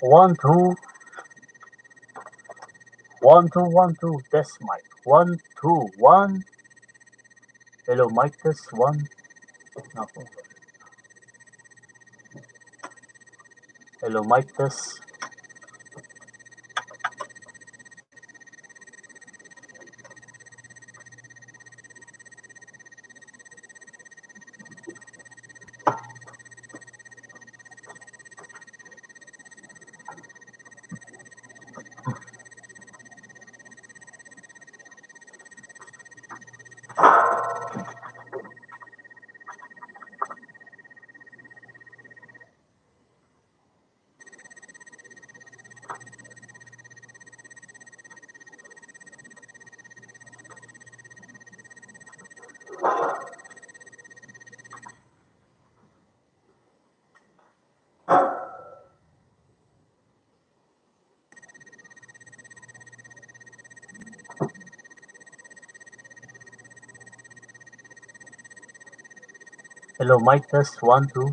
1 2 1 2 1 2 test mic 1 2 1. Hello mic test 1. Nako. Hello mic test. Hello mic test 1 2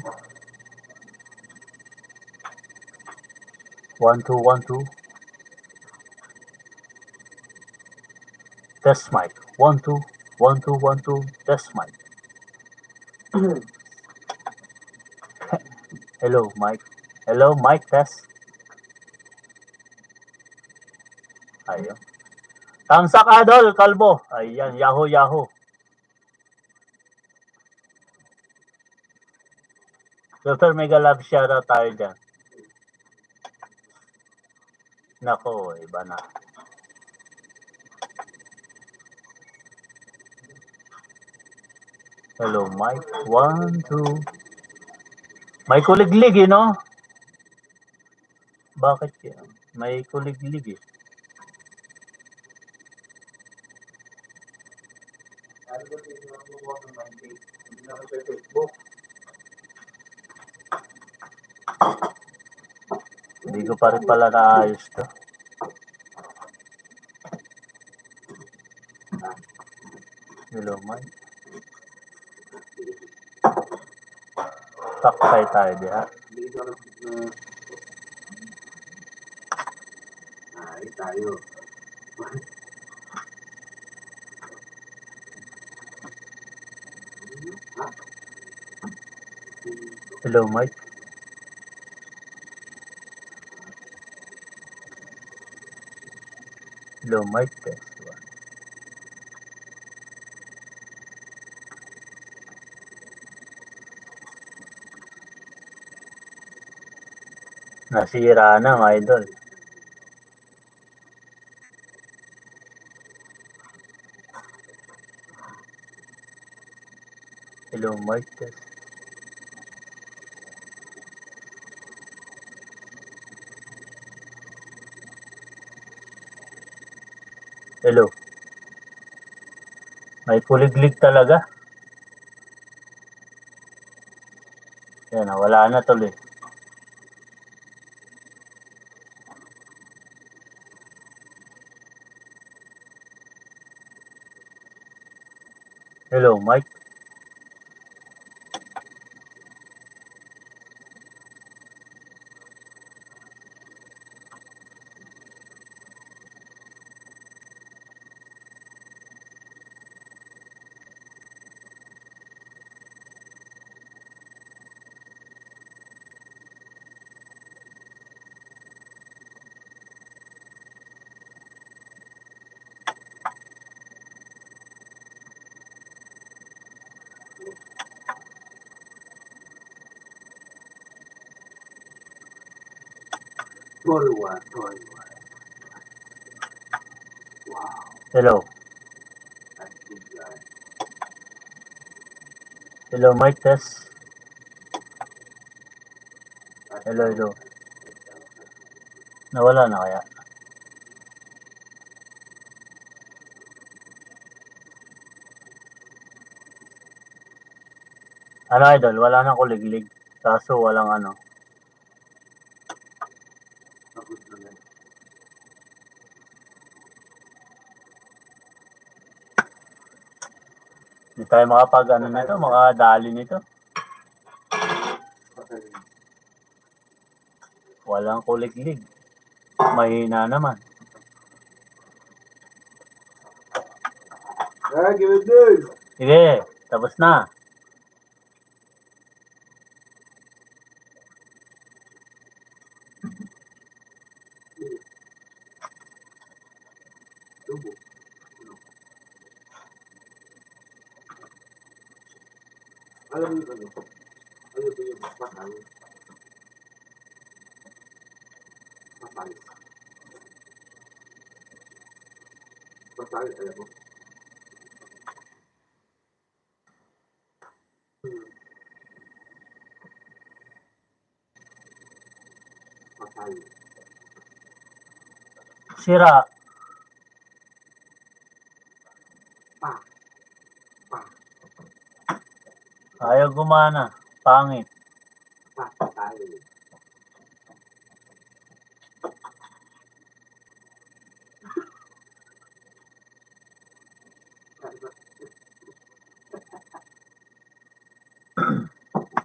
1 2 1 2 test mic 1 2 1 2 1 2 test mic. Hello mic. Hello mic test. Ayun. Tamsak Adol Kalbo. Ayan, Yahoo Yahoo. Dr. Mega Love shoutout tayo dyan. Nako, iba na. Hello, Mike. 1 2. May kuliglig, no? Bakit yan? May kuliglig, eh. Hindi ko pa rin pala naayos to. Hello, Mike. Takpay tayo diha. Ay, tayo. Hello, Mike. Hello, Mike. Test 1. Nasira na, mga idol. Hello, Mike. Test. Hello. May kuliglig talaga. Yan, wala na tuloy. Hello, Mike. Wow. Hello. Hello, Mike. Test. Hello, hello. Nawala na kaya? Ano, idol? Wala na kuliglig. Kaso walang ano. Hindi tayo makapag ano nito, makadali nito. Wala. Walang kuliglig. Mahina naman. Give it good. Sige, tapos na. Tubo. Alam niyo ano? Ano ba yung patay? Patay. Patay, alam mo? Patay. Sira. Pa. Pa. Ayaw gumana. Pangit. Patay. Patay.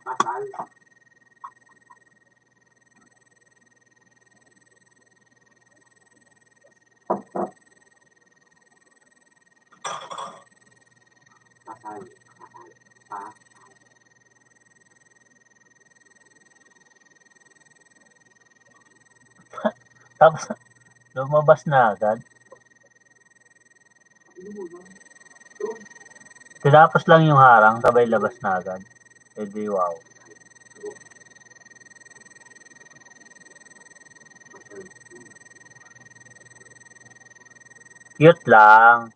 Patay. Patay. Pa. Tapos, lumabas na agad. Tinapos lang yung harang, sabay labas na agad. E di wow. Cute lang.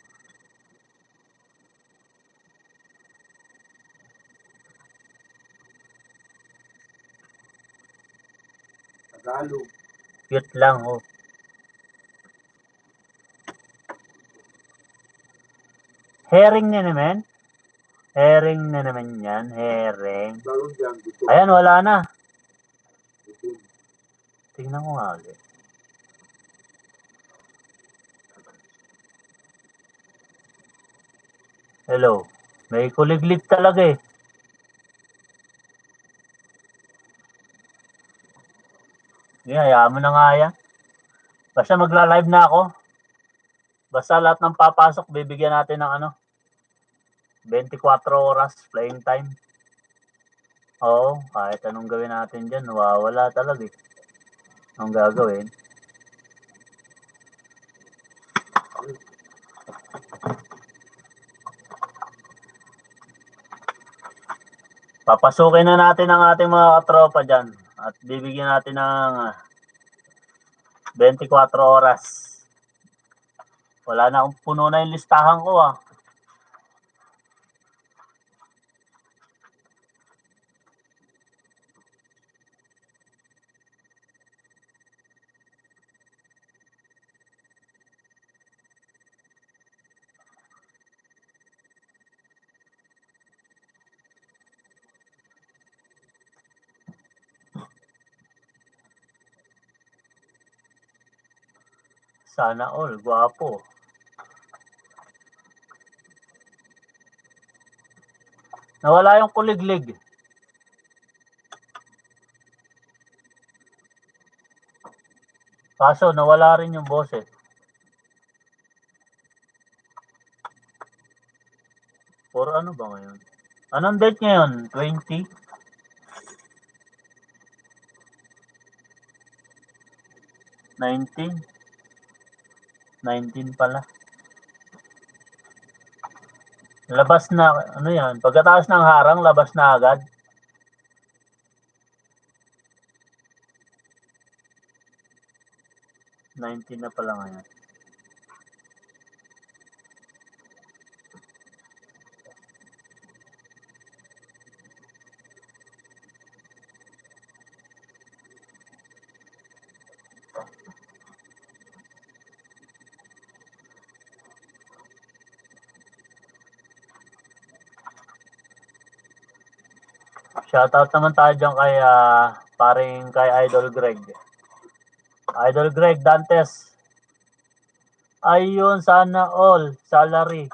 Tagalog. Cute lang oh. Herring na naman. Herring na naman yan. Herring. Balon dyan. Gusto. Ayan, wala na. Gusto. Tingnan ko nga ulit. Hello. May kuliglig talaga eh. Hayaan mo na nga yan. Basta magla-live na ako. Basta lahat ng papasok, bibigyan natin ng 24 oras playing time. Oo, kahit anong gawin natin dyan, wala talaga eh. Anong gagawin? Papasukin na natin ang ating mga katropa dyan. At bibigyan natin ng 24 oras. Wala na akong puno na yung listahan ko ah. Sana all, gwapo. Nawala yung kuliglig. Kaso nawala rin yung boses. Or ano ba ngayon? Anong date ngayon? 20? 19? 19 pala. Labas na, ano yan? Pagkatapos ng harang, labas na agad. $19 na pala ngayon. Shoutout naman tayo dyan kay paring kay Idol Greg. Idol Greg Dantes. Ayun, sana all. Salary.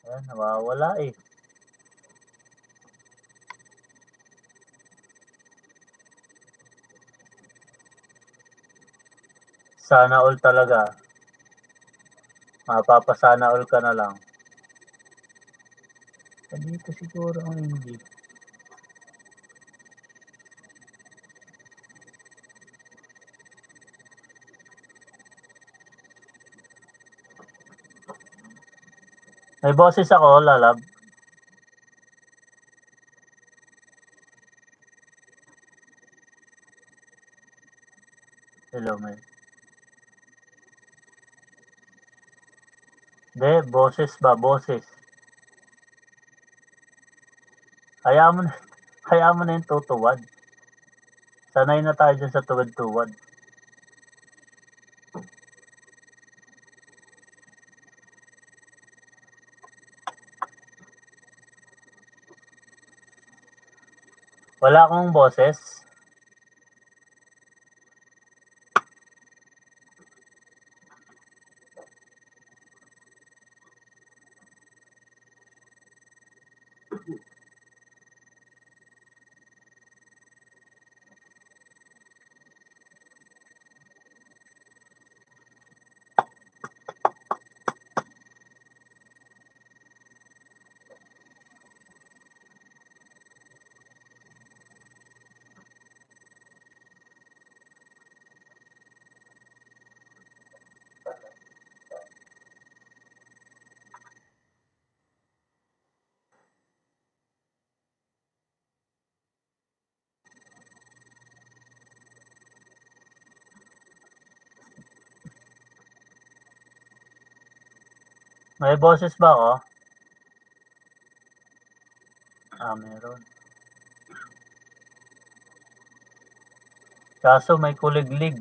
Ayan, nawawala eh. Sana all talaga. Mapapasana all ka na lang. Dito siguro ang hindi. May boses ako, lalab. Hello, man. Hindi, boses ba? Boses. Hayaan mo na yung tutuwad. Sanay na tayo dyan sa tuwad-tuwad. Wala akong boses. May boses ba ako? Meron. Kaso may kuliglig.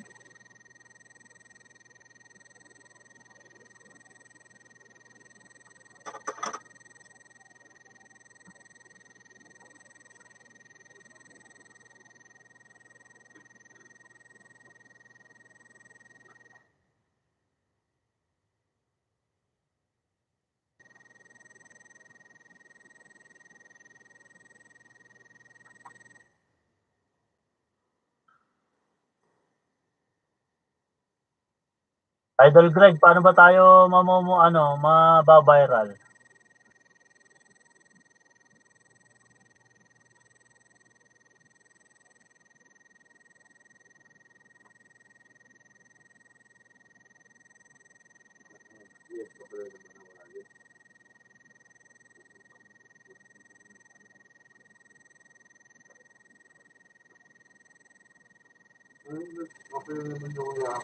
Idol Greg, paano ba tayo mababiral? Yes, okay naman ang wala. Okay naman yung wala.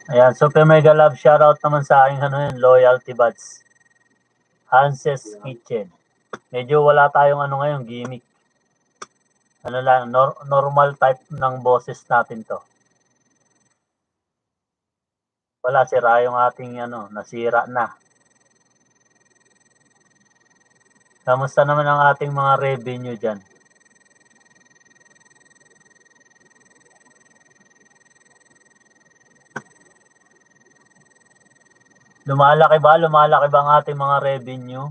Ayan, Super Mega Love, shoutout naman sa aking loyalty buds. Hanses Kitchen. Medyo wala tayong ngayon, gimmick. Normal type ng boses natin to. Wala, sira yung ating nasira na. Kamusta naman ang ating mga revenue dyan? Lumalaki ba ang ating mga revenue?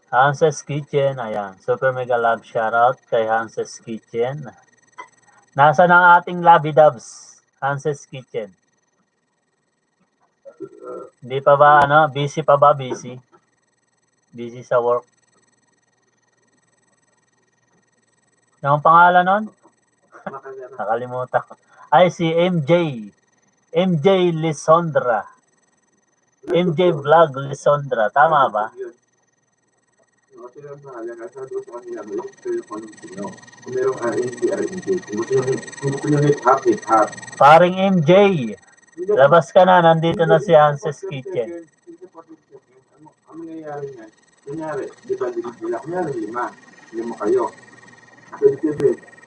Hanses Kitchen, ayan. Super mega love shoutout kay Hanses Kitchen. Nasaan ang ating Labi Dubs? Hanses Kitchen. Hindi pa ba, ano? Busy pa ba? Busy? Busy sa work. Anong pangalan nun? Nakalimutan ko. Ay, si MJ. MJ Lisondra. MJ Vlog Lisondra. Tama ba? Kasi ang mahalaga, sabi ko sa kanila, mag-explain ko anong sino. Kung merong RNG, RNG. Kung gusto nyo hit-hop, hit-hop. Paring MJ. Labas ka na, nandito na si Hanses Kitchen. Ang mangyayari niyan, kunyari, di ba, nila, kunyari, lima kayo. So,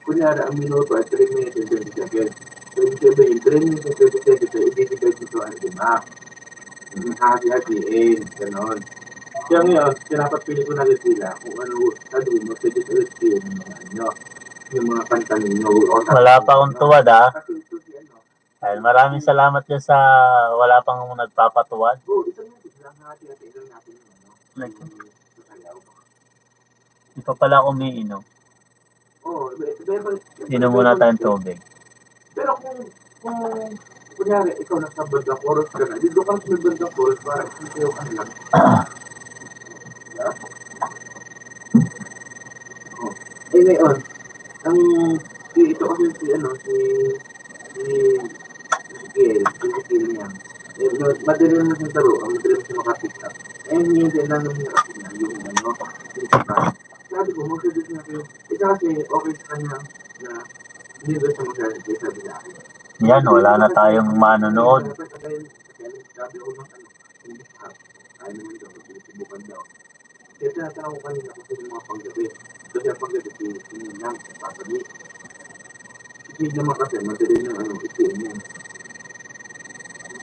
kunyari, ang minuto ay 3 minutes and 20 seconds. So, yung 3 minutes and 20 seconds ay i-divide dito ang 5. Hati-hatiin, ganon. Kaya ngayon, pinapapili ko na rin sila kung ano, sabi mo, pwede sa yung mga ano, yung mga kanta ninyo. Wala pa akong tuwad, ha? Ay, maraming salamat dyan sa wala pang nagpapatuwad. Oo, isang minutes lang, hati-hatiin lang natin yung ano, sasayaw. Di pa pala ako umiinom. Oo, Inom muna tayong tubig. Pero kung kunyari, ikaw nasa bandang chorus ka na, dito ka sa bandang chorus para isasayaw ka na lang. Eh ngayon, ang ito kasi si Gil niya. Madali naman siyang taro, madali naman siya makapick up. Eh, hindi lang naman niya kasi na yung sabi ko, magsabi niya kayo, kasi okay sa kanya na hindi ba siya magsasabi, sabi sa akin. Yan, wala na tayong manonood. Sabi ko ng hindi ha, kaya naman daw, sinusubukan daw. Kaya tinatanong ko kanina kung sino mga panggabi. Kasi ang panggabi, sino lang, papabi. Hindi naman kasi, madali ng itiin yan.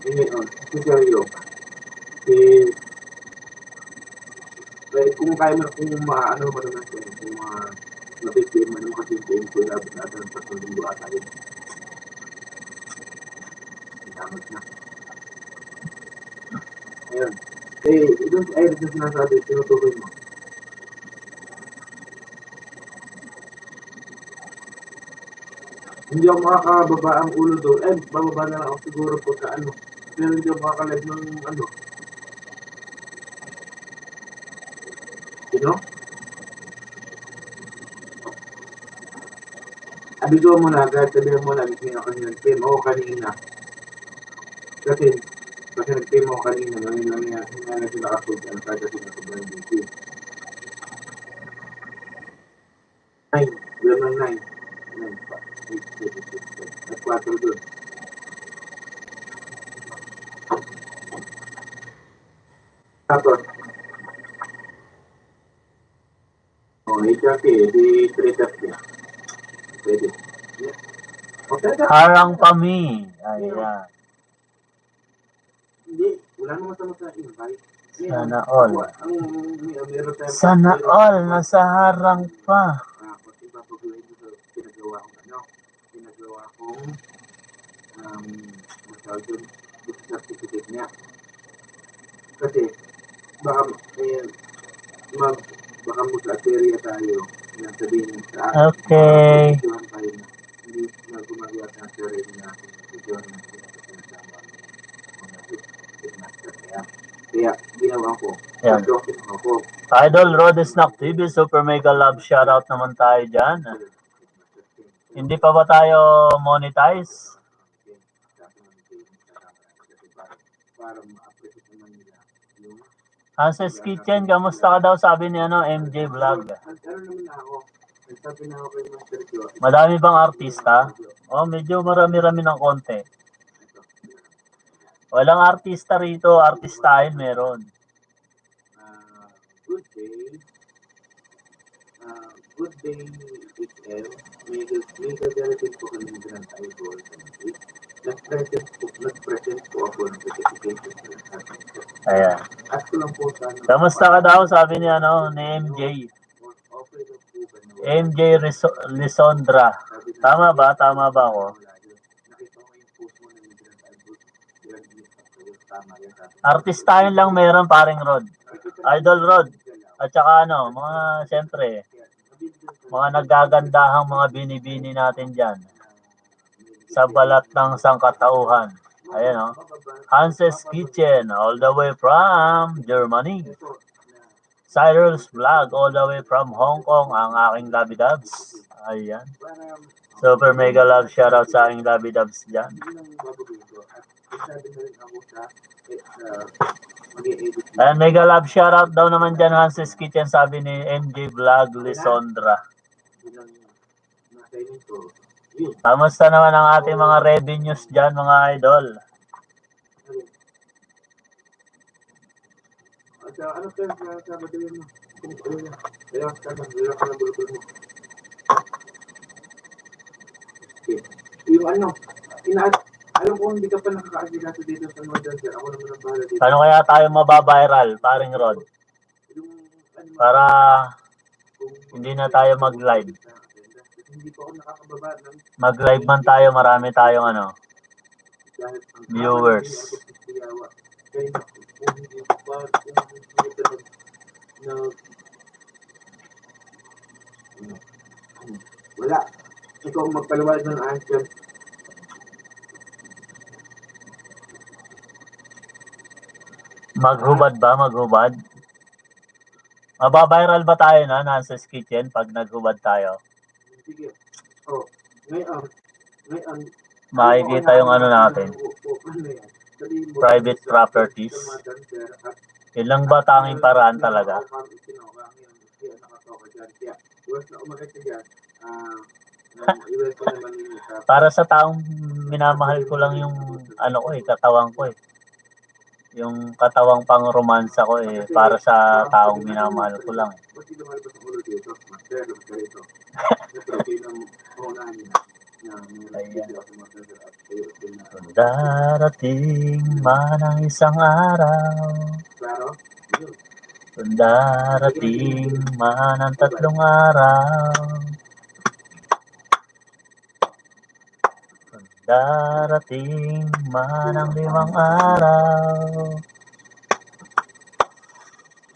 Ngayon, si Sergio, kung kaya mo, kung maano mo naman siya, kung mapipiliin mo naman kasi yung ko labot na ng 3 linggo ata yun. Damag na. Ngayon, doon si Iris na sinasabi, tinutukoy mo. Hindi ako makakababa ang ulo doon. Bababa na lang ako siguro pagka pero hindi ako makakalag ng Sino? Abigo mo na agad, sabihin mo na, gising ako nag-team ako kanina. Kasi nag-team ako kanina, ngayon lang na sila nakapunta, ang taga sila sa brand DC. 9, bilang ng 9. 9 pa. 8, 7, 6, 7. At 4 doon. Tapos, HRT, di 330. Pwede. Harang kami. Ayan. Hindi, wala naman sa invite. Sana all. Sana all, nasa harang pa. Kasi papaguhin ko pinagawa kong masyado doon certificate niya. Kasi, baka mag-aterya tayo na sabihin sa akin. Okay. Tayo na hindi na gumagawa ng sarili natin sa John na sinasama kaya ginawa ko. Yan. Ako. Idol Rodesnack TV, super mega love shoutout naman tayo dyan. Hindi pa ba tayo monetize? Para ma-appreciate naman nila yung Hanses Kitchen, kamusta ka daw sabi ni MJ Vlog? Madami bang artista? Oh, medyo marami-rami ng konti. Walang artista rito, artistahin meron. Good day. Good day, HL. May gagalitin po kami ng Grand Idol. Nag-present po ako ng certification sa lahat. Ayan. At ko lang po sana. Kamusta ka daw sabi ni MJ? MJ Lisondra. Tama ba? Tama ba ako? Artistahin lang meron paring Rod. Idol Rod. At saka ano, mga, siyempre, mga naggagandahang mga binibini natin dyan sa balat ng sangkatauhan. Ayan, oh. Hanses Kitchen, all the way from Germany. Cyrus Vlog, all the way from Hong Kong, ang aking Labi Dubs. Ayan. Super mega love shoutout sa aking Labi Dubs dyan. Ayan, mega love shoutout daw naman dyan, Hanses Kitchen, sabi ni MJ Vlog Lisondra. Kamusta naman ang ating mga revenues dyan, mga idol? Ano kaya sa madali mo? Relax ka lang, relax ka lang bulbul mo. Okay. Yung ano, alam ko hindi ka pa nakaka-agilado dito sa Northern Sir. Ako naman ang bahala dito. Paano kaya tayo mababiral, paring Rod? Para hindi na tayo mag-live. Hindi pa ako nakakababa. Mag-live man tayo, marami tayong ano, viewers. Wala. Ikaw magpaliwanag ng answer. Maghubad ba? Maghubad? Mababiral ba tayo na Nance's Kitchen pag naghubad tayo? Sige. Oh, ngayon, makikita yung ano natin. Private properties. Yun lang ba tanging paraan talaga? Para sa taong minamahal ko lang yung ano ko katawan ko Yung katawang pang-romansa ko para sa taong minamahal ko lang. Ayan. Kung darating man ang isang araw, kung darating man ang 3 araw, kung darating man ang 5 araw,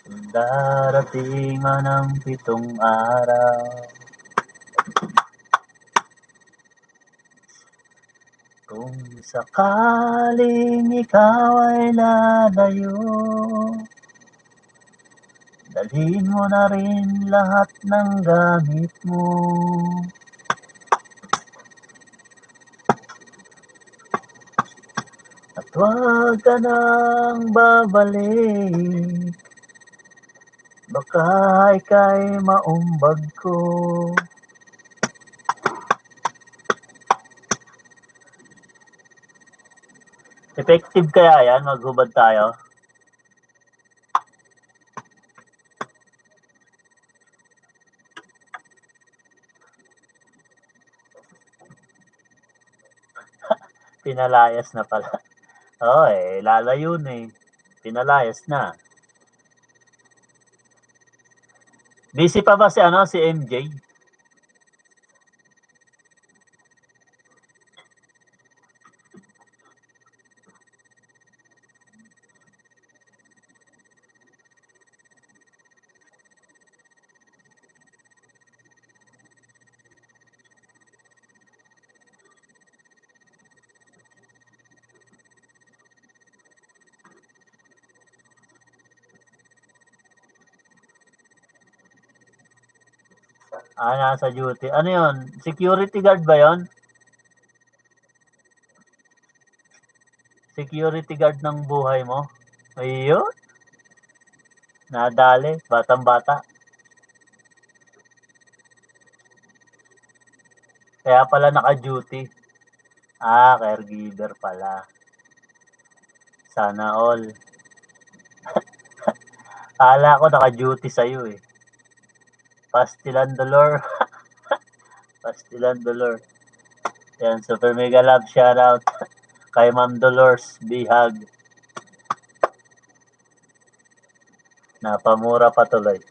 kung darating man ang 7 araw, kung sakaling ikaw ay lalayo, dalhin mo na rin lahat ng gamit mo. At huwag ka nang babalik, baka ika'y maumbag ko. Effective kaya yan? Maghubad tayo? Pinalayas na pala. Oo lalayo na Pinalayas na. Busy pa ba si MJ? Nasa duty. Ano yun? Security guard ba yon? Security guard ng buhay mo? Ayun. Nadali. Batang-bata. Kaya pala naka-duty. Caregiver pala. Sana all. Kala ko naka-duty sa'yo Pastilan Dolor. Pastilan Dolor. Yan, super mega love shoutout kay Ma'am Dolores Bihag. Napamura pa tuloy.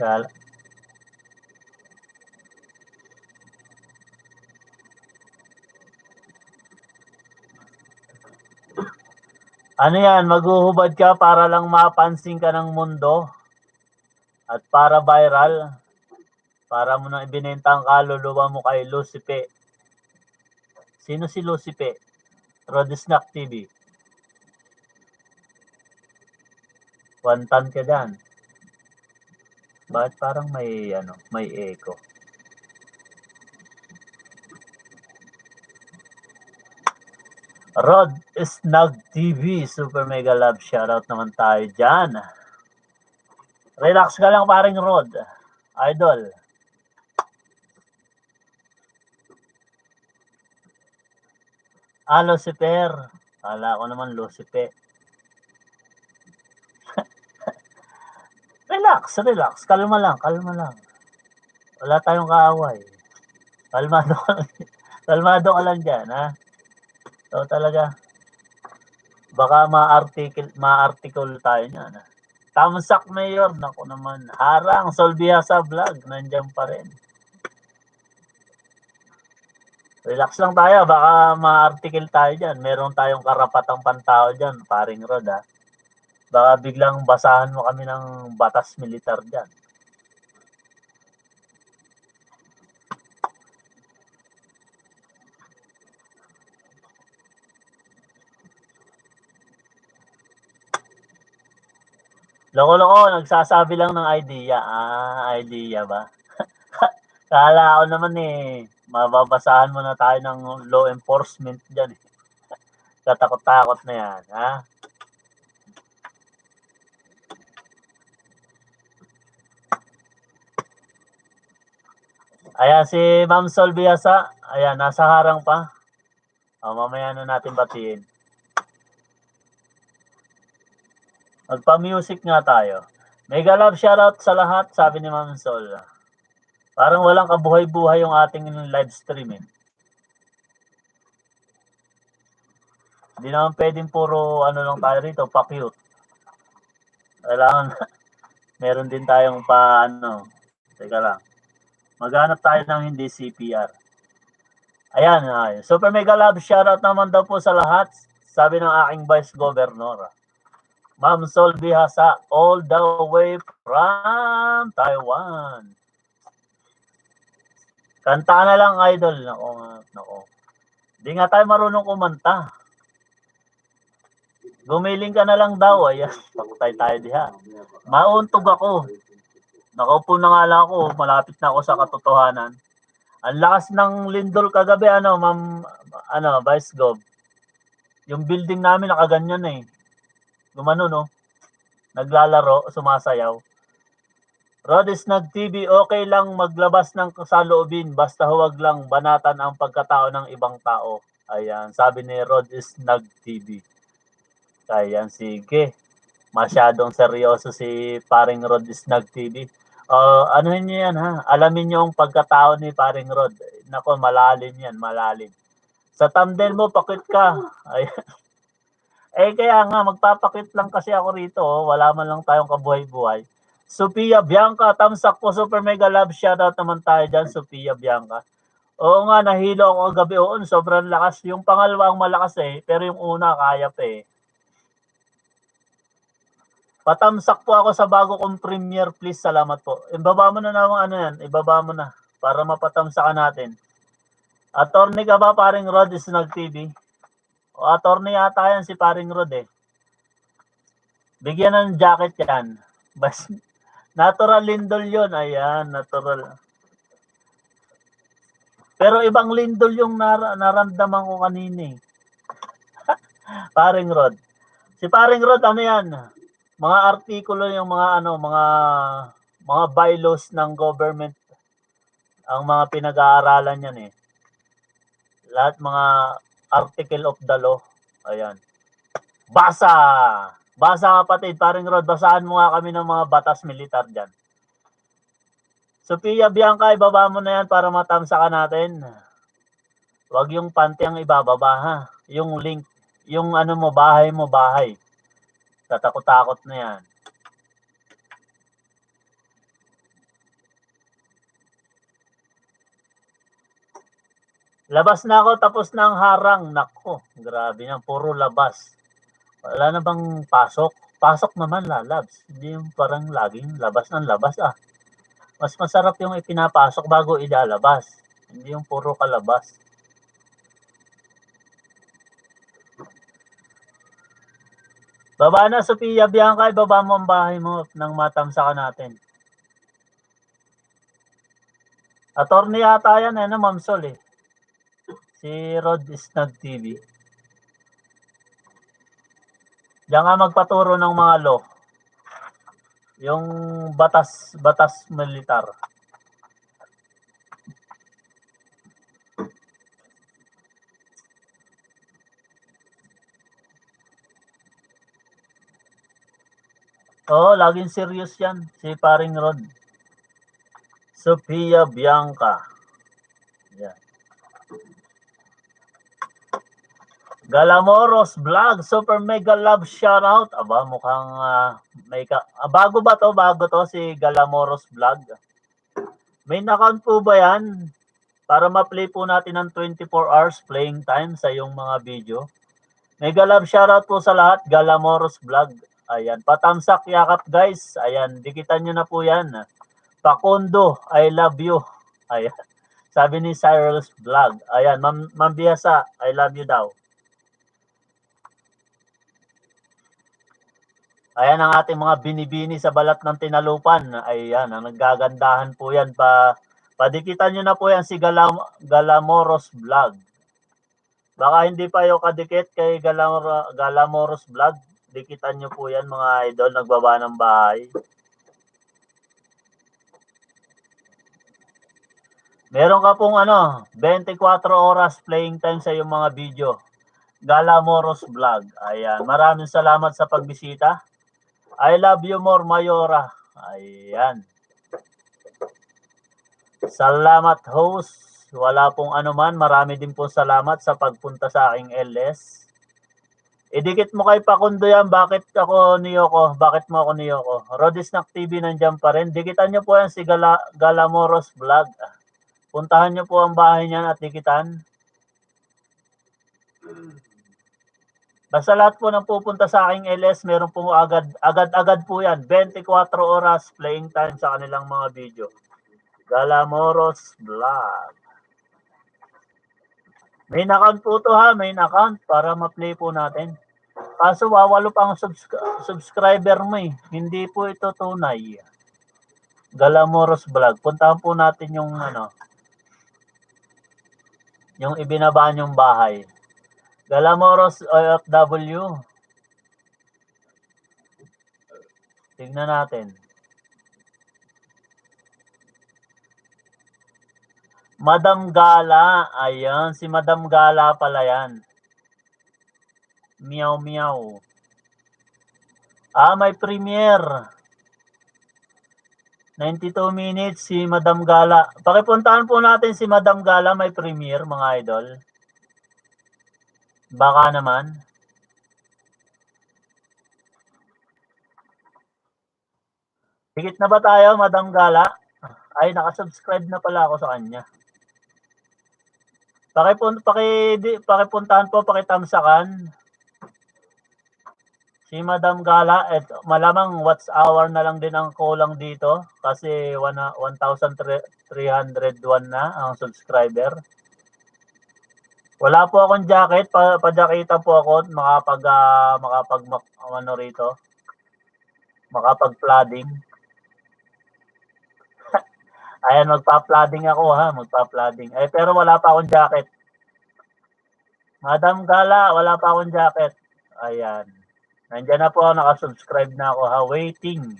Kala. Ano yan, maghuhubad ka para lang mapansin ka ng mundo at para viral, para mo nang ibinenta ang kaluluwa mo kay Lucipe. Sino si Lucipe? Rodisnack TV. 1 ton ka dyan. Bakit parang may echo? Rod Snug TV, Super Mega Love, shoutout naman tayo dyan. Relax ka lang paring Rod, idol. Lucifer. Kala ko naman Lucifer. Relax. Kalma lang. Wala tayong kaaway. Kalmado ka lang dyan, ha? So talaga, baka ma-article tayo niyan. Tamsak Mayor, naku naman. Harang, Solvia sa vlog, nandiyan pa rin. Relax lang tayo, baka ma-article tayo dyan. Meron tayong karapatang pantao dyan, paring Rod, ha? Baka biglang basahan mo kami ng batas militar dyan. Loko-loko, nagsasabi lang ng idea. Idea ba? Kala ko naman mababasahan mo na tayo ng law enforcement dyan. Katakot-takot na yan, ha? Ayan, si Ma'am Sol Biasa. Ayan, nasa harang pa. Mamaya na natin batiin. Magpa-music nga tayo. Mega love shoutout sa lahat, sabi ni Ma'am Sol. Parang walang kabuhay-buhay yung ating live stream, eh. Hindi naman pwedeng puro lang tayo rito, pa-cute. Kailangan meron din tayong teka lang. Maghanap tayo ng hindi CPR. Ayan, Super Mega Love shoutout naman daw po sa lahat, sabi ng aking Vice Governor. Ma'am Sol Bihasa, all the way from Taiwan. Kanta na lang, idol. Nako. Hindi nga tayo marunong kumanta. Gumiling ka na lang daw. Ayan, takutay tayo diha. Mauntog ako. Nakaupo na nga lang ako. Malapit na ako sa katotohanan. Ang lakas ng lindol kagabi, Ma'am, Vice Gov. Yung building namin nakaganyan eh. Gumano, no? Naglalaro, sumasayaw. Rodis nag-TV, okay lang maglabas ng saloobin, basta huwag lang banatan ang pagkatao ng ibang tao. Ayan, sabi ni Rodis nag-TV. Ayan, sige. Masyadong seryoso si paring Rodis nag-TV. Anuhin niyo yan, ha? Alamin niyo ang pagkatao ni paring Rod. Nako, malalim yan, malalim. Sa thumbnail mo, pakit ka. Ayan. Kaya nga, magpapakit lang kasi ako rito. Wala man lang tayong kabuhay-buhay. Sophia Bianca, tamsak po, Super Mega Love. Shoutout naman tayo dyan, Sophia Bianca. Oo nga, nahilo ako kagabi. Oo, sobrang lakas. Yung pangalawa ang malakas pero yung una kaya pa Patamsak po ako sa bago kong premiere, please. Salamat po. Ibaba mo na naman yan. Ibaba mo na para mapatamsakan natin. Attorney ka ba, paring Rod is nag-TV? O attorney yata yan si paring Rod Bigyan ng jacket yan. Bas, natural lindol yun. Ayan, natural. Pero ibang lindol yung naramdaman ko kanina Paring Rod. Si paring Rod, yan? Mga artikulo yung mga bylaws ng government ang mga pinag-aaralan yan Lahat mga article of the law. Ayan. Basa kapatid, paring Rod, basahan mo nga kami ng mga batas militar dyan. Sophia Bianca, ibaba mo na yan para matamsakan natin. Huwag yung panty ang ibababa, ha? Yung link, yung bahay. Tatakot-takot na yan. Labas na ako, tapos na ang harang. Nako, grabe na, puro labas. Wala na bang pasok? Pasok naman, lalabs. Hindi yung parang laging labas ng labas ah. Mas masarap yung ipinapasok bago ilalabas. Hindi yung puro kalabas. Baba na, Sophia Bianca, ibaba mo ang bahay mo nang matamsakan natin. Attorney yata yan, Ma'am Sol eh. Si Rod Snag TV. Diyan nga magpaturo ng mga law. Yung batas militar. Oo, laging serious yan. Si paring Rod. Sophia Bianca. Yan. Galamoros Vlog, Super Mega Love Shoutout. Aba, mukhang bago ba to? Bago to si Galamoros Vlog. Main account po ba yan? Para ma-play po natin ng 24 hours playing time sa yung mga video. Mega love shoutout po sa lahat. Galamoros Vlog. Ayan, patamsak yakap guys. Ayan, dikitan nyo na po yan. Pakondo, I love you. Ayan. Sabi ni Cyrus Vlog. Ayan, Ma'am Biasa, I love you daw. Ayan ang ating mga binibini sa balat ng tinalupan. Ayan, ang nagagandahan po yan. Padikitan nyo na po yan si Galamoros Vlog. Baka hindi pa yung kadikit kay Galamoros Vlog. Dikitan nyo po yan mga idol, nagbaba ng bahay. Meron ka pong 24 oras playing time sa iyong mga video. Galamoros Vlog. Ayan, maraming salamat sa pagbisita. I love you more, Mayora. Ayan. Salamat host. Wala pong anuman. Marami din po salamat sa pagpunta sa aking LS. Idikit mo kay Pakundo yan. Bakit ako niyoko? Bakit mo ako niyoko? Rodisnack TV nandiyan pa rin. Dikitan nyo po yan si Galamoros Vlog. Puntahan nyo po ang bahay niyan at dikitan. Basta lahat po ng pupunta sa aking LS, meron po agad-agad po yan. 24 oras playing time sa kanilang mga video. Galamoros Vlog. Main account po to ha, main account para ma-play po natin. Kaso wawalo pa ang subscriber mo eh. Hindi po ito tunay. Galamoros Vlog. Puntahan po natin yung yung ibinaba nyong bahay. Galamoros OFW. Tignan natin. Madam Gala. Ayan, si Madam Gala pala yan. Meow meow. May premiere. 92 minutes si Madam Gala. Pakipuntahan po natin si Madam Gala, may premiere mga idol. Baka naman. Higit na ba tayo, Madam Gala? Ay, nakasubscribe na pala ako sa kanya. Pakipuntahan po, pakitamsakan. Si Madam Gala, malamang watch hour na lang din ang kulang dito kasi 1,301 na ang subscriber. Wala po akong jacket, pa-jacketa po ako makapag-flooding. Ayan, magpa-flooding ako ha, magpa-flooding. Pero wala pa akong jacket. Madam Gala, wala pa akong jacket. Ayan. Nandiyan na po, nakasubscribe na ako ha, waiting.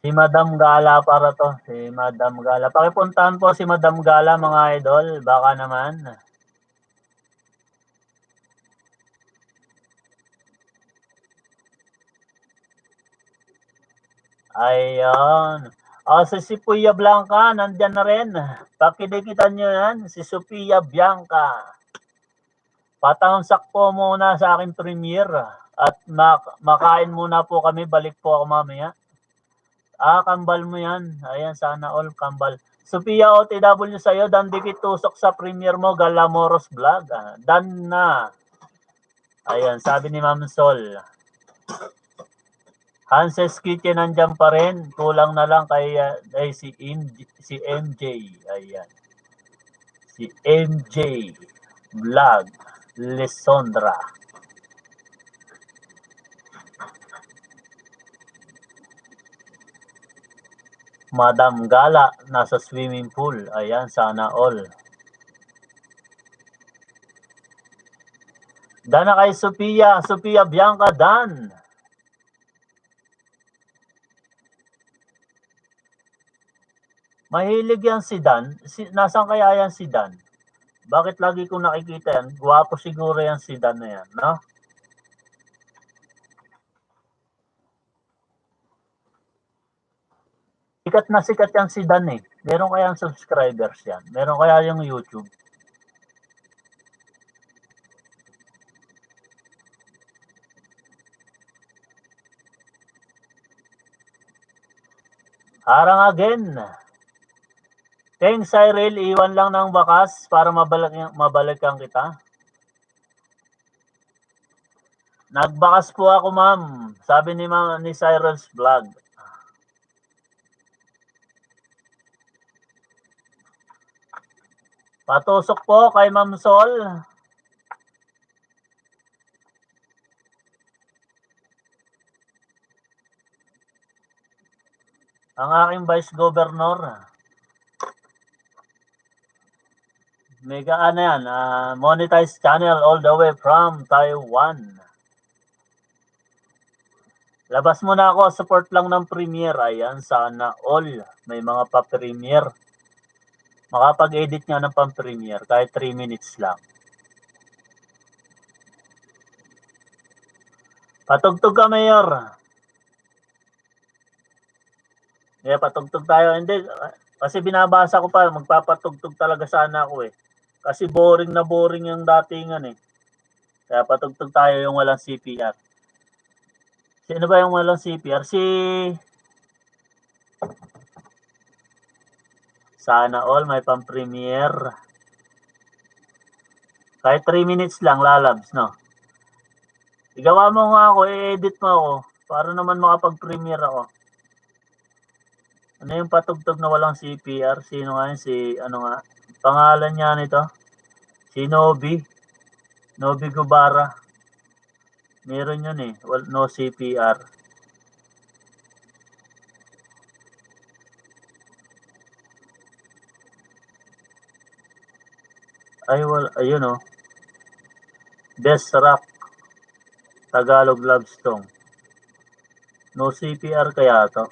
Si Madam Gala para to, si Madam Gala. Pakipuntahan po si Madam Gala mga idol, baka naman. Ayun. Si Sophia Blanca, nandyan na rin. Pakidikitan nyo yan, si Sophia Bianca. Patamsak po muna sa aking premiere at makain muna po kami, balik po ako mamaya. Kambal mo yan. Ayan, sana all kambal. Sophia OTW sa'yo, dan dikit tusok sa premiere mo, Galamoros Vlog. Dan na. Ayan, sabi ni Ma'am Sol. Hanses Kitchen nandiyan pa rin. Kulang na lang kay si MJ. Ayan. Si MJ Vlog Lesondra. Madam Gala nasa swimming pool. Ayan, sana all. Dan na kay Sophia Bianca Dan. Mahilig yan si Dan. Nasaan kaya yan si Dan? Bakit lagi kong nakikita yan? Gwapo siguro yan si Dan na yan, no? Sikat na sikat yan si Dan eh. Meron kaya subscribers yan? Meron kaya yung YouTube? Harang again. Thanks, Cyril. Iwan lang ng bakas para mabalikan kita. Nagbakas po ako, ma'am. Sabi ni Cyril's vlog. Patusok po kay Ma'am Sol. Ang aking Vice Governor. Mega ano yan, monetized channel all the way from Taiwan. Labas muna ako, support lang ng premiere. Ayan, sana all. May mga pa-premiere. Makapag-edit nga ng pang-premiere kahit 3 minutes lang. Patugtog ka, Mayor. Yeah, patugtog tayo. Hindi, kasi binabasa ko pa, magpapatugtog talaga sana ako eh. Kasi boring na boring yung datingan eh. Kaya patugtog tayo yung walang CPR. Sino ba yung walang CPR? Sana all may pang-premiere. Kahit 3 minutes lang, lalabs, no? Igawa mo nga ako, i-edit mo ako. Para naman makapag-premiere ako. Ano yung patugtog na walang CPR? Sino nga yun? Pangalan niya nito? Si Nobi Gubara. Meron yun eh. No CPR. Ayun oh. Best Rock. Tagalog Love Song. No CPR kaya to?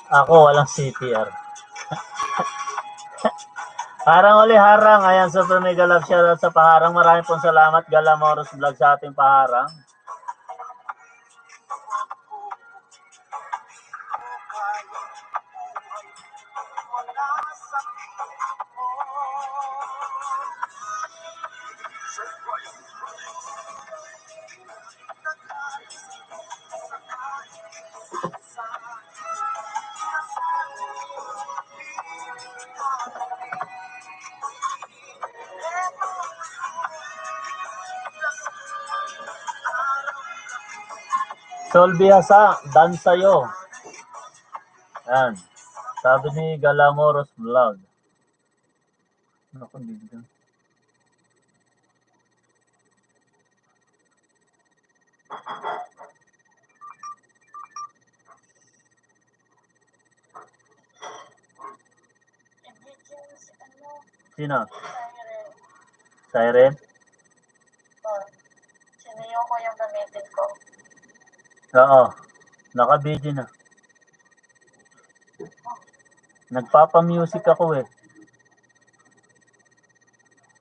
Ako, walang CPR. Harang uli, harang. Ayan, super mega love shoutout sa paharang. Maraming pong salamat, Galamoros Vlog, sa ating paharang. Sol Bihasa, done sa'yo. Yan. Sabi ni Galamoros Vlog. Naku, bigyan. Sino? Siren? Siniyo ko yung gamitin ko. Oo. Naka-video na. Nagpapa-music ako eh.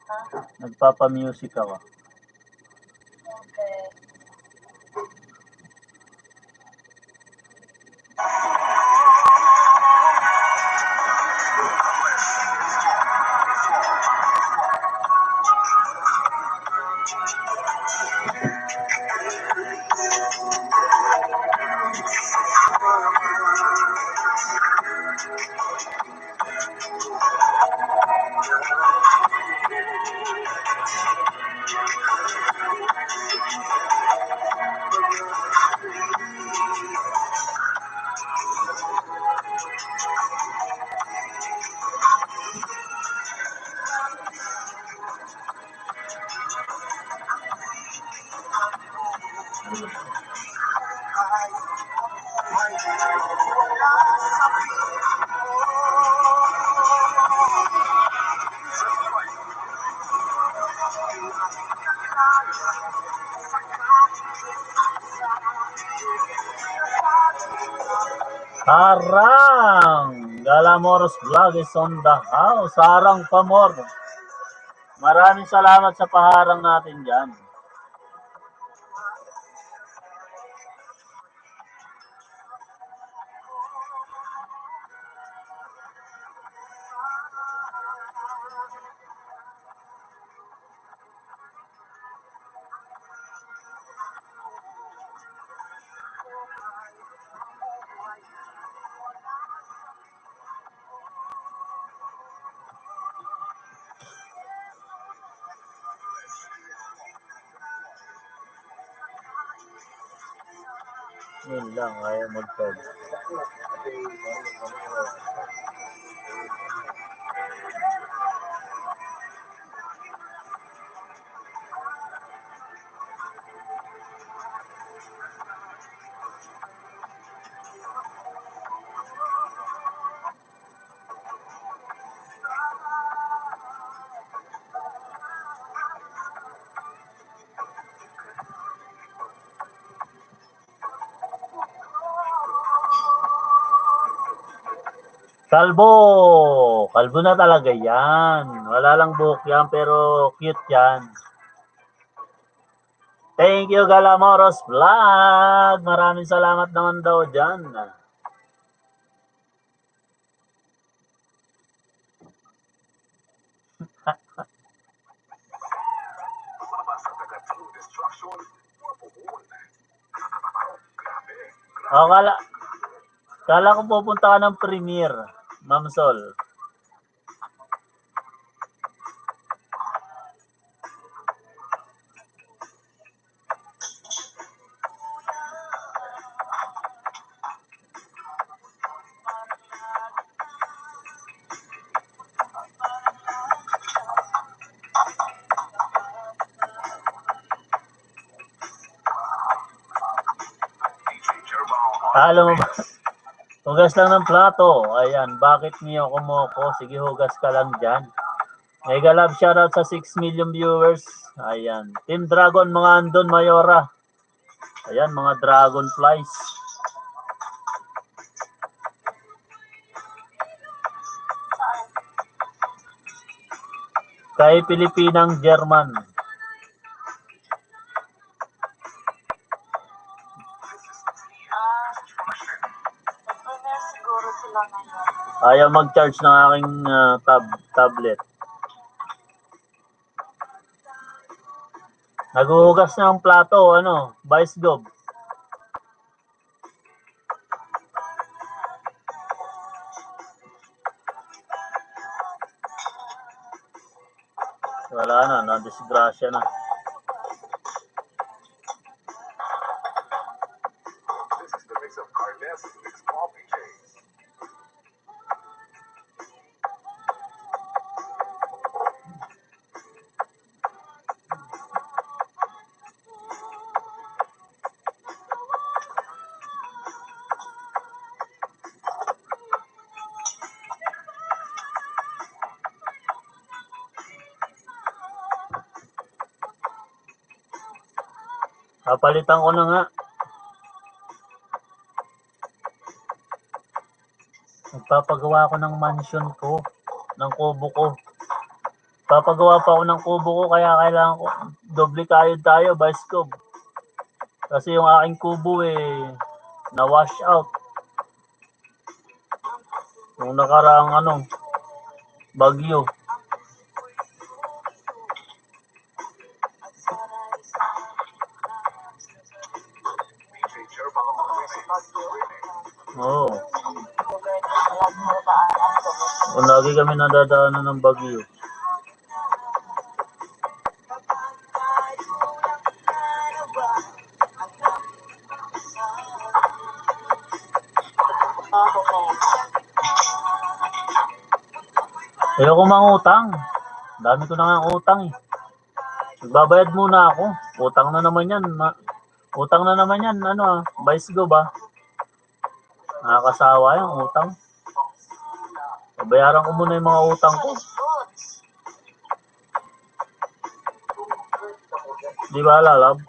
Ha? Nagpapa-music ako. Okay. Harang! Galamoros Vlog is on the house. Harang Pamor. Maraming salamat sa paharang natin dyan. Yun lang, ayaw mag-tag. Kalbo! Kalbo na talaga yan. Wala lang buhok yan, pero cute yan. Thank you, Galamoros Vlog. Maraming salamat naman daw dyan. Kala ko pupunta ka ng premiere, Ma'am Sol. Alam mo ba? Hugas lang ng plato. Ayan, bakit niyo kumoko? Sige, hugas ka lang dyan. Mega love shoutout sa 6 million viewers. Ayan. Team Dragon, mga andon, Mayora. Ayan, mga dragonflies. Kay Pilipinang German. Siguro sila ngayon. Ayaw mag-charge ng aking tablet. Naghuhugas na ang plato, Vice Gob. Wala na, nadisgrasya na. Papalitan ko na nga. Magpapagawa ako ng mansion ko, ng kubo ko. Papagawa pa ako ng kubo ko kaya kailangan ko doble kayod tayo, Vice Cob. Kasi yung aking kubo na wash out. Yung nakaraang bagyo. Oo. O lagi kami nadadaanan ng bagyo. Ayoko mangutang. Dami ko na nga utang eh. Magbabayad muna ako. Utang na naman yan. Utang na naman yan. Vice Go ba? Nakakasawa yung utang. Bayaran ko muna yung mga utang ko. Di ba, Lalab?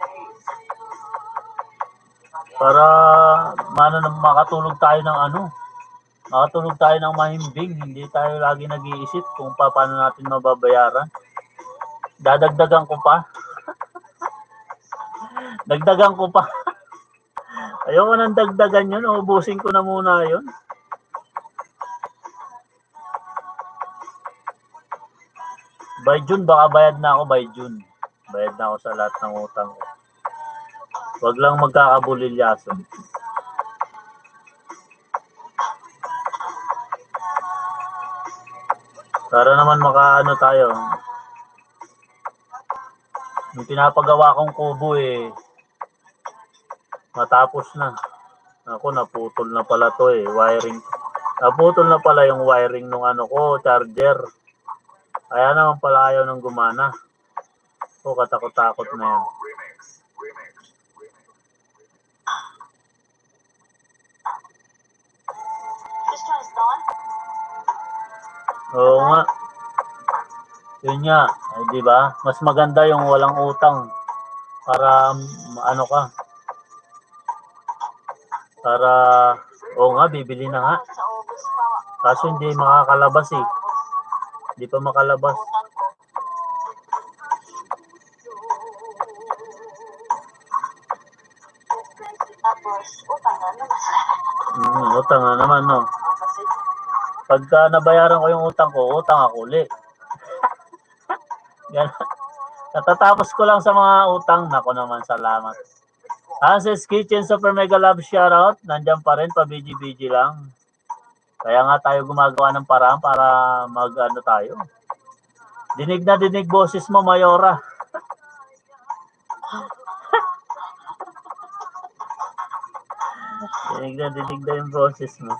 Para makatulog tayo ng makatulog tayo ng mahimbing. Hindi tayo lagi nag-iisip kung paano natin mababayaran. Dadagdagan ko pa. Dagdagan ko pa. Ayoko nang dagdagan yun. Ubusin ko na muna yun. By June, baka bayad na ako by June. Bayad na ako sa lahat ng utang ko. Wag lang magkakabulilyaso. Para naman makaano tayo. Yung pinapagawa kong kubo matapos na. Ako, naputol na pala to wiring. Naputol na pala yung wiring nung charger. Kaya naman pala ayaw nang gumana. O, katakot-takot na yan. Oo nga. Yun nga, di ba? Mas maganda yung walang utang para ka. Para nga, bibili na nga. Kaso hindi makakalabas eh. Hindi pa makalabas. Tapos, utang na naman. Utang na naman, no? Pagka nabayaran ko yung utang ko, utang ako ulit. Natatapos ko lang sa mga utang. Nako naman, salamat. Hanses Kitchen Super Mega Love Shoutout. Nandiyan pa rin, pa-BG-BG lang. Kaya nga tayo gumagawa ng paraan para tayo. Dinig na dinig boses mo, Mayora. Dinig na yung boses mo.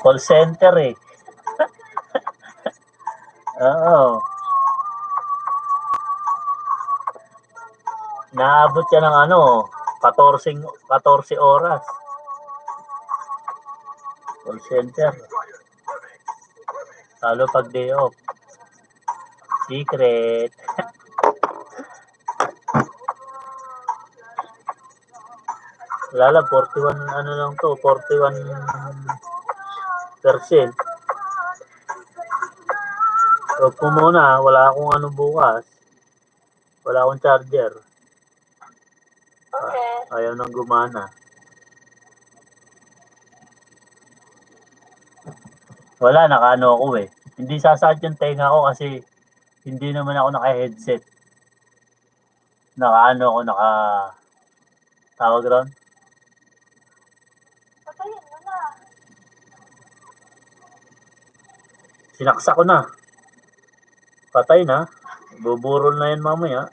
Call center Oo. Naabot siya ng 14 oras. Call center. Lalo pag day off. Secret. Lala, 41 lang to, 41%. So, kung muna, wala akong bukas. Wala akong charger. Okay. Ayaw nang gumana. Wala, nakaano ako Hindi sasakit yung tenga ko kasi hindi naman ako naka-headset. Tawag ron? Patayin mo na. Sinaksa ko na. Patay na. Buburol na yan mamaya.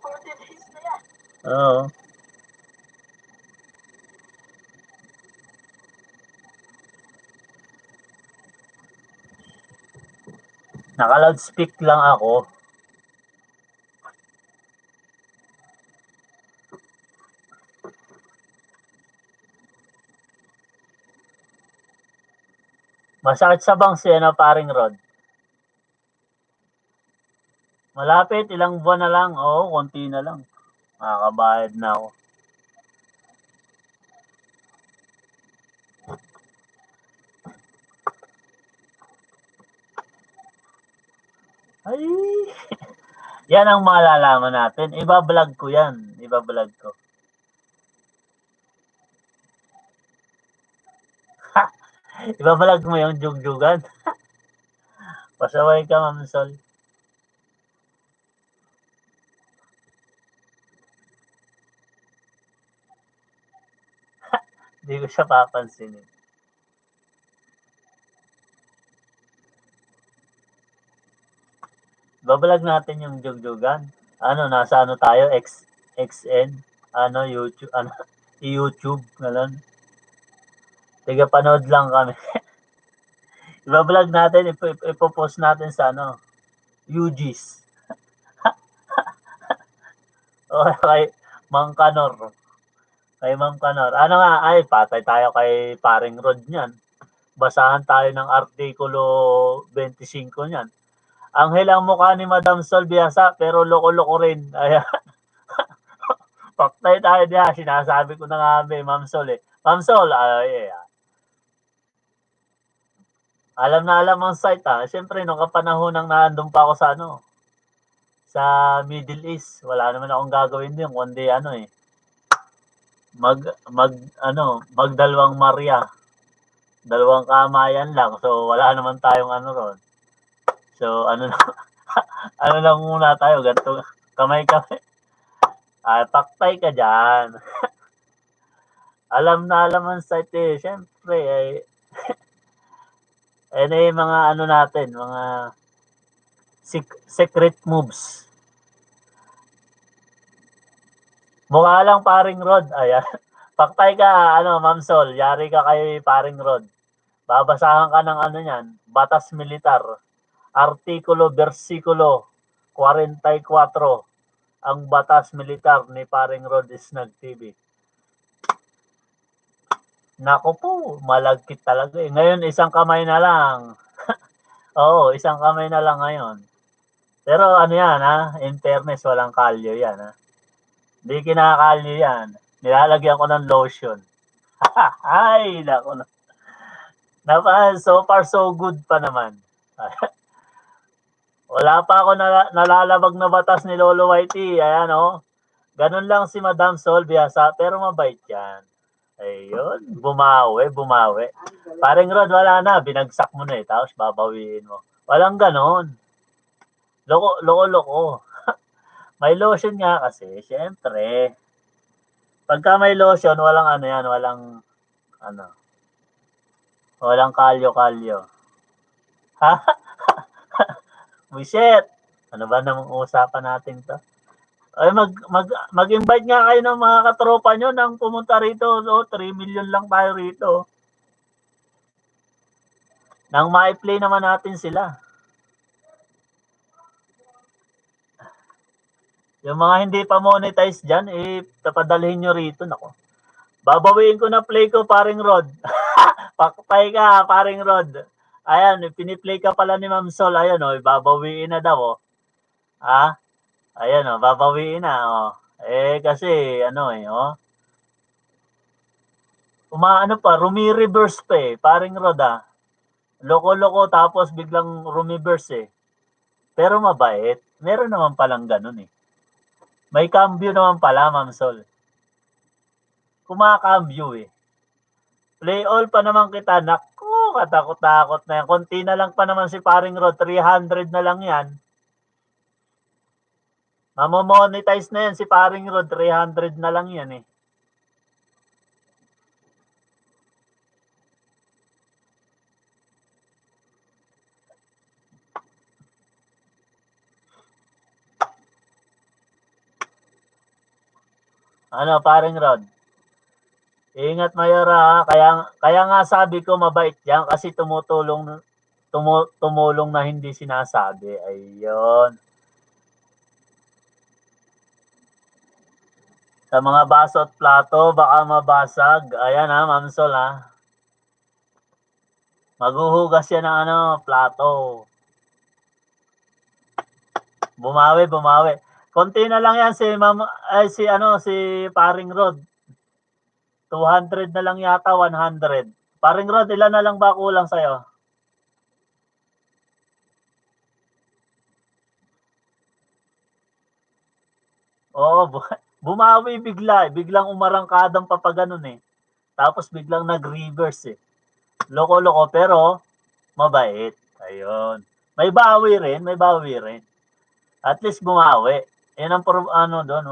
40 days na yan. Oo. Naka-loudspeak lang ako. Masakit sa bangs yan, paring Rod. Malapit, ilang buwan na lang. Oo, konti na lang. Makakabayad na ako. Ay, yan ang malalaman natin. Iba-vlog ko yan. Iba-vlog ko. Iba-vlog mo yung jugjugan. Pasaway ka, Ma'am Sol. Hindi ko siya papansinin. Iba-vlog natin yung jugjugan. Ano, nasa ano tayo? XN? Ano, YouTube? Ano, YouTube? Ganun. Tiga panood lang kami. Iba-vlog natin, ipopost natin sa ano, UGs. O kay Mang Kanor. Kay Ma'am Kanor. Ano nga, ay, patay tayo kay paring Rod niyan. Basahan tayo ng artikulo 25 niyan. Anghel ang mukha ni Madam Sol Biasa, pero loko-loko rin. Ayan. Paktay tayo diya. Sinasabi ko na nga Ma'am Sol eh. Ma'am Sol, ay, alam na alam ang site Siyempre, nung kapanahon nang naandun pa ako sa ano, sa Middle East, wala naman akong gagawin din kundi ano eh. Magdalawang Maria. Dalawang kamayan lang. So, wala naman tayong ano ron. So, ano ano lang muna tayo, ganito, kamay-kamay. Paktay ka dyan. Alam na alam ang site eh. Siyempre, na yung mga ano natin, mga secret moves. Mukha lang paring Rod. Ayan. Paktay ka, Ma'am Sol. Yari ka kay paring Rod. Babasahan ka ng ano yan, batas militar. Artikulo, versikulo 44. Ang batas militar ni paring Rod Snag TV. Nako po, malagkit talaga eh. Ngayon, isang kamay na lang. Oo, isang kamay na lang ngayon. Pero ano yan in fairness, walang kalyo yan Hindi kinakalyo yan. Nilalagyan ko ng lotion. Ay, nako na. So far so good pa naman. Wala pa ako nalalabag na batas ni Lolo Whitey. Ayan Ganun lang si Madam Sol Biasa, pero mabait yan. Ayun, bumawi. Paring Rod, wala na. Binagsak mo na tapos babawiin mo. Walang ganon. Loko. May lotion nga kasi, syempre. Pagka may lotion, walang walang kalyo-kalyo. Ha? Buisit! Ano ba namang usapan natin to? Ay, mag-invite nga kayo ng mga katropa nyo nang pumunta rito. 3 million lang tayo rito. Nang ma-play naman natin sila. Yung mga hindi pa monetize dyan, tapadalhin nyo rito. Nako. Babawiin ko na play ko, paring Rod. Pakpay ka, paring Rod. Ayan, piniplay ka pala ni Ma'am Sol. Ayan, babawiin na daw. Ayan, babawiin na. Kasi, umaano pa, rumi-reverse pa paring Rod Loko-loko tapos biglang rumiverse Pero mabait. Meron naman palang ganun May cambio naman pala, Ma'am Sol. Kumakambyo Play all pa naman kita. Naku, katakot-takot na yan. Konti na lang pa naman si paring Rod. 300 na lang yan. Mamomonetize na yan si paring Rod. 300 na lang yan paring Rod? Ingat Mayora Kaya nga sabi ko mabait yan kasi tumutulong tumulong na hindi sinasabi. Ayun. Sa mga baso at plato, baka mabasag. Ayan ha, Ma'am Sol ha. Maghuhugas yan ng plato. Bumawi. Konti na lang yan si Paring Rod. 200 na lang yata, 100. Paring Rod, ilan na lang ba kulang sa'yo? Oo, bumawi bigla. Biglang umarangkadang papaganon eh. Tapos biglang nag-reverse eh. Loko-loko pero mabait. Ayun. May bawi rin. At least bumawi. Yan ang doon,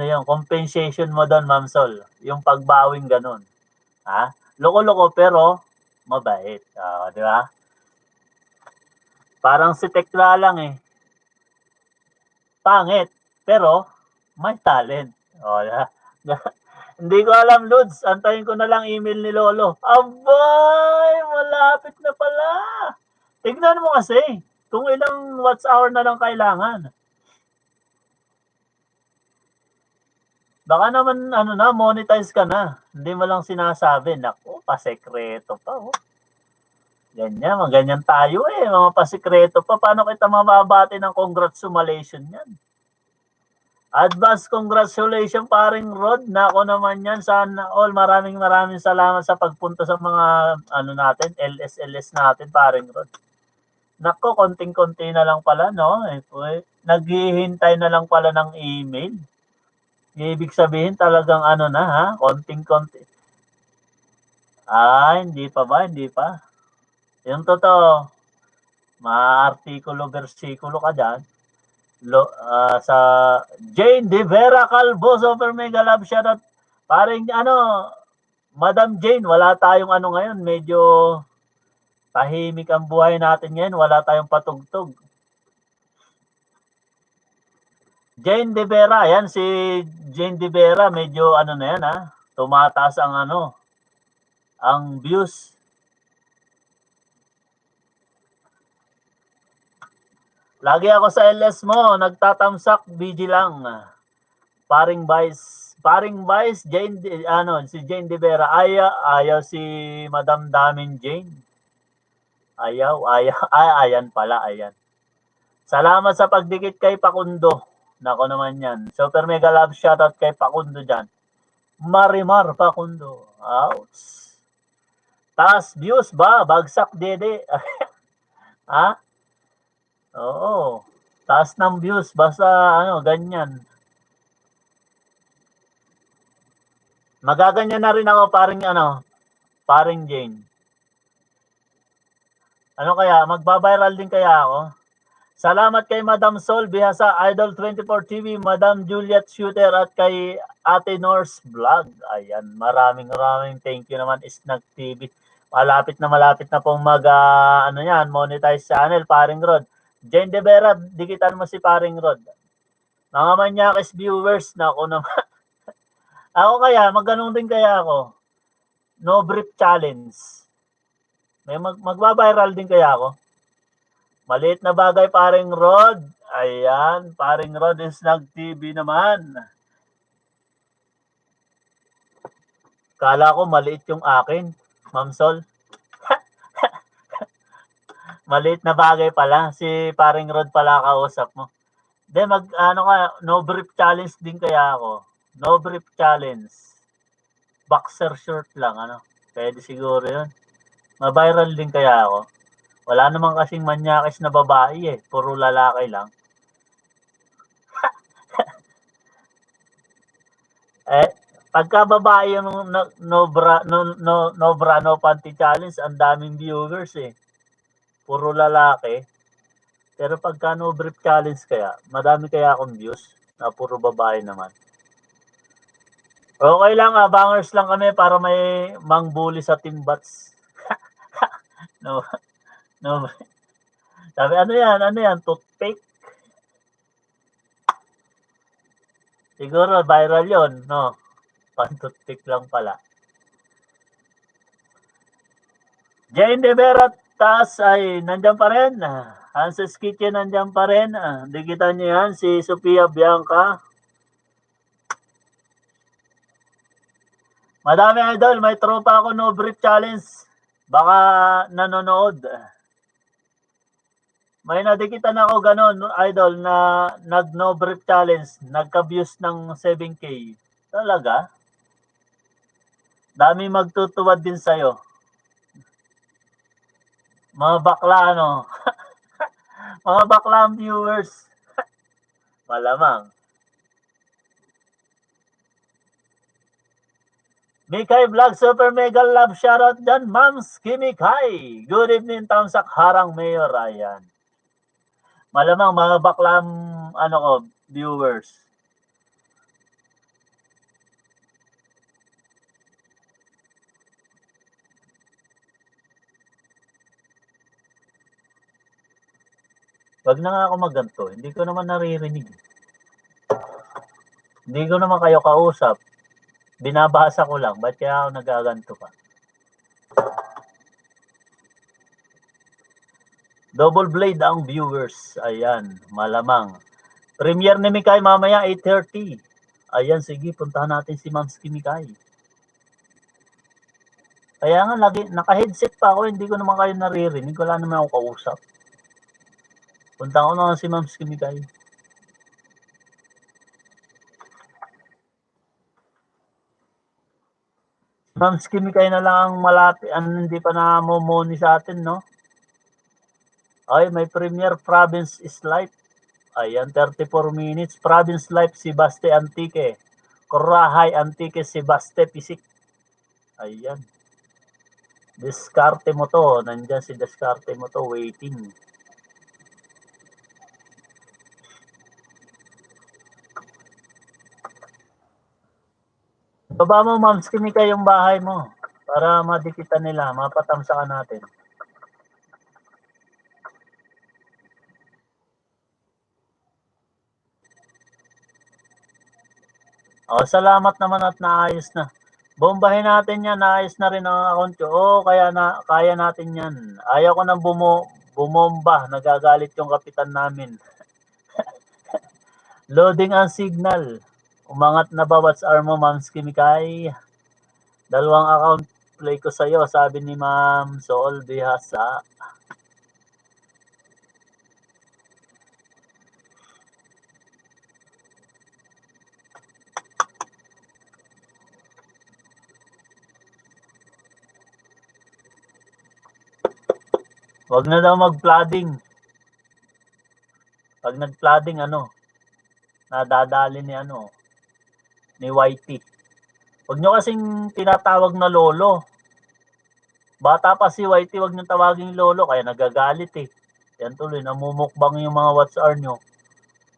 yung compensation mo doon, Ma'am Sol. Yung pagbawing ganun. Ha? Loko-loko pero mabait. Di ba? Parang si Tekla lang eh. Pangit, pero may talent. Hindi ko alam, Lods. Antayin ko na lang email ni Lolo. Abay! Malapit na pala. Tignan mo kasi kung ilang watts hour na lang kailangan. Baka naman, monetize ka na. Hindi mo lang sinasabi. Naku, pasekreto pa. Oh. Ganyan tayo eh. Mga pasekreto pa. Paano kita mababati ng congratulation yan? Advance congratulations, Paring Rod. Nako naman yan. Sana all. Maraming salamat sa pagpunta sa mga natin, LS natin, Paring Rod. Nako, konting-konti na lang pala, no? Naghihintay na lang pala ng email. Ibig sabihin talagang konting-konti. Hindi pa. Yung totoo, ma-artikulo-versikulo ka dyan. Sa Jane De Vera Calvo, Super Mega Love Shoutout. Parang Madam Jane, wala tayong ngayon. Medyo tahimik ang buhay natin ngayon. Wala tayong patugtog. Jane De Vera, yan si Jane De Vera, medyo na yan ha. Tumataas ang views. Lagi ako sa LS mo, nagtatamsak, busy lang. Paring Vice, si Jane De Vera. Ayaw si Madam Damin Jane. Ayan pala. Salamat sa pagdikit kay Pakundo. Nako naman yan. Super Mega Love Shoutout kay Pakundo dyan. Marimar Pakundo. Ouch. Taas views ba? Bagsak dede. Ha? Oo. Taas ng views. Basta ganyan. Magaganyan na rin ako paring Jane. Magbabiral din kaya ako? Salamat kay Madam Sol Bihasa, Idol 24 TV, Madam Juliet Shooter at kay Ate Norse Vlog. Ayan, maraming thank you naman Snag TV. Malapit na pong monetize channel, Paring Rod. Jane De Vera, dikitan mo si Paring Rod. Mga manyakis viewers, nako naman. Ako kaya, magganong din kaya ako. No brief challenge. May magbabiral din kaya ako. Maliit na bagay, Paring Rod. Ayan, Paring Rod is Snag TV naman. Kala ko maliit yung akin, Ma'am Sol. Maliit na bagay pala. Si Paring Rod pala kausap mo. Then no brief challenge din kaya ako. No brief challenge. Boxer short lang, Pwede siguro yun. Mabiral din kaya ako. Wala naman kasing manyakis na babae eh. Puro lalaki lang. Pagka babae yung no bra, no panty challenge, ang daming viewers eh. Puro lalaki. Pero pagka no brief challenge kaya, madami kaya akong views na puro babae naman. Okay lang, bangers lang kami para may mangbuli sa Team Bats. No. Sabi, ano yan? Toothpick? Siguro, viral yon, no? Pan-toothpick lang pala. Jane De Veritas ay nandiyan pa rin. Hans's Kitchen nandiyan pa rin. Dikitan niyo yan, si Sophia Bianca. Madami idol, may tropa ako no brief challenge. Baka nanonood. May nadikitan ako ganon, idol, na nag-no brief challenge, nagka-views ng 7K. Talaga? Dami magtutuwad din sa'yo. Mga bakla, ano? Mga bakla ang viewers. Malamang. Mikay Vlog, super mega love shoutout dyan, Mams Kimikay. Good evening, Tamsak Harang Mayor. Ayan. Malamang mga baklang ano ko, viewers. Wag na nga ako magganto. Hindi ko naman naririnig. Hindi ko naman kayo kausap. Binabasa ko lang. Ba't kaya ako nagaganto pa? Double blade ang viewers. Ayan, malamang. Premiere ni Mikay mamaya 8:30. Ayan, sige, puntahan natin si Mams Kimikay. Kaya nga, lagi, naka-headset pa ako, hindi ko naman kayo naririnig. Wala naman ako kausap. Punta ko na si Mams Kimikay. Mams Kimikay na lang ang malapit, hindi pa namomoni sa atin, no? Ay, may Premier Province is Life. Ayan, 34 minutes. Province Life si Baste Antique. Kurahay Antique si Baste Pisik. Ayan. Diskarte mo to. Nandyan si Diskarte mo to. Waiting. Baba mo, Ma'am Skinika, yung bahay mo. Para madikitan nila. Mapatamsakan natin. Salamat naman at naayos na. Bombahin natin yan, naayos na rin ang account ko. Kaya natin yan. Ayaw ko nang bumomba, nagagalit yung kapitan namin. Loading ang signal. Umangat na ba WhatsApp mo, Ma'am Kimikay? 2 account play ko sa'yo, sabi ni Ma'am Sol Bihasa. Wag na daw mag-flooding. Pag nag-flooding, nadadali ni YT. Wag nyo kasing tinatawag na lolo. Bata pa si YT, wag nyo tawaging lolo, kaya nagagalit eh. Yan tuloy, namumukbang yung mga WhatsApp nyo.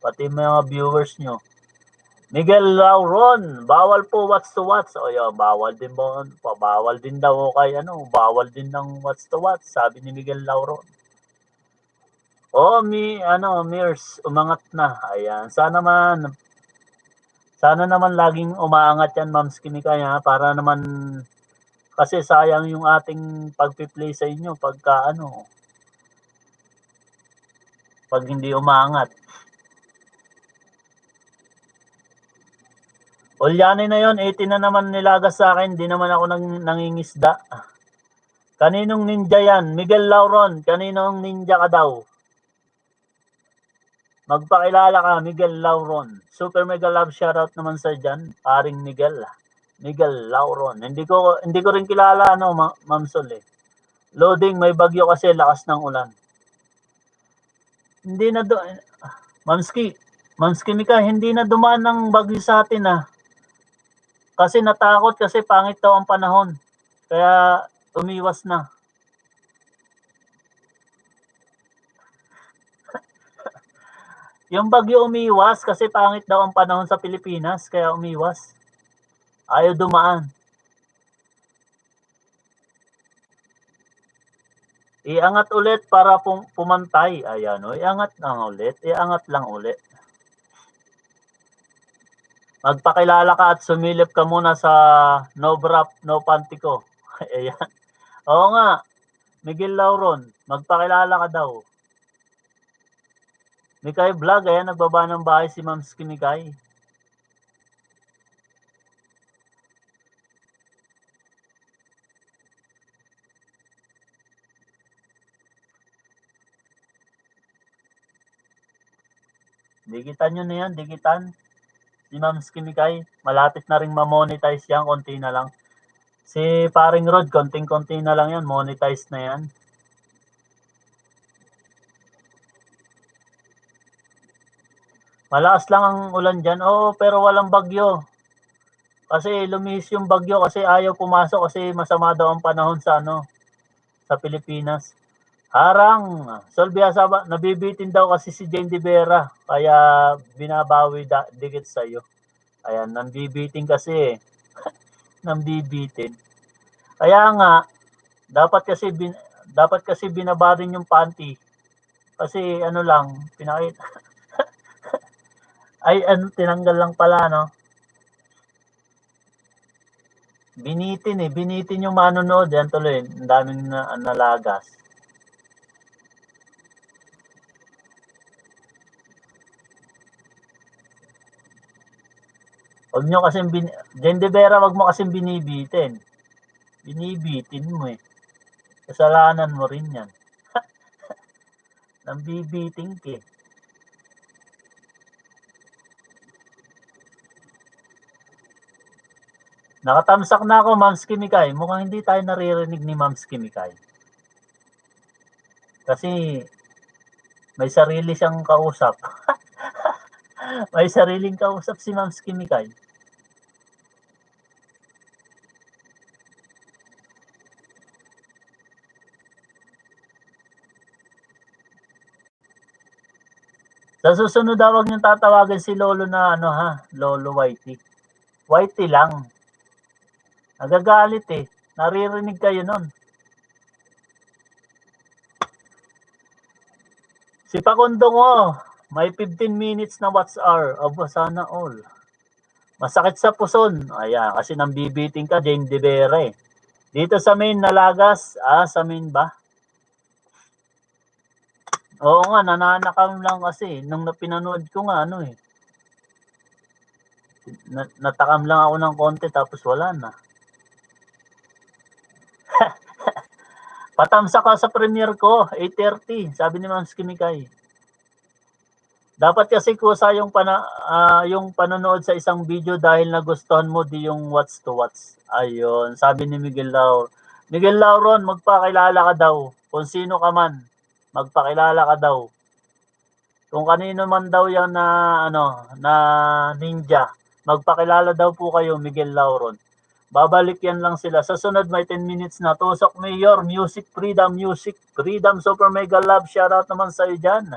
Pati mga viewers nyo. Miguel Lauron, bawal po watch to watch. O yun, bawal din ba? Bawal din daw kay bawal din ng watch to watch, sabi ni Miguel Lauron. Mirs, umangat na. Ayan, sana naman laging umaangat yan, Ma'am Kimikay, para naman, kasi sayang yung ating pagpi-play sa inyo pagka pag hindi umaangat. Ulyani na yon, 18 na naman nilagas sa akin, di naman ako nangingisda. Kaninong ninja yan? Miguel Lauron, kaninong ninja ka daw? Magpakilala ka, Miguel Lauron. Super mega love shoutout naman sa dyan, paring Miguel Lauron. Hindi ko rin kilala Ma'am Sol eh. Loading, may bagyo kasi, lakas ng ulan. Hindi na Ma'am Kimika, hindi na dumaan ng bagyo sa atin Kasi natakot kasi pangit daw ang panahon. Kaya umiwas na. Yung bagyo umiwas kasi pangit daw ang panahon sa Pilipinas, kaya umiwas. Ayaw dumaan. Iangat ulit para pumantay. Ayan, iangat lang ulit. Iangat lang ulit. Magpakilala ka at sumilip ka muna sa no bra, no panty ko. Ayan. Oo nga. Miguel Lauron, magpakilala ka daw. Mikay Vlog, ayan, nagbaba ng bahay si Ma'am Skimikay. Digitan nyo na yan, digitan. Si Ma'am Skimikay, malapit na rin ma-monetize yan, konti na lang. Si Paring Rod, konting-konti na lang yan, monetize na yan. Malakas lang ang ulan dyan. Oo, pero walang bagyo. Kasi lumihis yung bagyo kasi ayaw pumasok kasi masama daw ang panahon sa sa Pilipinas. Harang, Solbiasa, nabibitin daw kasi si Jane De Vera. Kaya binabawi dikit sa'yo. Ayan, nambibitin kasi nambibitin. Kaya nga, dapat kasi binaba rin yung panty. Kasi ano lang, pinakita. Ay, tinanggal lang pala, no? Binitin yung manonood. Yan tuloy, ang daming nalagas. Huwag nyo kasi, Jen De Vera, wag mo kasi binibitin. Binibitin mo eh. Kasalanan mo rin yan. Nambibiting ka eh. Nakatamsak na ako, Ma'am Skimikay. Mukhang hindi tayo naririnig ni Ma'am Skimikay. Kasi may sarili siyang kausap. May sariling kausap si Ma'am Skimikay. Sa susunod daw, wag niyong tatawagan si Lolo na Lolo Whitey. Whitey lang. Nagagalit eh. Naririnig kayo nun. Si Pakundo ko, may 15 minutes na watch hour. Aba, sana all. Masakit sa puson. Ayan, kasi nambibiting ka, Jane De Vera eh. Dito sa main nalagas. Sa main ba? Oo nga, nananakam lang kasi. Nung pinanood ko nga, natakam lang ako ng konti tapos wala na. Patamsa ka sa premiere ko, 8:30, sabi ni Ma'am Skimikay. Dapat kasi kusa yung panonood sa isang video dahil nagustuhan mo di yung watch to watch. Ayun, sabi ni Miguel Lauron. Miguel Lauron, magpakilala ka daw. Kung sino ka man, magpakilala ka daw. Kung kanino man daw yan na ninja, magpakilala daw po kayo, Miguel Lauron. Babalik yan lang sila. Sa sunod may 10 minutes na. Tusok Mayor, Music Freedom, Super Mega Love. Shoutout naman sa'yo dyan.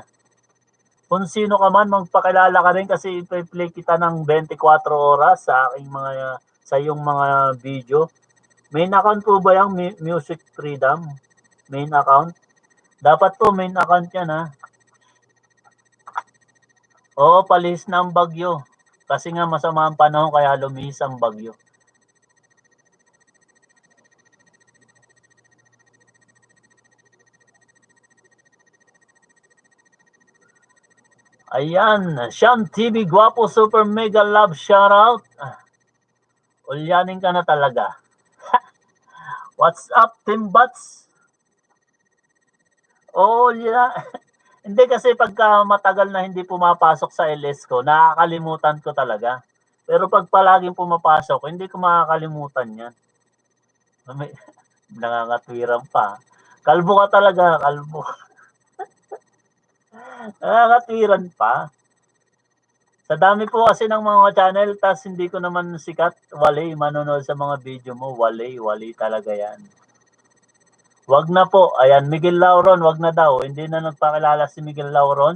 Kung sino ka man, magpakilala ka rin kasi ipi-play kita ng 24 oras sa iyong mga video. Main account po ba yung Music Freedom? Main account? Dapat po main account yan ha. Oo, palis na ang bagyo. Kasi nga masama ang panahon kaya lumihis ang bagyo. Ayan, Sean TV, Guwapo, Super Mega Love, shoutout. Ulyanin ka na talaga. What's up, Team Bats? Oo, hindi kasi pagka matagal na hindi pumapasok sa LS ko, nakakalimutan ko talaga. Pero pag palaging pumapasok, hindi ko makakalimutan yan. Nangangatwiran pa. Kalbo ka talaga, kalbo. Nakakatwiran pa. Sa dami po kasi ng mga channel, tas hindi ko naman sikat, wali, manonood sa mga video mo, wali talaga yan. Wag na po, ayan, Miguel Lauron, wag na daw, hindi na nagpakilala si Miguel Lauron.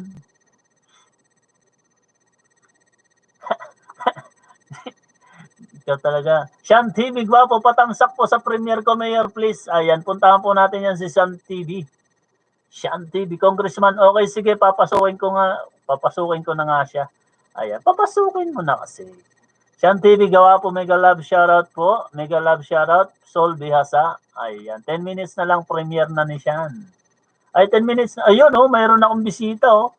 Ikaw talaga. Sean TV, Guwapo, patamsak po sa premiere ko, Mayor, please. Ayan, puntahan po natin yan si Sean TV. Sean TV, Congressman, okay, sige, papasukin ko na nga siya. Ayan, papasukin mo na kasi. Sean TV, gawa po, mega love shoutout po. Mega love shoutout, Sol Bihasa. Ayan, 10 minutes na lang premiere na ni Sean. Ay, 10 minutes na. Ayun, oh, mayroon akong bisita, oh.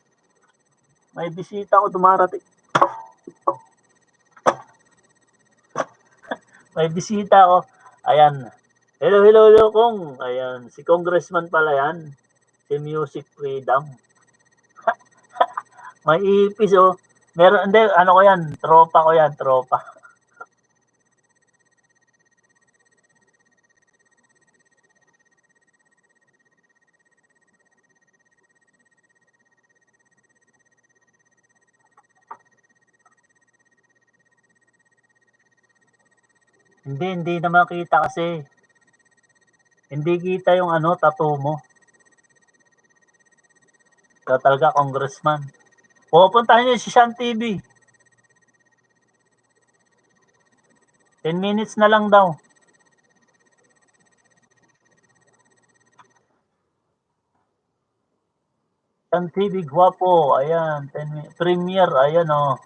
May bisita ako dumarating. May bisita ako. Ayan. Hello, hello, hello, Kong. Ayan, si Congressman pala yan. Si Music Freedom. May ipis, oh. Meron, hindi, ano ko yan, tropa ko yan, tropa. Hindi na makita kasi. Hindi kita yung ano, tattoo mo. Ikaw talaga, congressman. Pupuntahan niyo si Sean TV. 10 minutes na lang daw. Sean TV, guwapo. Ayan, premiere. Ayan, oh.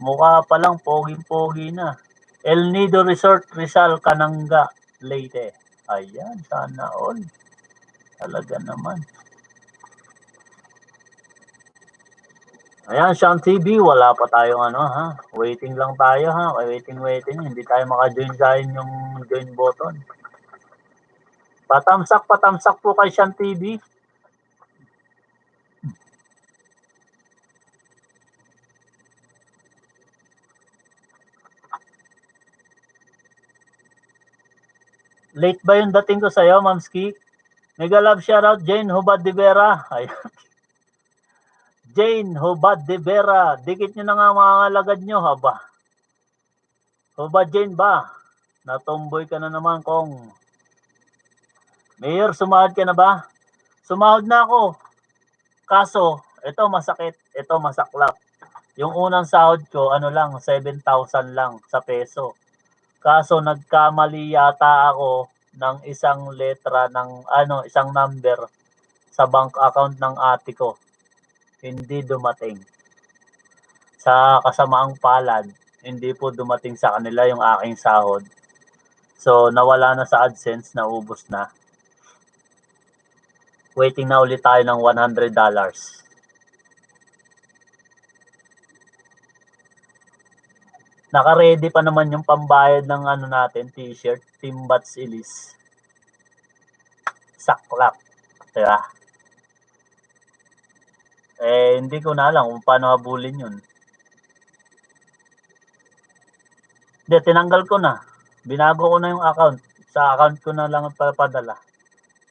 Mukha pa lang, pogi-pogi na. El Nido Resort, Rizal, Cananga, Leyte. Ayan, sana all. Talaga naman. Ayan, Sean TV, wala pa tayong ano, ha? Waiting lang tayo, ha? Waiting. Hindi tayo maka-join yung join button. Patamsak po kay Sean TV. Late ba yung dating ko sa'yo, Mamski? Mega love shoutout, Jane Hubad de Vera. Ayan. Jane Hubad de Vera. Dikit nyo na nga mga lagad nyo, haba. Hubad Jane ba? Natomboy ka na naman, Kong. Mayor, sumahod ka na ba? Sumahod na ako. Kaso, ito masakit. Ito masaklap. Yung unang sahod ko, ano lang, 7,000 lang sa peso. Kaso nagkamali yata ako ng isang letra ng isang number sa bank account ng ate ko. Hindi dumating. Sa kasamaang palad, hindi po dumating sa kanila yung aking sahod. So nawala na sa AdSense, naubos na. Waiting na ulit tayo ng $100. Naka-ready pa naman yung pambayad ng ano natin, t-shirt, Team Bats Ilis. Saklap. Diba? Hindi ko na alam kung paano habulin yun. Hindi, tinanggal ko na. Binago ko na yung account. Sa account ko na lang papadala.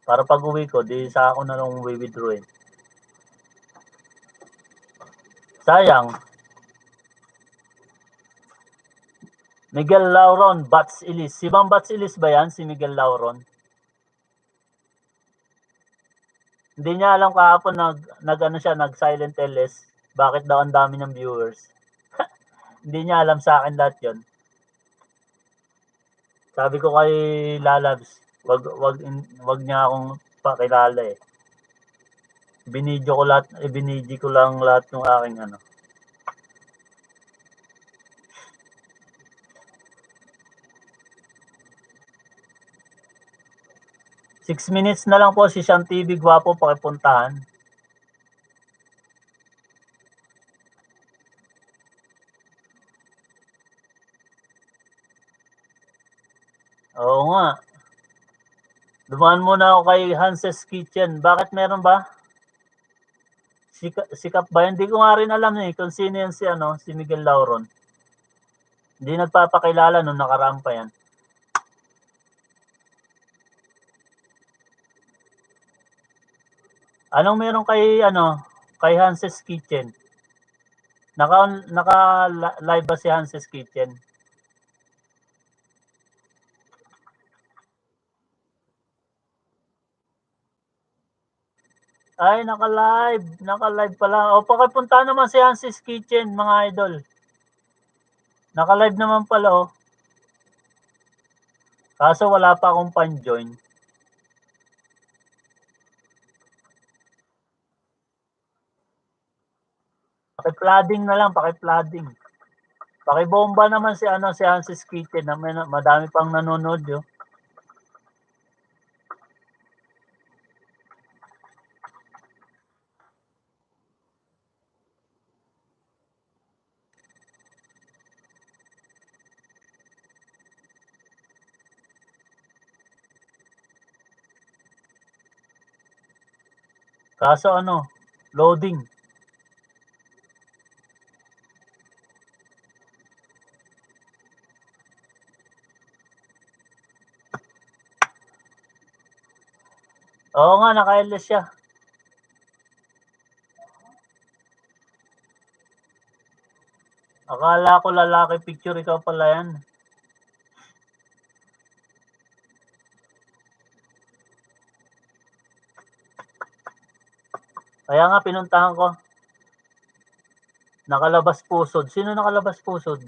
Para pag uwi ko, di sa ako na lang withdrawin. Sayang. Miguel Lauron, Bats Ilis. Si Bang Bats Ilis ba yan? Si Miguel Lauron? Hindi niya alam kahapon nag-silent LS. Bakit daw ang dami ng viewers? Hindi niya alam, sa akin lahat yun. Sabi ko kay Lalabs, wag niya akong pakilala eh. Binidyo ko lang lahat ng aking ano. Six minutes na lang po si Sean TV, gwapo, pakipuntahan. Oo nga. Dumaan muna ako kay Hanses Kitchen. Bakit meron ba? Sikap ba? Hindi ko nga rin alam eh kung sino yan si Miguel Lauron. Hindi nagpapakilala nung nakaraan pa yan. Anong meron kay Hanses Kitchen? Naka live ba si Hanses Kitchen? Ay, naka-live pala. O, pakipunta naman si Hanses Kitchen, mga idol. Naka-live naman pala, oh. Kaso wala pa akong pan-join. Paki-flooding na lang, paki-flooding. Pakibomba naman si Hansis Kitchen na madami pang nanonood yun. Kaso loading. Oo nga, naka-LS siya. Akala ko lalaki picture, ikaw pala yan. Kaya nga pinuntahan ko. Nakalabas pusod. Sino nakalabas pusod?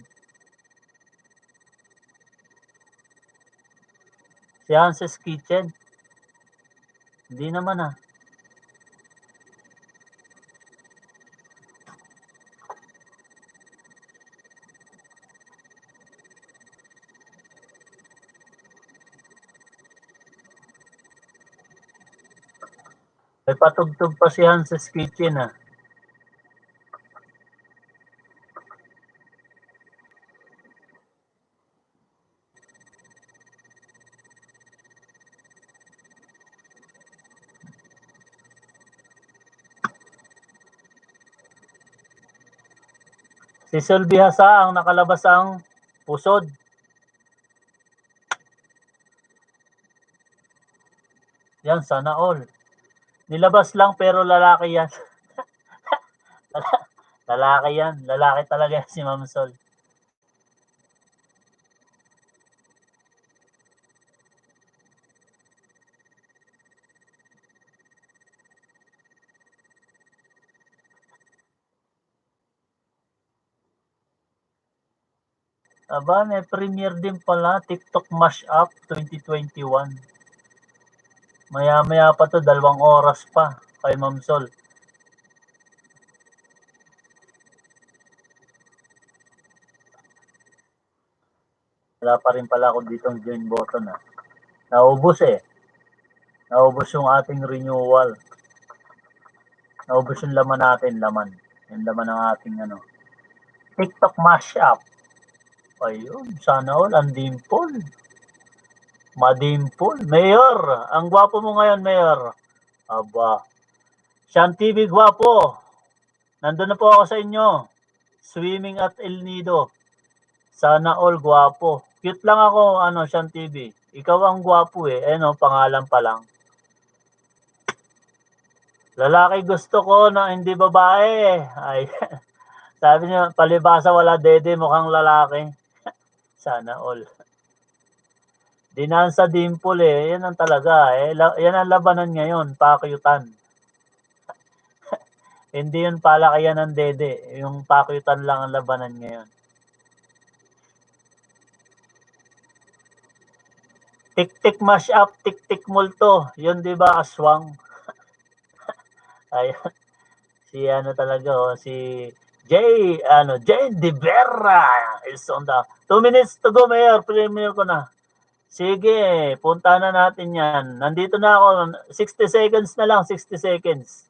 Si Hanses Kitchen. Hindi naman May patugtog pa si Hanses Kitchen Si Sylvie Hasa ang nakalabas ang pusod. Yan, sana all. Nilabas lang pero lalaki yan. Lalaki yan. Lalaki talaga si Ma'am Sol. Aba, may premiere din pala. TikTok Mashup 2021. Maya-maya pa to, 2 oras pa kay Ma'am Sol. Wala pa rin pala ako ditong join button Naubos Naubos yung ating renewal. Naubos yung laman natin, Yung laman ng ating TikTok Mashup. Ayun, sana all, ang dimple. Madimple. Mayor, ang gwapo mo ngayon, Mayor. Aba. Sean TV, gwapo. Nandun na po ako sa inyo. Swimming at El Nido. Sana all, gwapo. Cute lang ako, Sean TV. Ikaw ang gwapo pangalan pa lang. Lalaki gusto ko na hindi babae. Ay, sabi niya, palibasa wala dede, mukhang lalaki. Sana all. Dinaan sa dimple yan ang talaga yan ang labanan ngayon, pakyutan. Hindi yun palakayan ng dede, yung pakyutan lang ang labanan ngayon. Tik-tik Mashup, tik-tik multo, yun di ba aswang? Ayan. Si talaga si Jay De Vera is on the 2 minutes to go, Mayor. Premiere ko na. Sige, punta na natin yan. Nandito na ako. 60 seconds na lang. 60 seconds.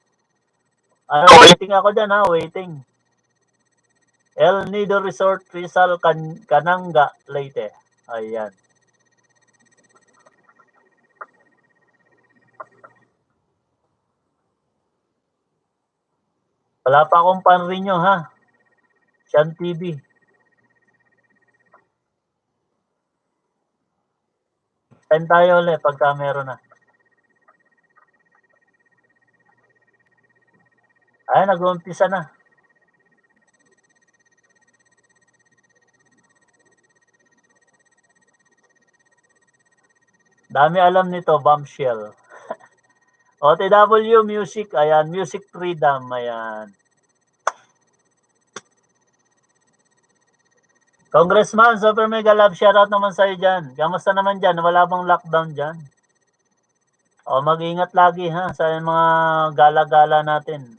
Waiting ako dyan waiting. El Nido Resort, Rizal, Cananga, Leyte. Ayan. Wala pa akong panrinyo Sean TV. Time tayo ulit pagka meron na. Ay, nag-uumpisa na. Dami alam nito, Bombshell. OTW Music, ayan, Music Freedom, ayan. Congressman, super mega love, shoutout naman sa'yo dyan. Kamusta naman dyan? Wala bang lockdown dyan? Mag-ingat lagi sa mga gala-gala natin.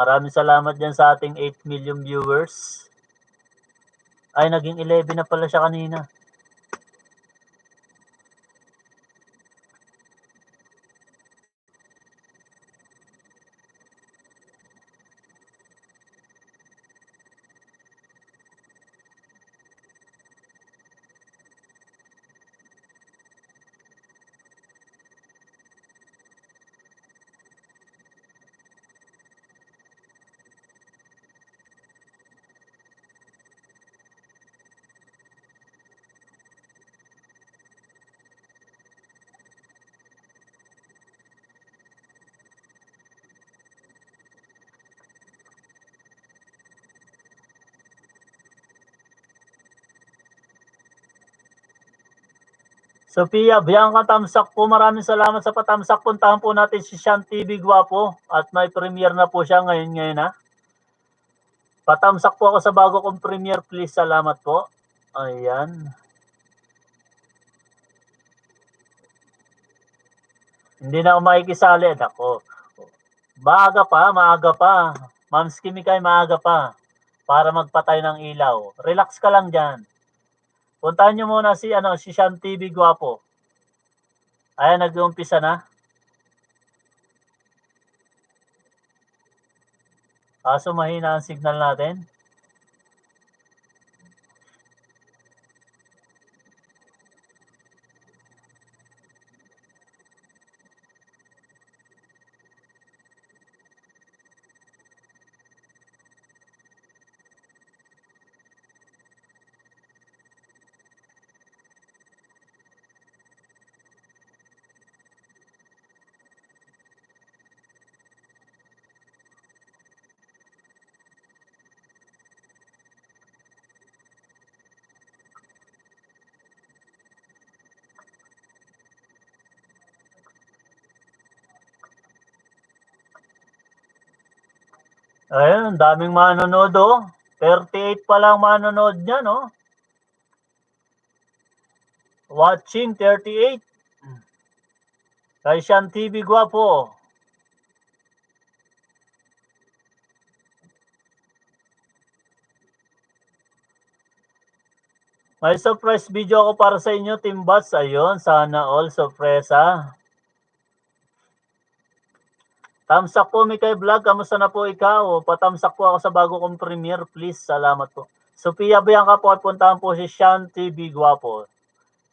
Maraming salamat dyan sa ating 8 million viewers. Ay, naging 11 na pala siya kanina. Sophia, Bianca, tamsak po. Maraming salamat sa patamsak. Puntahan po natin si Sean TV Guapo at may premiere na po siya ngayon na. Patamsak po ako sa bago kong premiere, please. Salamat po. Ayan. Hindi na ako makikisali. Ako. Maaga pa. Ma'am Skimikay, maaga pa. Para magpatay ng ilaw. Relax ka lang dyan. Puntahan nyo muna si Sean TV Guapo. Ayan, nag-uumpisa na. Kaso mahina ang signal natin. Ayun, daming manonood oh. 38 pa lang manonood niya, no? Watching 38. Kay Sean TV Guapo. May surprise video ako para sa inyo, Team Bats. Ayun, sana all sorpresa. Tamsak po, Mikay Vlog. Kamusta na po ikaw? Patamsak po ako sa bago kong premiere, please. Salamat po. Sophia Bianca po at puntahan po si Sean TV Guapo.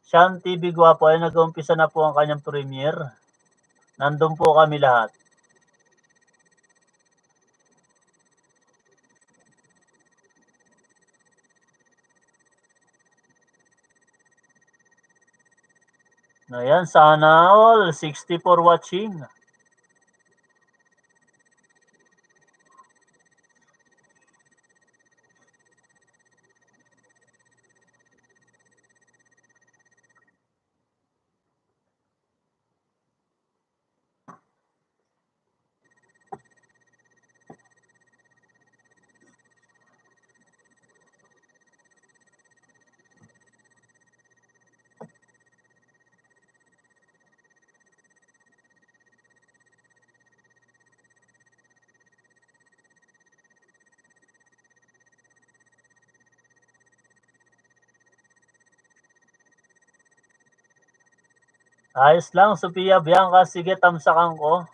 Sean TV Guapo ay nag-umpisa na po ang kanyang premiere. Nandun po kami lahat. Ayan, sana all. 64 watching. Ayos lang, Sophia Bianca. Sige, tamsakan ko.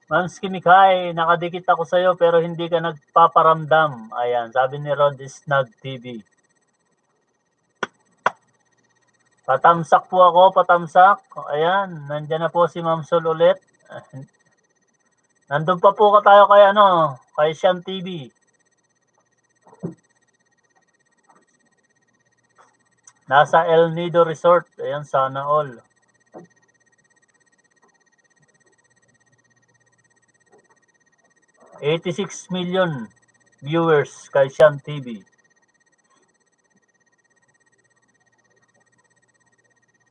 Ma'am Skimikai, nakadikit ako sa'yo pero hindi ka nagpaparamdam. Ayan, sabi ni Rod Snag TV. Patamsak po ako, patamsak. Ayan, nandyan na po si Ma'am Sol ulit. Nandun pa po ka tayo kay Sian TV. Nasa El Nido Resort. Ayan, sana all. $86 million viewers kay Sian TV.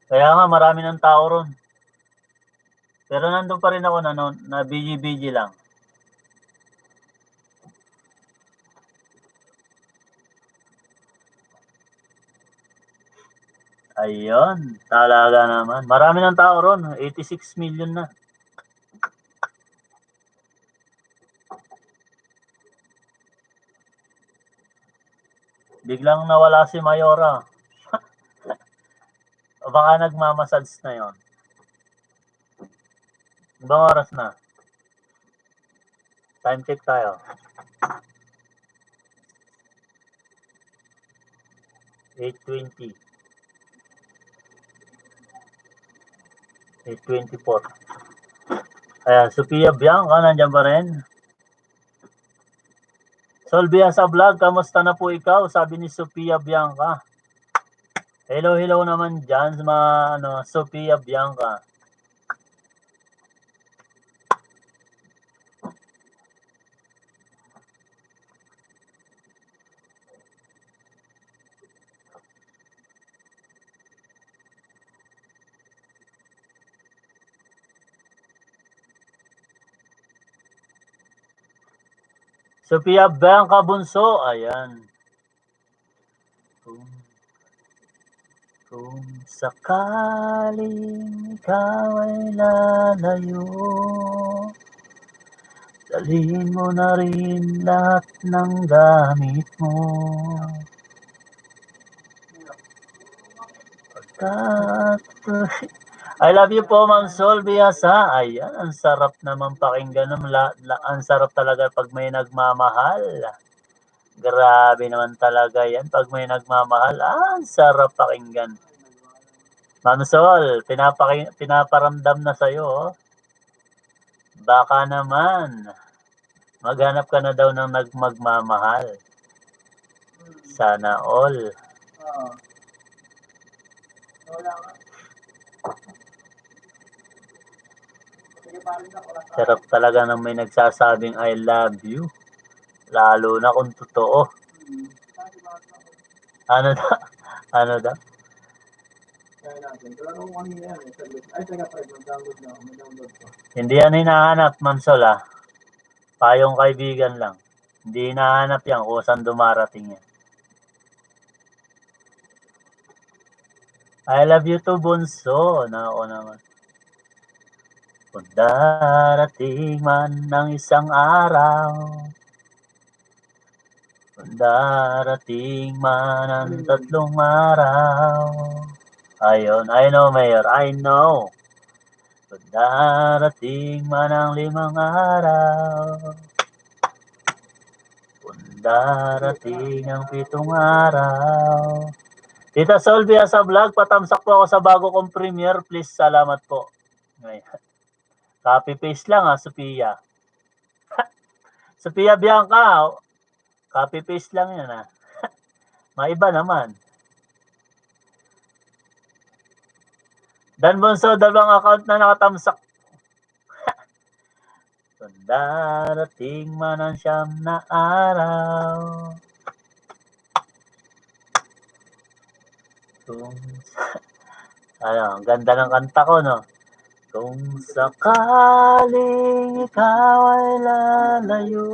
Kaya nga marami ng tao ron. Pero nandun pa rin ako na busy lang. Ayun, talaga naman. Marami ng tao ron, 86 million na. Biglang nawala si Mayora. O baka nagmamasads na yon. Ibang oras na. Time check tayo. 8:20. 8:24. Ayan, Sophia Bianca, nandiyan pa rin. Solvia sa vlog, kamusta na po ikaw? Sabi ni Sophia Bianca. Hello naman dyan sa mga Sophia Bianca. Sophia Bianca Bunso, ayan. Kung sakaling ikaw ay lalayo, dalhin mo na rin lahat ng gamit mo. I love you po, Ma'am Sol Biasa. Ayan, ang sarap naman pakinggan. Ang sarap talaga pag may nagmamahal. Grabe naman talaga yan. Pag may nagmamahal, ang sarap pakinggan. Ma'am Sol, pinaparamdam na sa'yo. Oh. Baka naman, maghanap ka na daw ng magmamahal. Sana all. Sarap talaga ng may nagsasabing I love you. Lalo na kung totoo. Ano daw? Hindi yan hinahanap, Ma'am Sol, ah. Payong kaibigan lang. Hindi hinahanap yan kung saan dumarating yan. I love you too, Bunso. Nako naman. Kung darating man ng isang araw, kung darating man ang 3 araw, ayun, I know, Mayor, I know. Kung darating man ang 5 araw, kung darating ang 7 araw. Tita Solvia sa vlog, patamsak po ako sa bago kong premiere. Please, salamat po. Copy paste lang Sophia. Sophia Bianca, copy paste lang yan Maiba naman. Dan Bonso, 2 account na nakatamsak. Kung darating man ang 9 na araw, ang ganda ng kanta ko, no? Kung sakaling ikaw ay lalayo,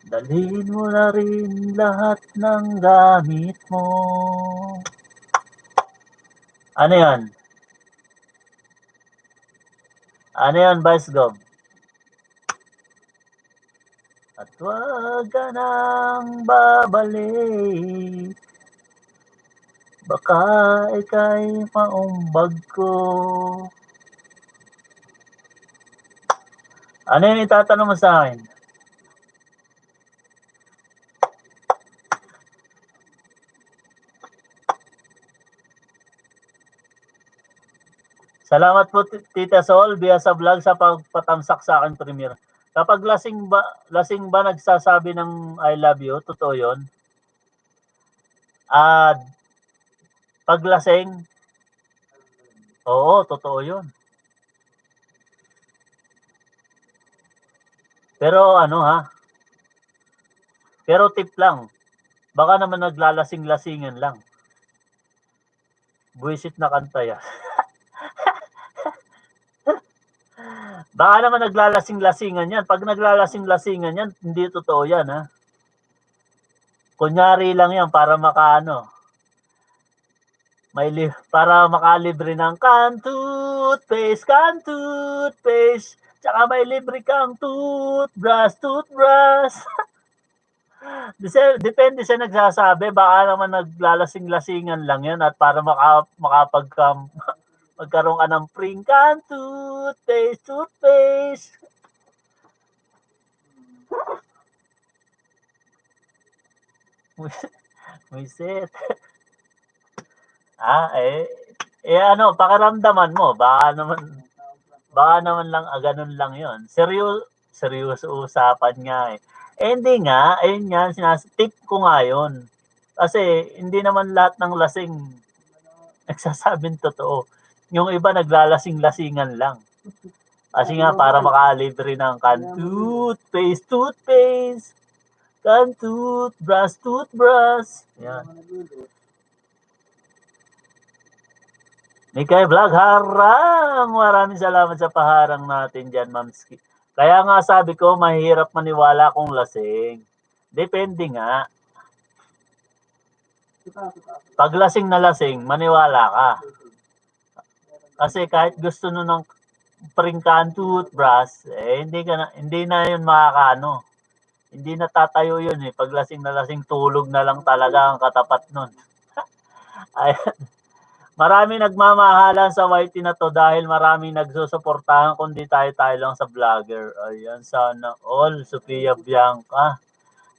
Dalhin mo na rin lahat ng gamit mo. Ano yan? Ano yan, Vice Gov? At wag ka nang babalik, baka ika'y maumbag ko. Ano yung itatanong mo sa akin? Salamat po Tita Sol via sa vlog sa pagpatamsak sa akin premiere. Kapag lasing ba nagsasabi ng I love you? Totoo 'yon? Pag lasing, oo, totoo 'yon. Pero ano ha? Pero tip lang. Baka naman naglalasing-lasingan lang. Buwisit na kanta yan. Baka naman naglalasing-lasingan yan. Pag naglalasing-lasingan yan, hindi totoo yan, ha? Kunyari lang yan para makaano. Para makalibre ng can toothpaste. Tsaka may libre kang toothbrush. Depende sa nagsasabi. Baka naman naglalasing-lasingan lang yan at para magkaroon ka ng free can toothpaste. Wiset. Ano, pakiramdaman mo. Baka naman lang, ganun lang yon. Seryoso usapan nga eh. Hindi nga, ayun nga, tip ko nga yun. Kasi hindi naman lahat ng lasing nagsasabing totoo. Yung iba naglalasing-lasingan lang. Kasi nga para makalibre ng can toothpaste. Can toothbrush. Yan. Mikay Vlog harang. Maraming salamat sa paharang natin dyan, Mamski. Kaya nga sabi ko, mahirap maniwala kung lasing. Depende nga. Pag lasing na lasing, maniwala ka. Kasi kahit gusto nun ng pringkan toothbrush, hindi na yun makakaano. Hindi natatayo yun eh. Pag lasing na lasing, tulog na lang talaga ang katapat nun. Ayan. Marami nagmamahalan sa YT na to dahil marami nagsusuportahan kundi tayo lang sa vlogger. Ayan, sana all. Sophia Bianca.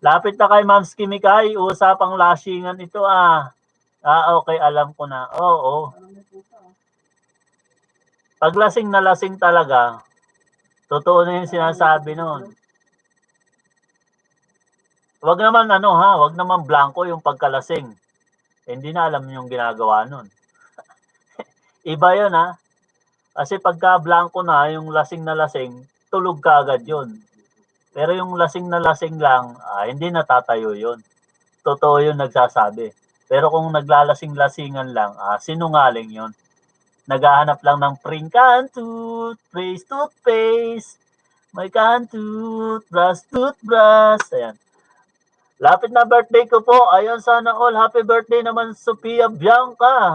Lapit na kay Mams Kimikay. Usapang lashingan ito ah. Okay, alam ko na. Oo. Pag lasing na lasing talaga, totoo na yung sinasabi nun. Wag naman blanco yung pagkalasing. Hindi na alam yung ginagawa nun. Iba yun ha. Kasi pagka blanco na, yung lasing na lasing, tulog ka agad yun. Pero yung lasing na lasing lang, hindi natatayo yun. Totoo yun nagsasabi. Pero kung naglalasing-lasingan lang, sinungaling yun. Naghahanap lang ng pring can toothpaste. May can toothbrush. Ayan. Lapit na birthday ko po. Ayun, sana all. Happy birthday naman, Sophia Bianca.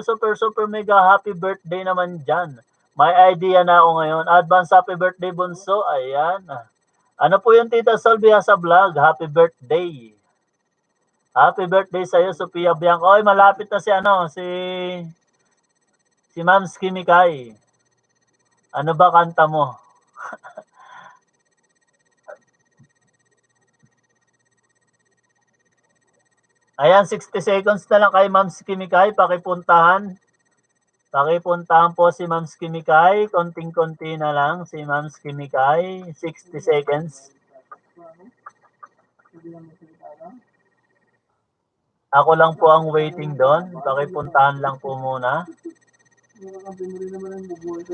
Super mega happy birthday naman dyan. May idea na ako ngayon. Advance happy birthday, Bunso. Ayan. Ano po yung Tita Solvia sa vlog? Happy birthday. Happy birthday sa'yo, Sophia Bianca. Oy, malapit na si Mams Kimikay. Ano ba kanta mo? Ayan, 60 seconds na lang kay Mams Kimikay. Pakipuntahan po si Mams Kimikay. Konting-konti na lang si Mams Kimikay. 60 seconds. Ako lang po ang waiting doon. Pakipuntahan lang po muna.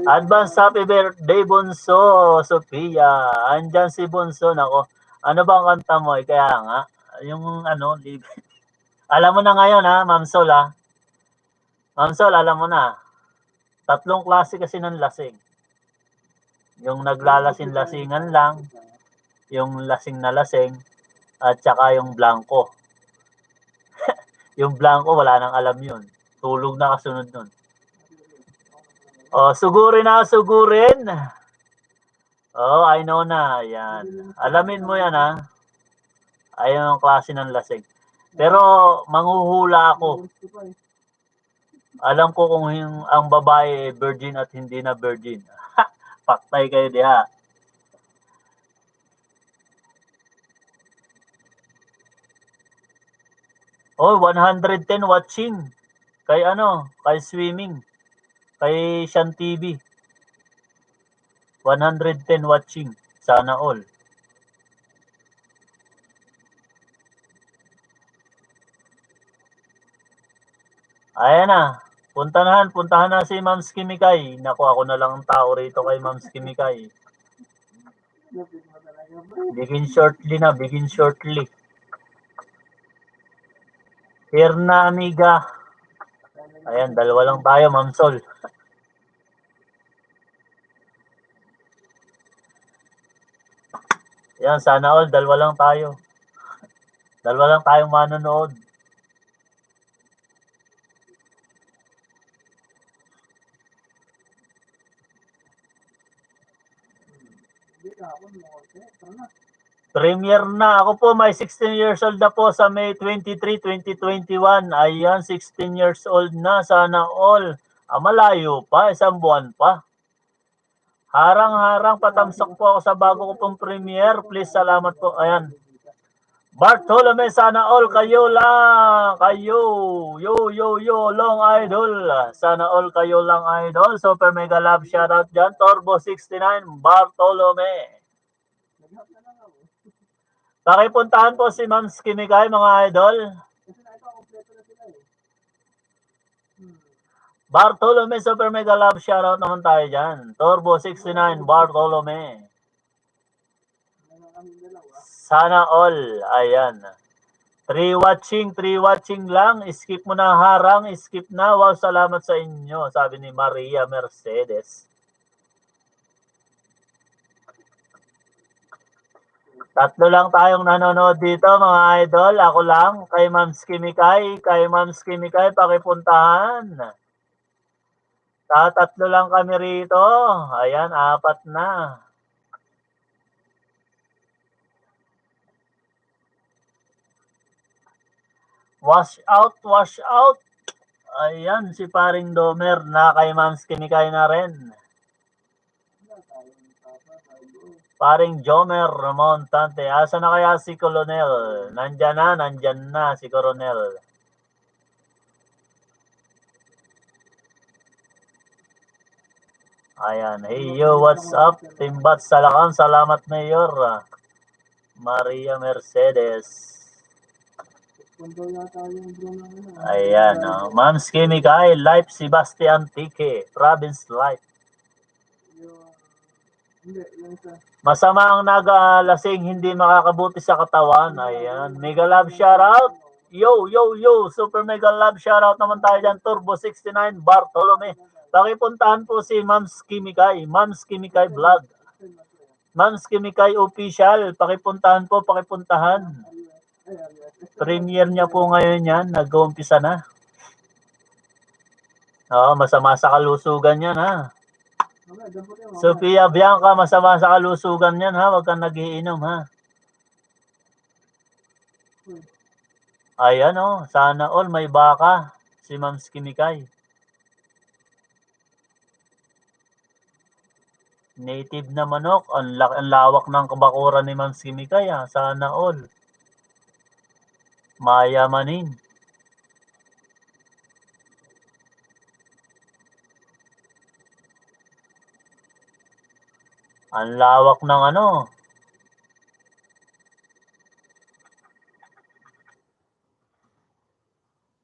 Advance happy birthday, Bunso, Sophia. Andyan si Bunso. Nako, ano ba ang kanta mo? Kaya nga, yung alam mo na ngayon ha, Ma'am Sol ha. Ma'am Sol, alam mo na. 3 klase kasi ng lasing. Yung naglalasin-lasingan lang. yung lasing na lasing, at saka yung blanco. Yung blanco, wala nang alam yun. Tulog na kasunod nun. Sugurin na sugurin. I know na. Yan. Alamin mo yan, ha. Ayun ang klase ng lasing. Pero, manghuhula ako. Alam ko kung ang babae virgin at hindi na virgin. Paktay kayo diha. Oh, 110 watching. Kay kay swimming. Kay Shan TV. 110 watching. Sana all. Ayan na. Puntahan na si Ma'am Kimikay. Naku, ako na lang ang tao rito kay Ma'am Kimikay. Begin shortly. Here na, amiga. Ayan, dalawa lang tayo, Ma'am Sol. Ayan, sana all, dalawa lang tayo. Dalawa lang tayong manonood. Premier na. Ako po, may 16 years old na po sa May 23, 2021. Ayan, 16 years old na. Sana all. Malayo pa. Isang buwan pa. Harang-harang patamsak po ako sa bago ko pong premiere. Please, salamat po. Ayan. Bartolome, sana all. Kayo lang. Kayo. Yo. Long idol. Sana all kayo lang, idol. Super mega love shoutout dyan. Turbo 69. Bartolome. Pakipuntahan po si Ma'am Kimikay, mga idol. Bartolome, super mega love shoutout naman tayo dyan. Turbo 69, Bartolome. Sana all. Ayan. 3 watching lang. Skip mo na harang. Skip na. Wow, salamat sa inyo. Sabi ni Maria Mercedes. Tatlo lang tayong nanonood dito, mga idol. Ako lang, kay Ma'am Kimikay. Kay Ma'am Kimikay, pakipuntahan. Tatlo lang kami rito. Ayan, 4 na. Wash out. Ayan, si paring Domer na kay Ma'am Kimikay na rin. Paring Jomer Montante. Asa na kaya si Colonel? Nandyan na si Coronel. Ayan. Hey yo, what's up? Timbat Salakam. Salamat, Mayor. Maria Mercedes. Ayan. Ma'am Kimikay, Life Sebastian Tique. Province Life. Masama ang nagalasing, hindi makakabuti sa katawan. Ayan. Mega love shoutout. Yo. Super mega love shoutout naman tayo dyan. Turbo 69, Bartolome. Pakipuntahan po si Ma'am Kimikay. Ma'am Kimikay Vlog. Ma'am Kimikay Official. Pakipuntahan. Premiere niya po ngayon yan. Nag-uumpisa na. Masama sa kalusugan yan, ha. Sophia Bianca, masama sa kalusugan yan, ha. Huwag kang nagiinom, ha. Ayan, sana all may baka. Si Ma'am Kimikay. Native na manok. Ang lawak ng kabakuran ni Ma'am Kimikay, ha. Sana all. Mayamanin. Ang lawak ng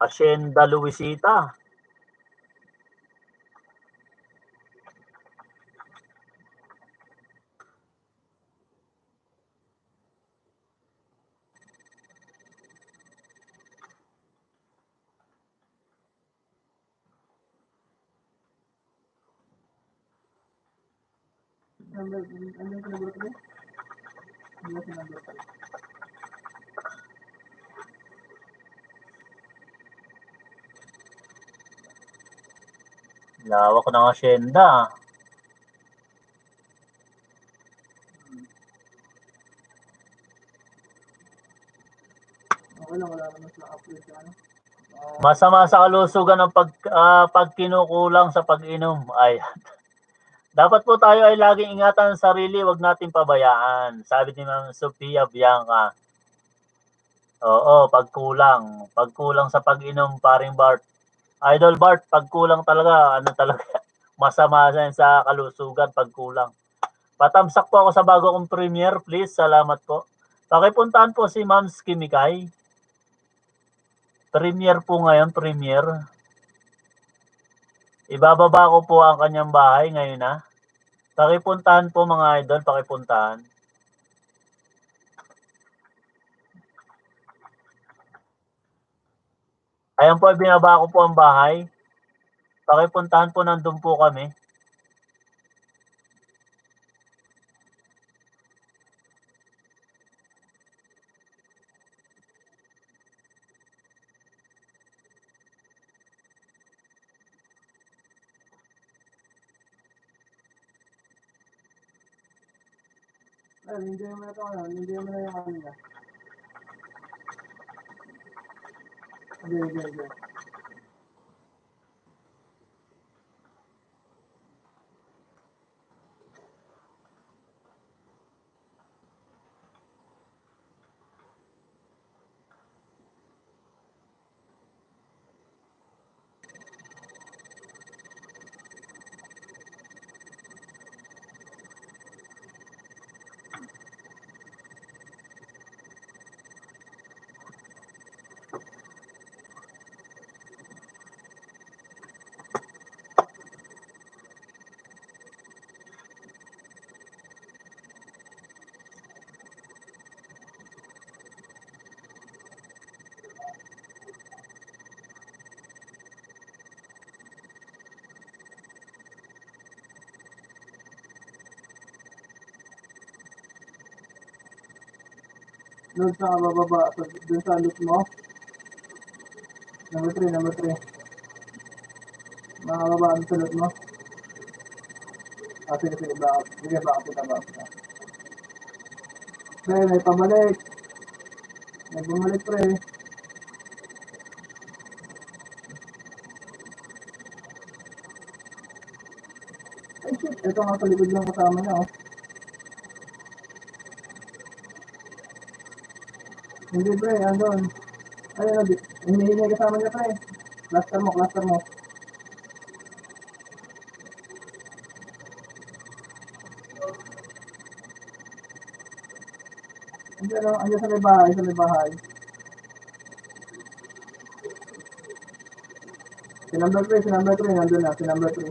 Hacienda Luisita. Hindi si number 3. Lawak ng asyenda. Okay lang, wala naman sila upload sa ano. Masama sa kalusugan ng pagkinukulang sa pag-inom. Ay, dapat po tayo ay laging ingatan ang sarili, wag natin pabayaan. Sabi ni Ma'am Sophia Bianca. Oo, pagkulang. Pagkulang sa pag-inom, paring Bart. Idol Bart, pagkulang talaga, ano talaga, masama yan sa kalusugan, pagkulang. Patamsak po ako sa bago kong premiere, please. Salamat po. Pakipuntahan po si Ma'am Skimikay. Premiere po ngayon, premiere. Ibababa ko po ang kanyang bahay ngayon na. Pakipuntahan po mga idol, pakipuntahan. Ayan po, binaba ko po ang bahay. Pakipuntahan po, nandun po kami. Ay, hindi mo na ito, hindi mo na yung ano niya. Hindi. Doon sa bababa, doon sa loop mo. Number 3. Makababa ang sa loop mo. Sige, back. Sige, back kita. Pre, may pabalik. May bumalik, pre. Ay, shit. Ito nga sa likod lang kasama niya, oh. Hindi, pre. Andun. Ayun, hinihingi kasama niya, pre. Cluster mo. Andiyan sa may bahay. Si number 3, nandun na. Si number 3,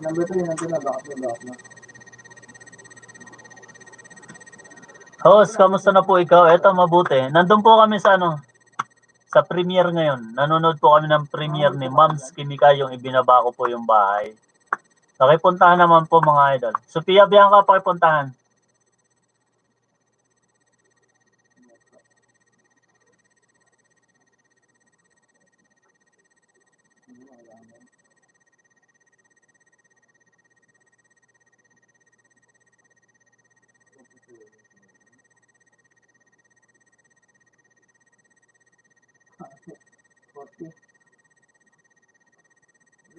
nandun na. Bakit na. Host, kamusta na po ikaw? Eto, mabuti. Nandun po kami sa sa premiere ngayon. Nanonood po kami ng premiere ni Ma'am Skimikay, yung ibinaba ko po yung bahay. Pakipuntahan naman po mga idol. Sophia Bianca, pakipuntahan.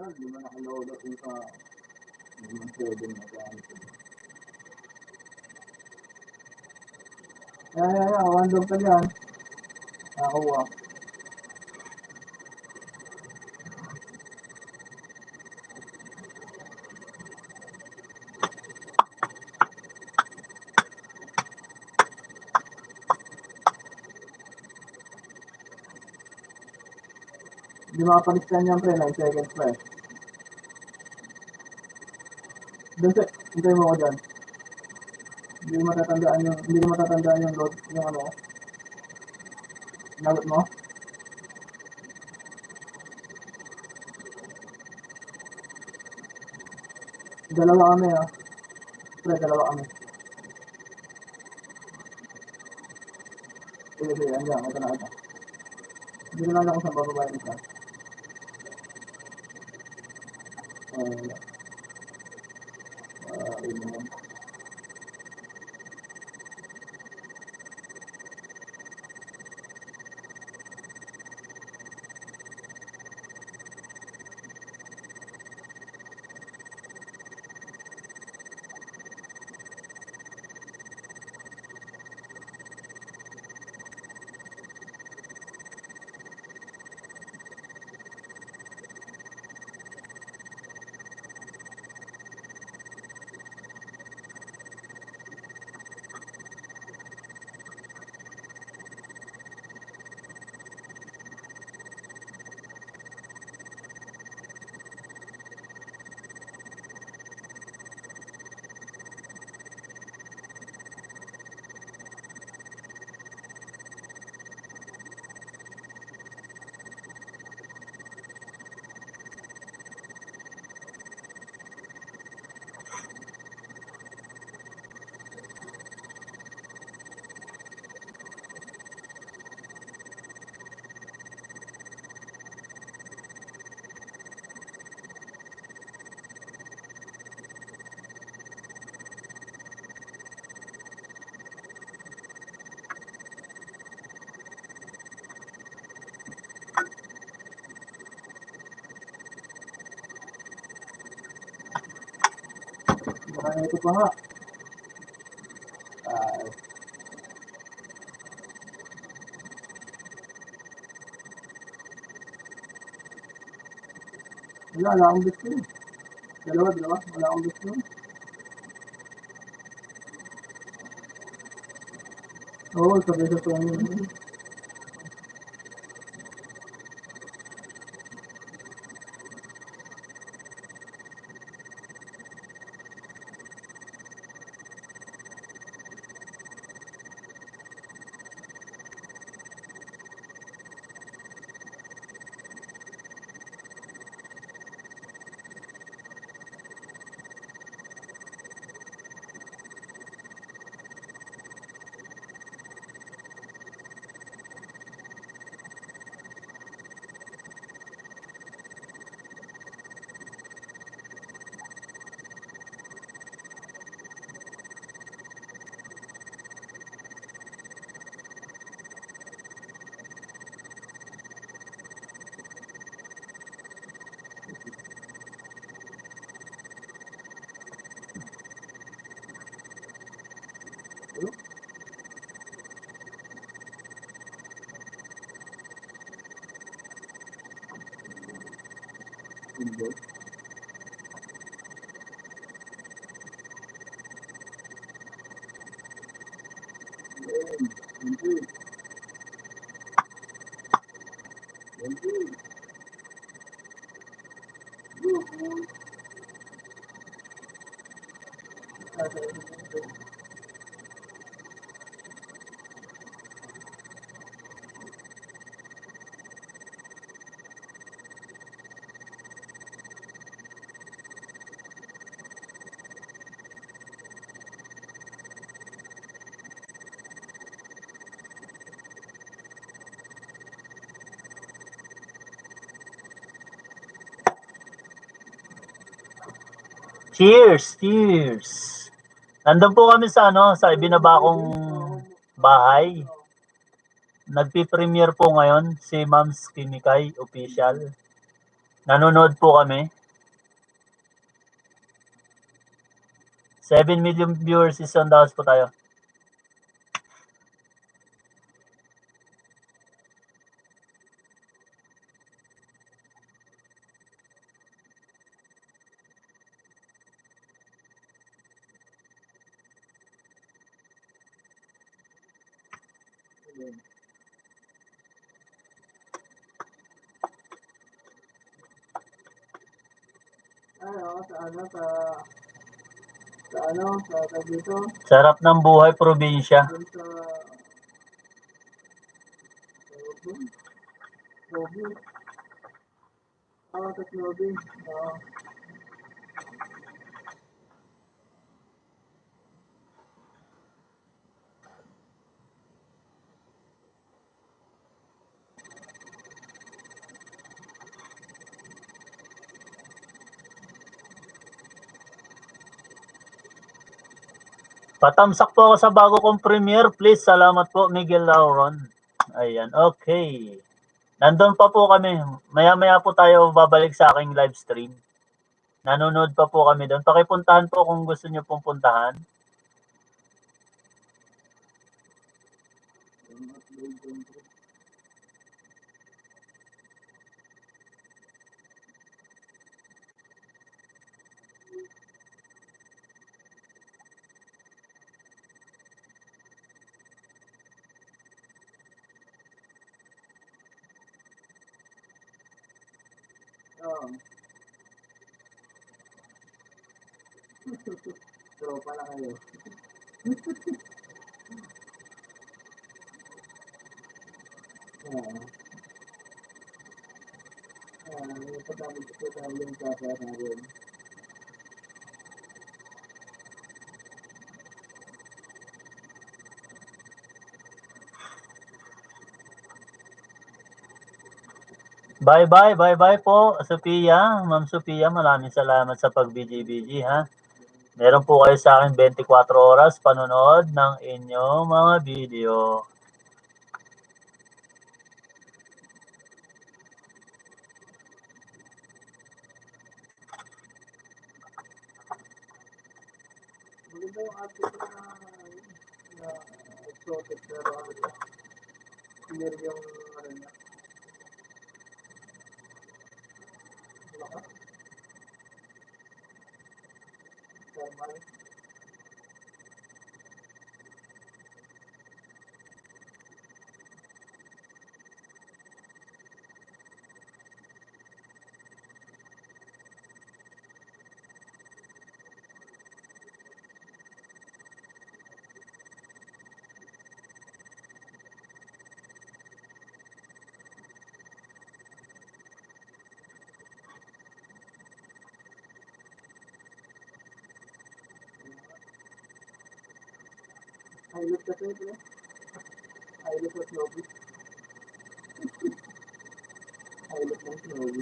Hindi mo nakaload yung sa mga 7 na gamit. One dog ka dyan. Nakakuha. Hindi makapag-scan yan, pre. 9 seconds, pre. Hintay mo ako dyan. Hindi mo matatandaan yung load, yung ano. Nalot mo. Dalawa kami, ah. Pre, dalawa kami. Sige, andyan, ito na ito. Hindi naman ako sa bababa yung isa. Yun naman. Ito pa nga. Wala akong gusto yun. Dalawa. Wala akong gusto yun. Oo, sabi sa tuwang yun. Cheers! Nandun po kami sa sa ibinaba kong bahay. Nagpi-premiere po ngayon si Ma'am Kimikay official. Nanonood po kami. 7 million viewers is on the house po tayo. Sa dito. Sarap ng buhay probinsya. Patamsak po ako sa bago kong premiere, please. Salamat po, Miguel Lauron. Ayan, okay. Nandun pa po kami. Maya-maya po tayo babalik sa aking live stream. Nanonood pa po kami doon. Pakipuntahan po kung gusto niyo pong puntahan. Oo. Tropa na kayo. Oo. Yung pagkabit ko sa yung kasa natin. Bye-bye po, Sophia. Ma'am Sophia, maraming salamat sa pag-BG-BG, ha. Meron po kayo sa akin 24 oras panonood ng inyong mga video. Maganda yung outfit na exotic pero clear yung ano niya. Lakas. Thermal. Pilot kasi ito. Pilot of Snowy. Pilot ng Snowy.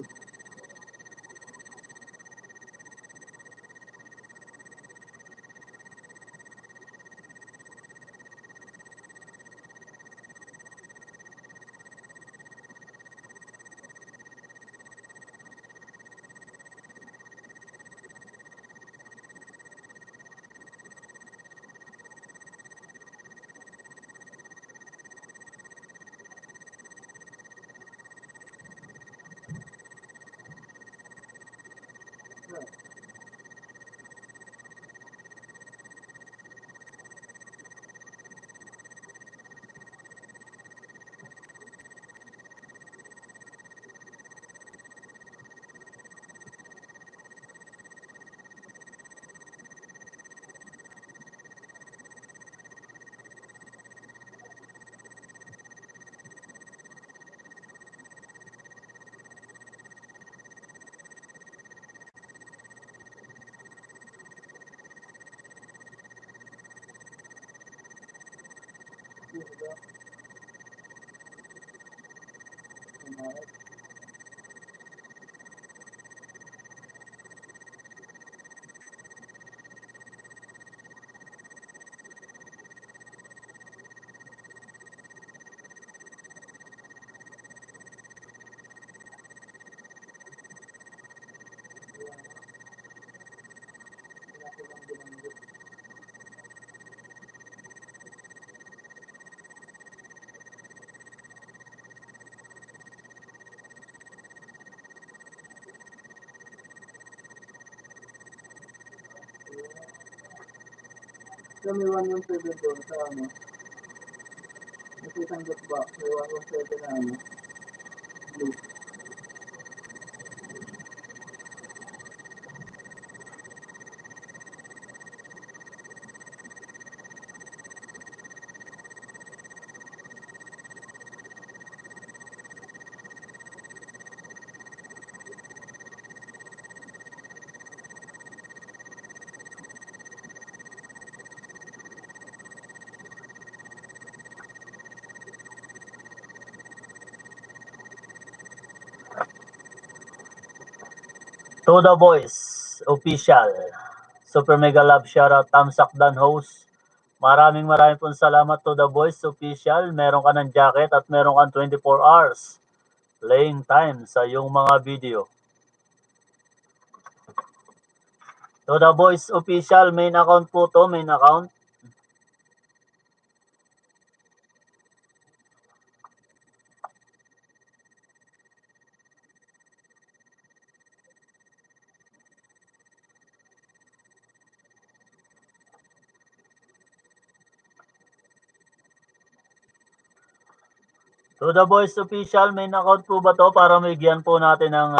So may 117 doon sa ano. May isang dot box. May 117 na ano. Blue. To the Boys Official. Super Mega Love Shoutout, Tamsak Dan Host. Maraming pong salamat to The Voice Official. Meron ka ng jacket at meron kang 24 hours playing time sa iyong mga video. To The Voice Official, main account po to, main account. To The Voice Official, main account po ba to para bigyan po natin ng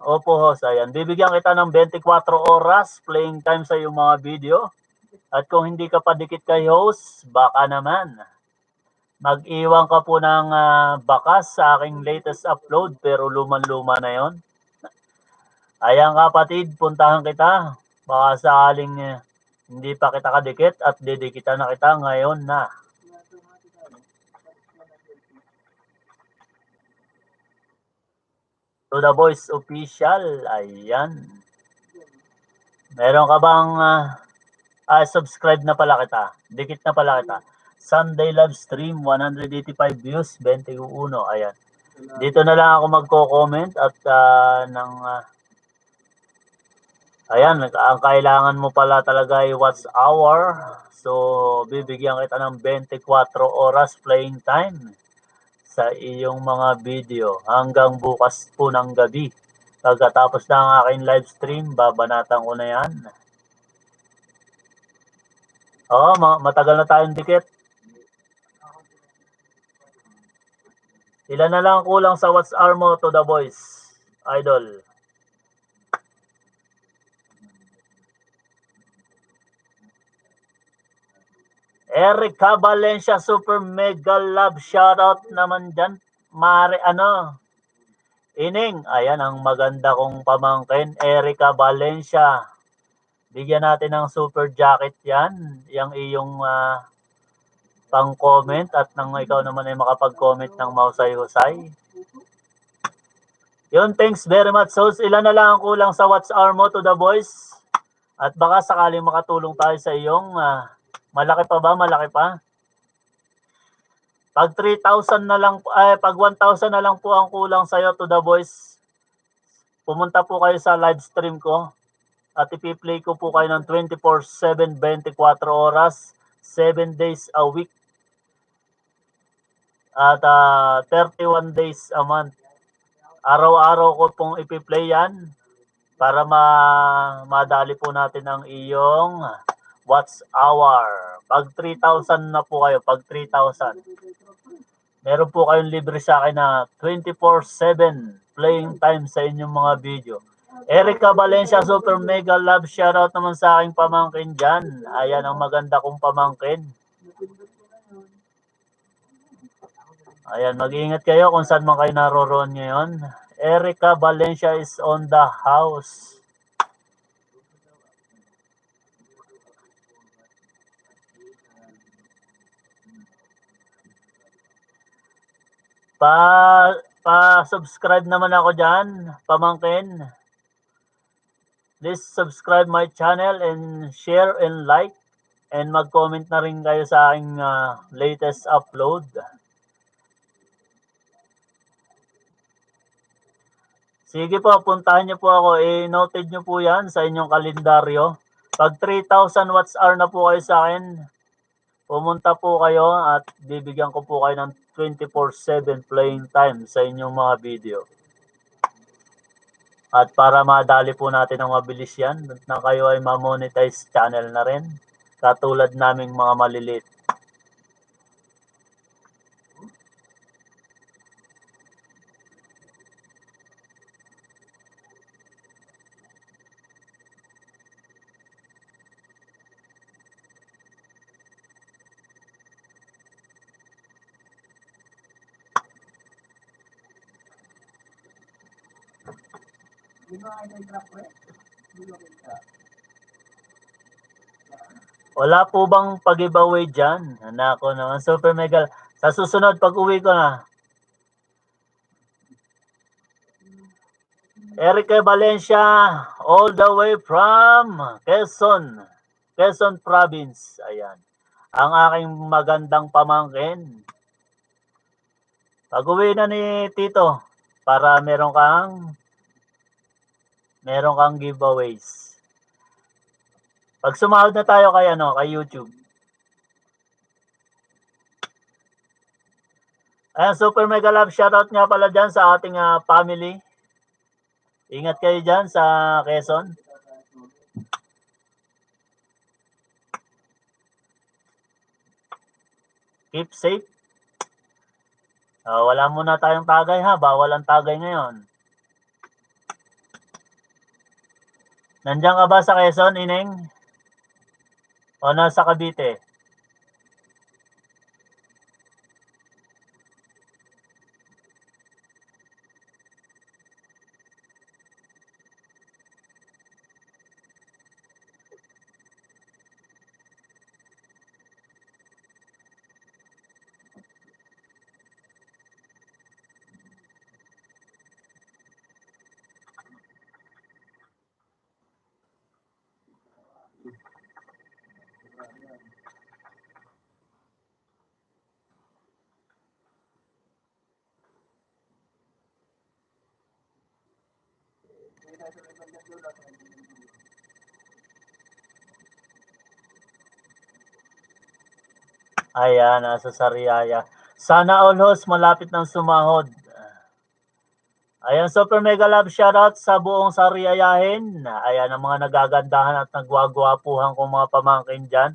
Opo host. Ayan, bibigyan kita ng 24 oras playing time sa iyong mga video. At kung hindi ka pa dikit kay host, baka naman mag-iwan ka po ng bakas sa aking latest upload pero luman-luma na yon. Ayan kapatid, puntahan kita. Baka sakaling hindi pa kita kadikit at didikitan na kita ngayon na. To The Voice Official, ayan. Meron ka bang subscribe na pala kita? Dikit na pala kita. Sunday live stream, 185 views, 21. Ayan. Dito na lang ako magko-comment at ayan, ang kailangan mo pala talaga ay watch hour. So, bibigyan kita ng 24 oras playing time sa iyong mga video hanggang bukas po ng gabi. Pagkatapos ng aking live stream, babanatan ko na yan. Oo, matagal na tayong dikit. Ilan na lang kulang sa watch hour mo to The Voice, idol? Erica Valencia, super mega love shoutout naman dyan. Ining, ayan ang maganda kong pamangkin, Erica Valencia. Bigyan natin ng super jacket yan, yung iyong pang-comment at nang ikaw naman ay makapag-comment ng mahusay-husay. Yun, thanks very much. So, ilan na lang ang kulang sa watch hour mo to The Voice? At baka sakaling makatulong tayo sa iyong malaki pa ba? Malaki pa? Pag 3,000 na lang, pag 1,000 na lang po ang kulang sa'yo to The Voice, pumunta po kayo sa live stream ko at ipi-play ko po kayo ng 24/7, 24 oras, 7 days a week at 31 days a month. Araw-araw ko pong ipi-play yan para madali po natin ang iyong watch hour. Pag 3,000 na po kayo, pag 3,000, meron po kayong libre sa akin na 24/7 playing time sa inyong mga video. Erica Valencia, super mega love shoutout naman sa aking pamangkin dyan. Ayan ang maganda kong pamangkin. Ayan, mag-iingat kayo kung saan man kayo naroroon ngayon. Erica Valencia is on the house. Pa-subscribe naman ako dyan, pamangkin. Please subscribe my channel and share and like and mag-comment na rin kayo sa aking latest upload. Sige po, puntahan niyo po ako. I-noted niyo po yan sa inyong kalendaryo. Pag 3,000 watts hour na po kayo sa akin, pumunta po kayo at bibigyan ko po kayo ng 24/7 playing time sa inyong mga video. At para madali po natin ang mabilis yan, na kayo ay ma-monetize channel na rin, katulad naming mga maliliit. Wala po bang pag-giveaway dyan? Nako naman, super mega. Sa susunod, pag uwi ko na. Erica Valencia, all the way from Quezon Province. Ayan. ang aking magandang pamangkin. Pag-uwi na ni Tito para meron kang giveaways. Pag sumahod na tayo kay YouTube. Ayan, super mega love shoutout nga pala dyan sa ating family. Ingat kayo dyan sa Quezon. Keep safe. Wala muna tayong tagay ha. Bawal ang tagay ngayon. Nandiyan ka ba sa Quezon, Ineng? O nasa Cavite? Ayan, nasa Sariaya. Sana all host malapit ng sumahod. Ayan, super mega love shoutout sa buong Sariayahin. Ayan, ang mga nagagandahan at nagwagwapuhan kong mga pamangkin dyan.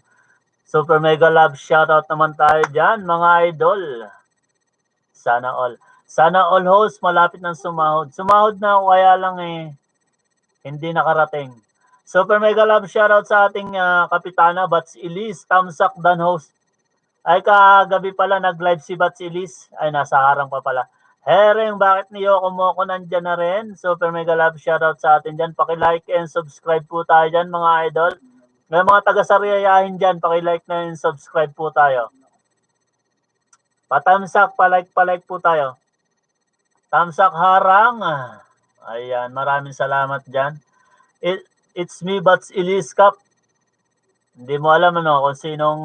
Super mega love shoutout naman tayo dyan, mga idol. Sana all. Sana all host malapit ng sumahod. Sumahod na ako kaya lang hindi nakarating. Super mega love shoutout sa ating kapitana Bats Elise, Tamsak Dan host. Ay kagabi pala nag-live si Bats Elise. Ay nasa harang pa pala. Hereng, bakit ni Yoko Moko nandyan na rin? Super mega love shoutout sa atin dyan. Paki-like and subscribe po tayo dyan mga idol. May mga taga-Sariayahin dyan, paki-like na and subscribe po tayo. Patamsak, pa-like po tayo. Tamsak harang. Ayan, maraming salamat dyan. It's me, Bats Elise Cup. Hindi mo alam kung sinong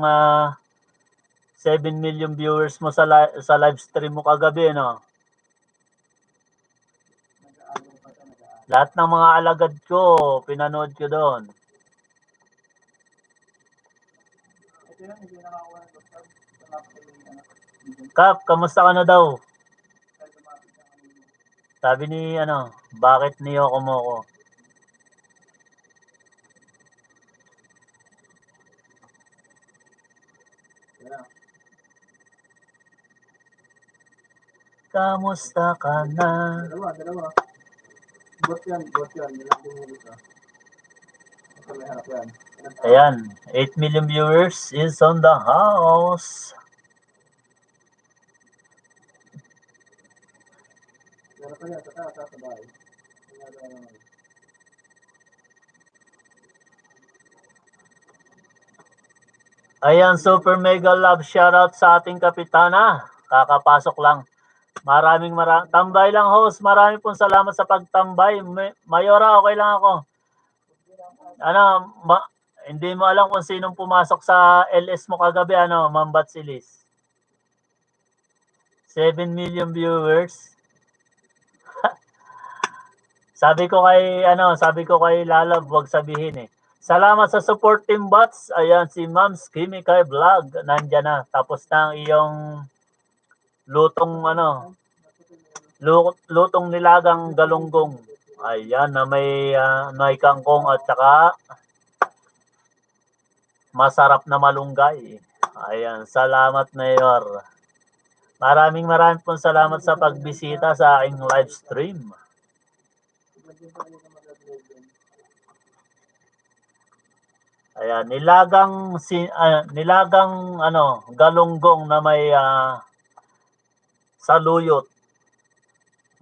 7 million viewers mo sa live stream mo kagabi, Lahat ng mga alagad ko, pinanood ko doon. Kap, kamusta ka na daw? Sabi ni bakit ni Yoko Moko? Kamusta ka na? Dalawa. Bot yan. Ayan, 8 million viewers is on the house. Ayan, super mega love shoutout sa ating kapitana. Kakapasok lang. Maraming tambay lang host. Maraming pong salamat sa pagtambay. Mayora, okay lang ako. Hindi mo alam kung sinong pumasok sa LS mo kagabi, Ma'am Batsilis. 7 million viewers. sabi ko kay Lalab, wag sabihin Salamat sa support team bots. Ayan si Ma'am Skimmy Kai Vlog. Nandiyan na. Tapos na ang iyong lutong nilagang galunggong. Ayan na may kangkong at saka masarap na malunggay. Ayan, salamat Mayor. Maraming pong salamat sa pagbisita sa aking live stream. Ayan, nilagang galunggong na may saluyot.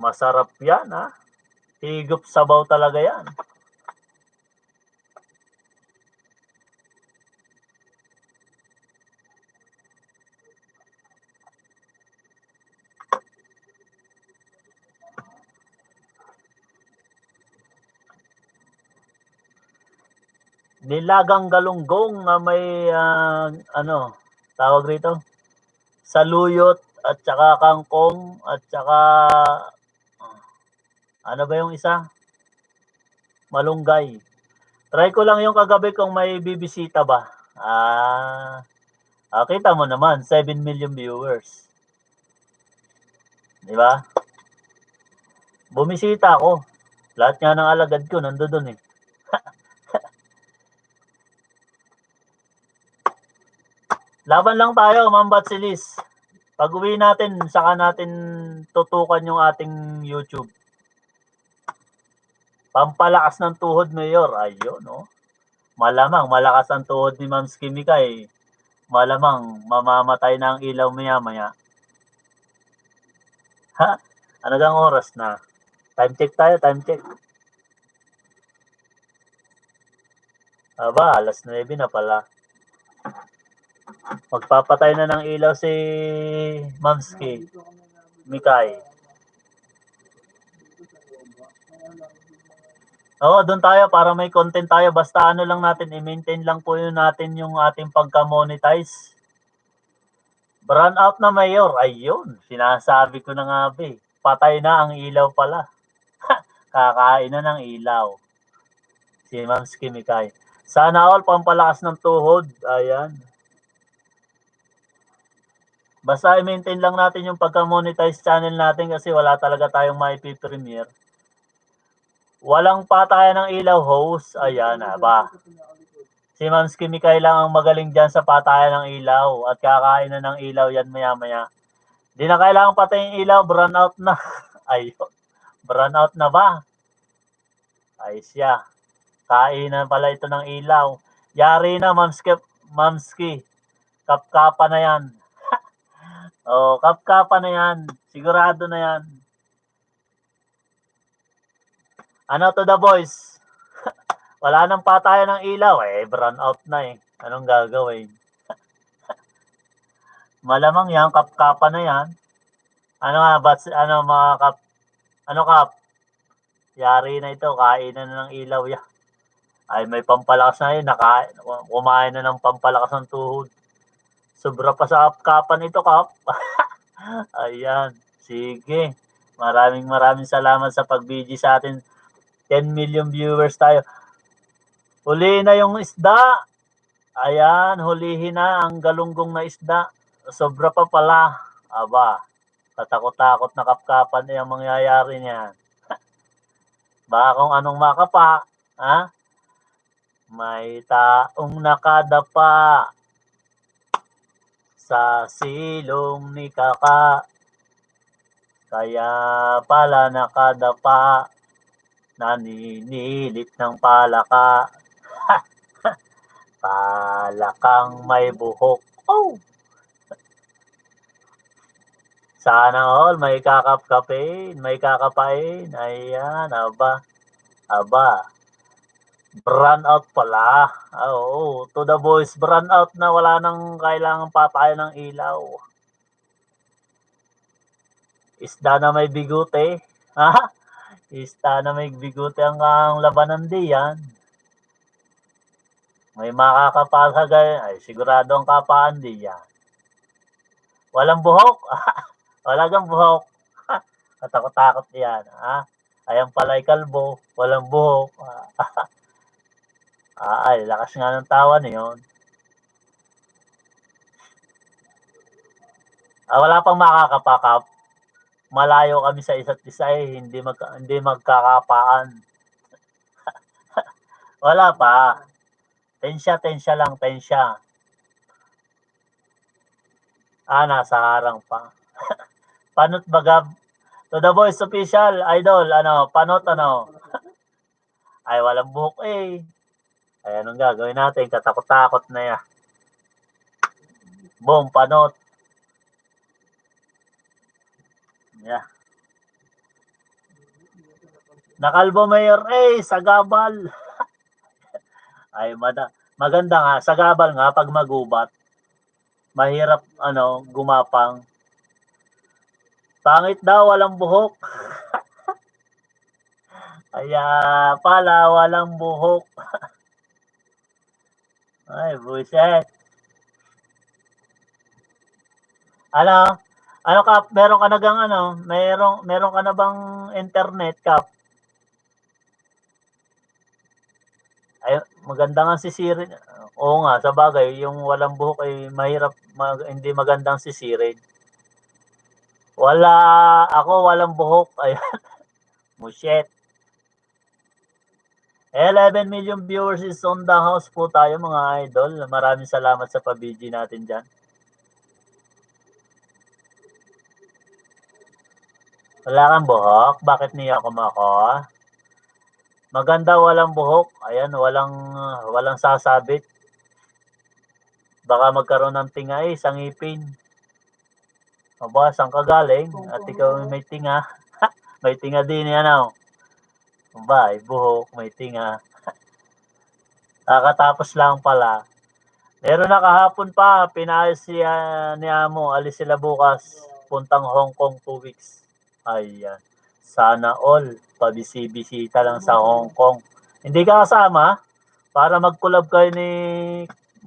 Masarap yan, Higop sabaw talaga yan. Nilagang galunggong na may tawag rito, saluyot at saka kangkong at saka ano ba yung isa? Malunggay. Try ko lang yung kagabi kung may bibisita ba. Kita mo naman, 7 million viewers. Di ba? Bumisita ako. Lahat nga ng alagad ko nandoon eh. Laban lang tayo, Ma'am Batsilis. Pag uwi natin, saka natin tutukan yung ating YouTube. Pampalakas ng tuhod, Mayor. Ayun, no? Malamang, malakas ang tuhod ni Ma'am Skimika eh. Malamang, mamamatay na ang ilaw maya-maya. Ha? Ano gang oras na? Time check tayo, time check. Aba, alas 9 na pala. Magpapatay na ng ilaw si Mamski Mikay. Oo, doon tayo para may content tayo. Basta ano lang natin, i-maintain lang po yun natin yung ating pagka-monetize. Brand out na, Mayor. Ayun, sinasabi ko na nga ba eh. Patay na ang ilaw pala. Kakain na ng ilaw. Si Mamski Mikay. Sana all, pampalakas ng tuhod. Ayan. Basta i-maintain lang natin yung pagka-monetize channel natin kasi wala talaga tayong maipipremiere. Walang patayan ng ilaw, host. Ayan, ba. Si Ma'am Skimikay lang ang magaling dyan sa patayan ng ilaw at kakain na ng ilaw yan maya-maya. Di na kailangan patayin yung ilaw, brown out na. Ayun, brown out na ba? Ay siya. Kain na pala ito ng ilaw. Yari na, Ma'am Ski. Kapkapa na yan. Kapkapa na yan. Sigurado na yan. Ano to the boys? Wala nang patayan ng ilaw. Brown out na eh. Anong gagawin? Malamang yan, kapkapa na yan. Ano nga, mga kap? Ano kap? Yari na ito, kain na ng ilaw yan. Ay, may pampalakas na yun. Kumain na ng pampalakas ng tuhod. Sobra pa sa kapkapan ito, kap. Ayan. Sige. Maraming salamat sa pag-BG sa atin. 10 million viewers tayo. Huli na yung isda. Ayan, hulihin na ang galunggong na isda. Sobra pa pala. Aba, katakot-takot na kapkapan na yung mangyayari niyan. Baka kung anong makapa. Ha? May taong nakadapa sa silong ni Kaka. Kaya pala nakadapa. Naninilit ng palaka. Palakang may buhok. Oh! Sana all may kakapkapin, may kakapain. Ayan, aba. Brand out pala. Oo, to the boys, brand out na, wala nang kailangan patayan ng ilaw. Isda na may bigute. Ha? Isda na may bigute ang labanan diyan. May makakapasagay. Ay, sigurado ang kapaan diyan. Walang buhok. Wala kang buhok. Katakot-takot yan. Ha? Ayan pala ay kalbo. Walang buhok. Ay, lakas nga ng tawa niyon. Wala pang makakapakap. Malayo kami sa isa't isa eh. Hindi magkakapaan. Wala pa. Tensya lang, tensya. Nasa harang pa. Panot bagab. To the boys official, idol, panot Ay, walang buhok eh. Ay, anong gagawin natin? Katakot-takot na yan. Boom, panot. Yeah. Nakalbo, Mayor. Sagabal. Ay, maganda nga. Sagabal nga pag magubat. Mahirap, gumapang. Pangit daw, walang buhok. Kaya pala, walang buhok. Ay, buset. Ano? Ano Kap? Meron ka na gang ano? Meron ka na bang internet, Kap? Ay, maganda nga si Siri. Oo nga, sa bagay, yung walang buhok ay mahirap, hindi magandang sisirin. Ako walang buhok. Ayan, mushit. 11 million viewers is on the house po tayo mga idol. Maraming salamat sa pabiji natin dyan. Wala kang buhok? Bakit niya kumako? Maganda walang buhok. Ayan, walang sasabit. Baka magkaroon ng tinga sa ngipin. Aba, saan ka galing? At ikaw may tinga. May tinga din yan oh. Aba, buhok, may tinga. Kakatapos lang pala. Meron na kahapon pa, pinayos ni Amo, alis sila bukas, puntang Hong Kong 2 weeks. Ayan. Sana all, pabisi-bisita lang sa Hong Kong. Hindi ka kasama? Para mag-collab kayo ni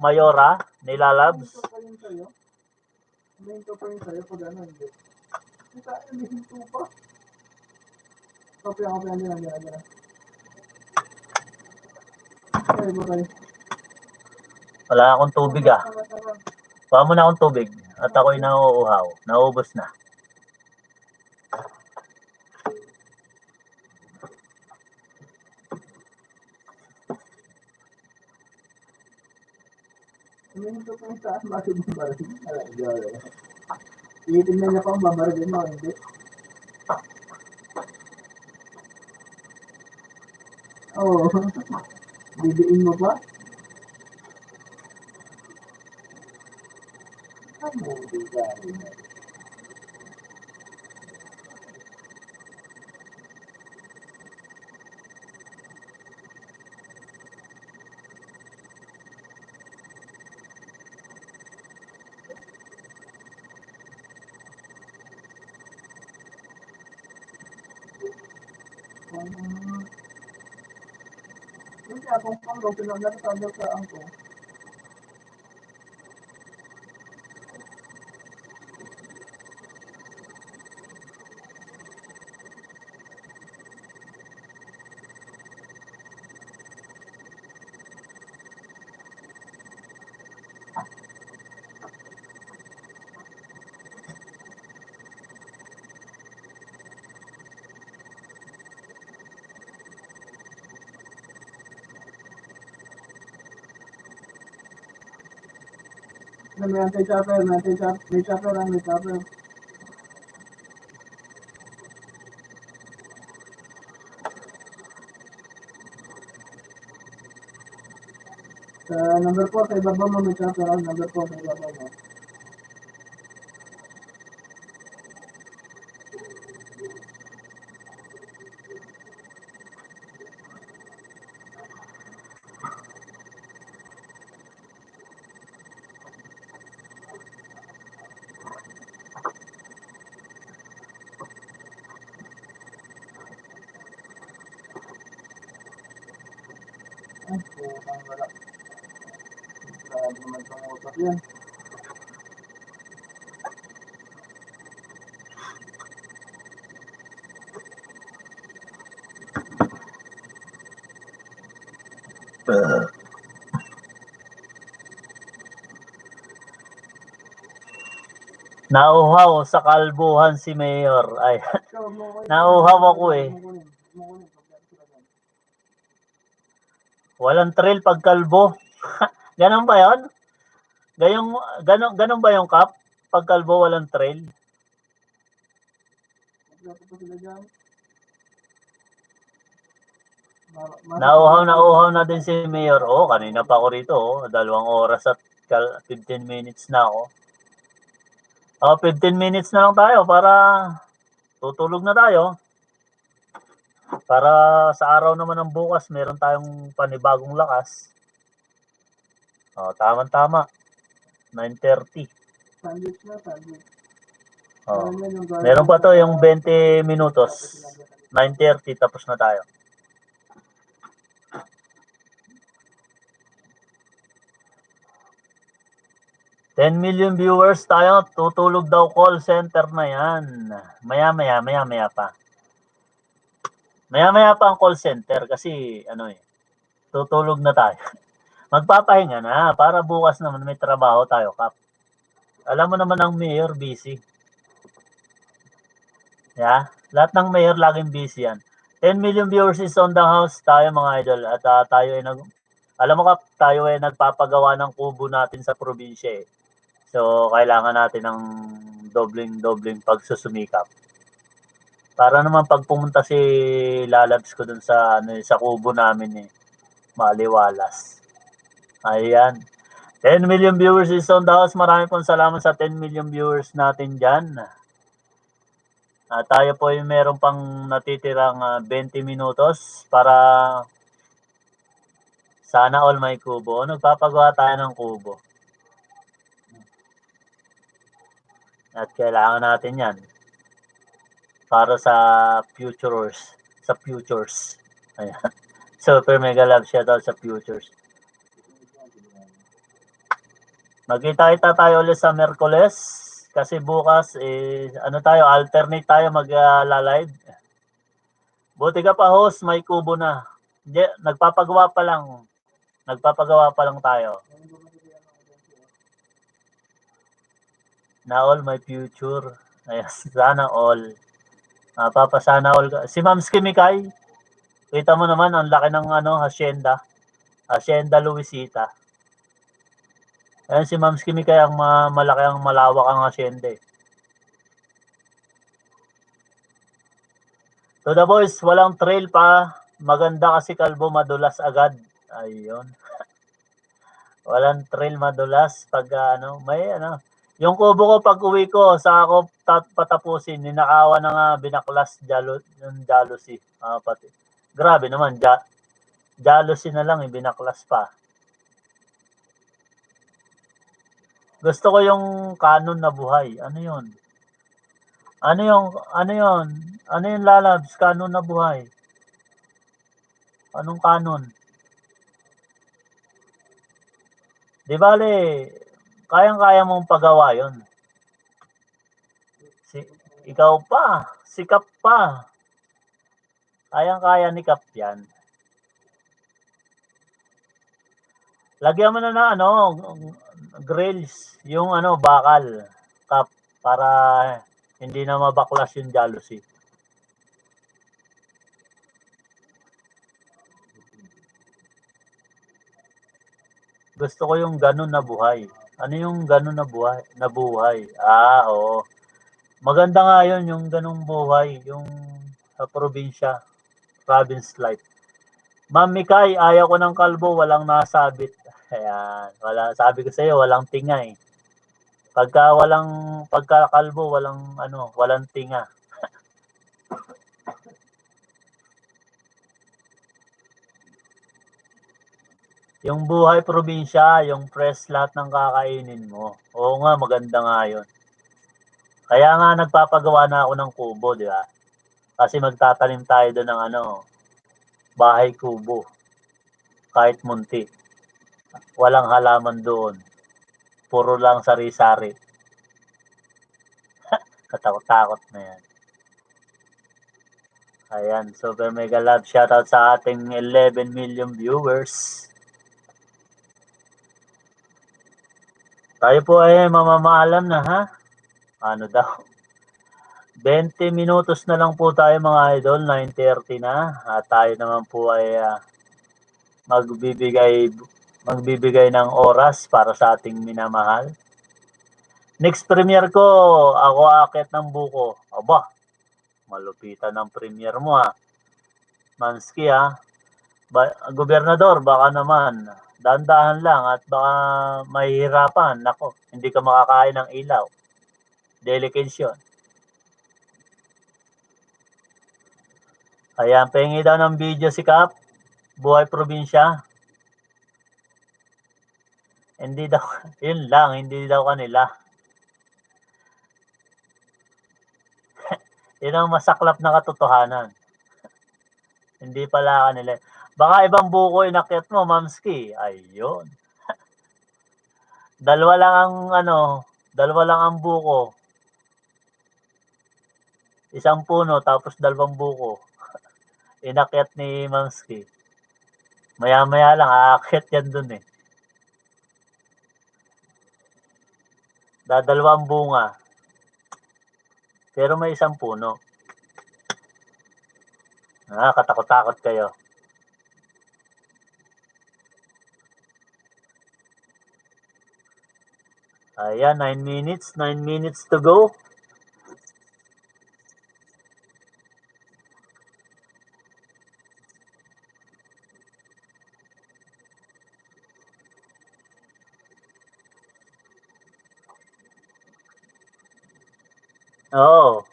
Mayora, ni Lalabs. May ito pa rin sa'yo pag ano, hindi. May hinto pa. Kape ako pa nila. Ay, bakay. Wala akong tubig ah. Kuha mo na akong tubig at ako'y nauuhaw. Naubos na. May hinto pa rin saan, bakit babaril? Iitignan niya pa ang babaril mo, hindi? Oo. Bibiin mo pa? Ano, bigayin. Hindi akong panggaw, pinagdasal sa angko. May anti-chopper. May chopper. Sa number 4, sa ibaba mo may chopper. Number 4, sa ibaba mo. Ay, putang wala. Grabe naman itong utak yan. Nauhaw sa kalbuhan si Mayor. Ay, nauhaw ako eh. Walang trail pag kalbo. Ganon ba yun? Ganon ba yung Kap? Pag kalbo walang trail? Nauhaw na din si Mayor. Oh, kanina pa ako rito. 2 oras at 15 minutes na ako. 15 minutes na lang tayo para tutulog na tayo. Para sa araw naman ng bukas, meron tayong panibagong lakas. Tama-tama. 9:30. Sandwich na, sandwich. Meron pa to yung 20 minutos. 9:30 tapos na tayo. 10 million viewers tayo. Tutulog daw call center na yan. Maya pa. Maya pa ang call center kasi tutulog na tayo. Magpapahinga na para bukas naman may trabaho tayo, Kap. Alam mo naman ang mayor busy. Yeah? Lahat ng mayor laging busy yan. 10 million viewers is on the house tayo mga idol. At tayo ay alam mo, Kap, tayo ay nagpapagawa ng kubo natin sa probinsya eh. So, kailangan natin ng dobling pagsusumikap. Para naman pag pumunta si Lalabs ko dun sa kubo namin maliwalas. Ayan. 10 million viewers is on the house. Marami pong salamat sa 10 million viewers natin dyan. Tayo po yung meron pang natitirang 20 minutos para sana all may kubo. Nagpapagawa tayo ng kubo. At kailangan natin yan para sa futures. Ayan. Super mega love shoutout sa futures. Magkita-kita tayo ulit sa Merkules kasi bukas alternate tayo mag-live. Buti ka pa host, may kubo na. Hindi, nagpapagawa pa lang tayo. Na all my future. Ayan, sana all. Papasana all. Si Ma'am Skimikay, kita mo naman ang laki ng hacienda. Hacienda Luisita. Ayan si Ma'am Skimikay ang malaki ang malawak ang hacienda eh. To the boys, walang trail pa. Maganda kasi kalbo madulas agad. Ayun. Walang trail madulas pag yung kubo ko pag uwi ko, sa ako patapusin, ninakawan na nga binaklas yung jealousy. Pati. Grabe naman, jealousy na lang, binaklas pa. Gusto ko yung canon na buhay. Ano yun? Ano yung Lalabs? Canon na buhay. Anong canon? Di bale, kayang-kaya mong pagawa yun. Ikaw pa, si Kap pa. Kayang-kaya ni Kap yan. Lagyan mo na grills, yung bakal, Kap, para hindi na mabaklas yung jealousy. Gusto ko yung ganun na buhay. Ano yung ganun na buhay? Oo. Maganda nga yun, yung ganung buhay, yung sa probinsya, province life. Ma'am Mikay, ayaw ko ng kalbo, walang nasabit. Ayan, sabi ko sa iyo, walang tinga eh. Pagka kalbo, walang tinga. Yung buhay probinsya, yung fresh lahat ng kakainin mo. Oo nga, maganda nga yun. Kaya nga nagpapagawa na ako ng kubo, di ba? Kasi magtatanim tayo doon ng bahay kubo. Kahit munti. Walang halaman doon. Puro lang sari-sari. Katakot-takot na yan. Ayan, super mega love shoutout sa ating 11 million viewers. Tayo po ay mamamaalam na ha? Ano daw? 20 minutos na lang po tayo mga idol, 9:30 na. At tayo naman po ay magbibigay ng oras para sa ating minamahal. Next premiere ko, ako aakyat ng buko. Aba, malupitan ng premiere mo ha. Mansky ha. Gobernador, baka naman. Dahan-dahan lang at baka mahihirapan. Nako, hindi ka makakain ng ilaw. Delegation. Ayan, pahingi daw ng video si Kap. Buhay probinsya. Hindi daw, yun lang, hindi daw kanila. Yun ang masaklap na katotohanan. Hindi pala kanila. Baka ibang buko inakyat mo, Mamski. Ayun. Dalawa lang ang buko. Isang puno tapos 2 buko. Inakyat ni Mamski. Maya-maya lang aakyat yan dun eh. Dadalawang bunga. Pero may isang puno. Katakot-takot kayo. Ayan, 9 minutes. 9 minutes to go. Oo.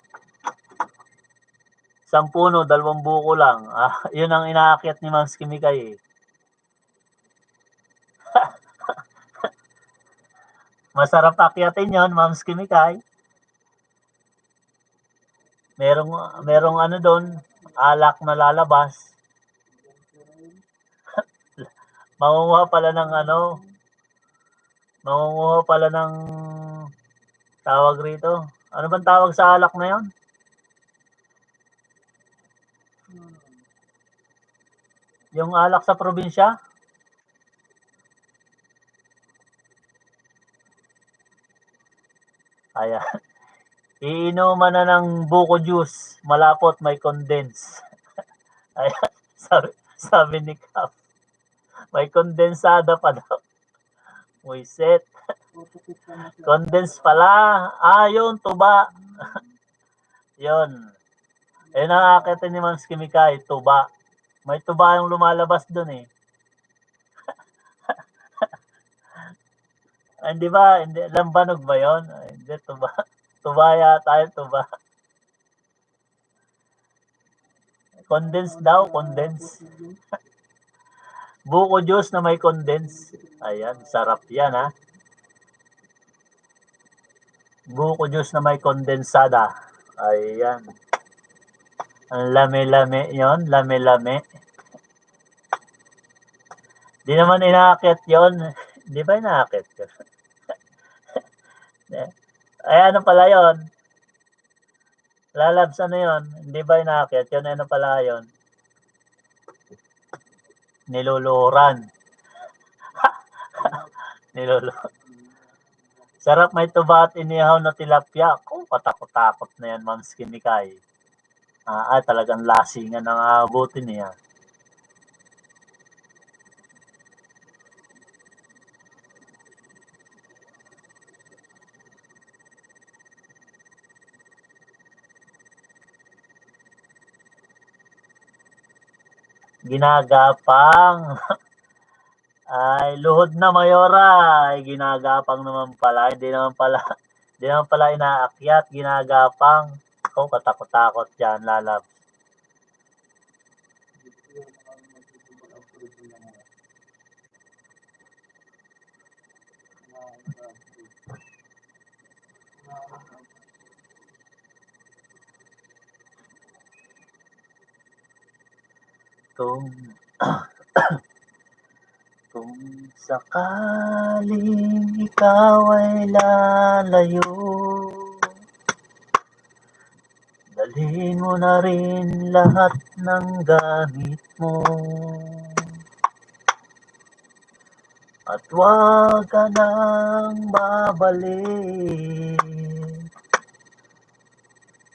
Isang puno, 2 buko lang. Yun ang inaakyat ni Mams Kimikay eh. Masarap akyatin yon, Mams Kimikay. Merong doon, alak na lalabas. Mangunguha pala ng tawag rito. Ano bang tawag sa alak na yon? Yung alak sa probinsya? Ayan. Iinuman na ng buko juice. Malapot, may condense. Ayan. Sabi ni Cap. May kondensada pa daw. Muiset. Condense pala. Yun, tuba. Yun. Ayun ang akitin ni Mams Kimikay, tuba. May tuba yung lumalabas dun eh. Hindi ba? Hindi, lambanog ba yun? Hindi, tuba. Tuba yata yung tuba. Condense daw, condense. Buko juice na may condense. Ayan, sarap yan ha. Buko juice na may kondensada. Ayan. Ang lame-lame yon, lame-lame. Di naman inaakit yon. Di ba inaakit yun? Ano pala yon? Lalabs ano yon? Hindi ba inaakit yun? Ano pala yon? Niluluran. Sarap, may tuba at inihaw na tilapia. Patakot-takot na yan, Mams Kimikay. Talagang lasingan ang abutin niya. Ginagapang. Ay, luhod na Mayora. Ay, ginagapang naman pala. Hindi naman pala inaakyat. Ginagapang. Katakot-takot yan, lalab. Kung sakaling ikaw ay lalayo, dalhin mo na rin lahat ng gamit mo. At huwag ka nang babalik.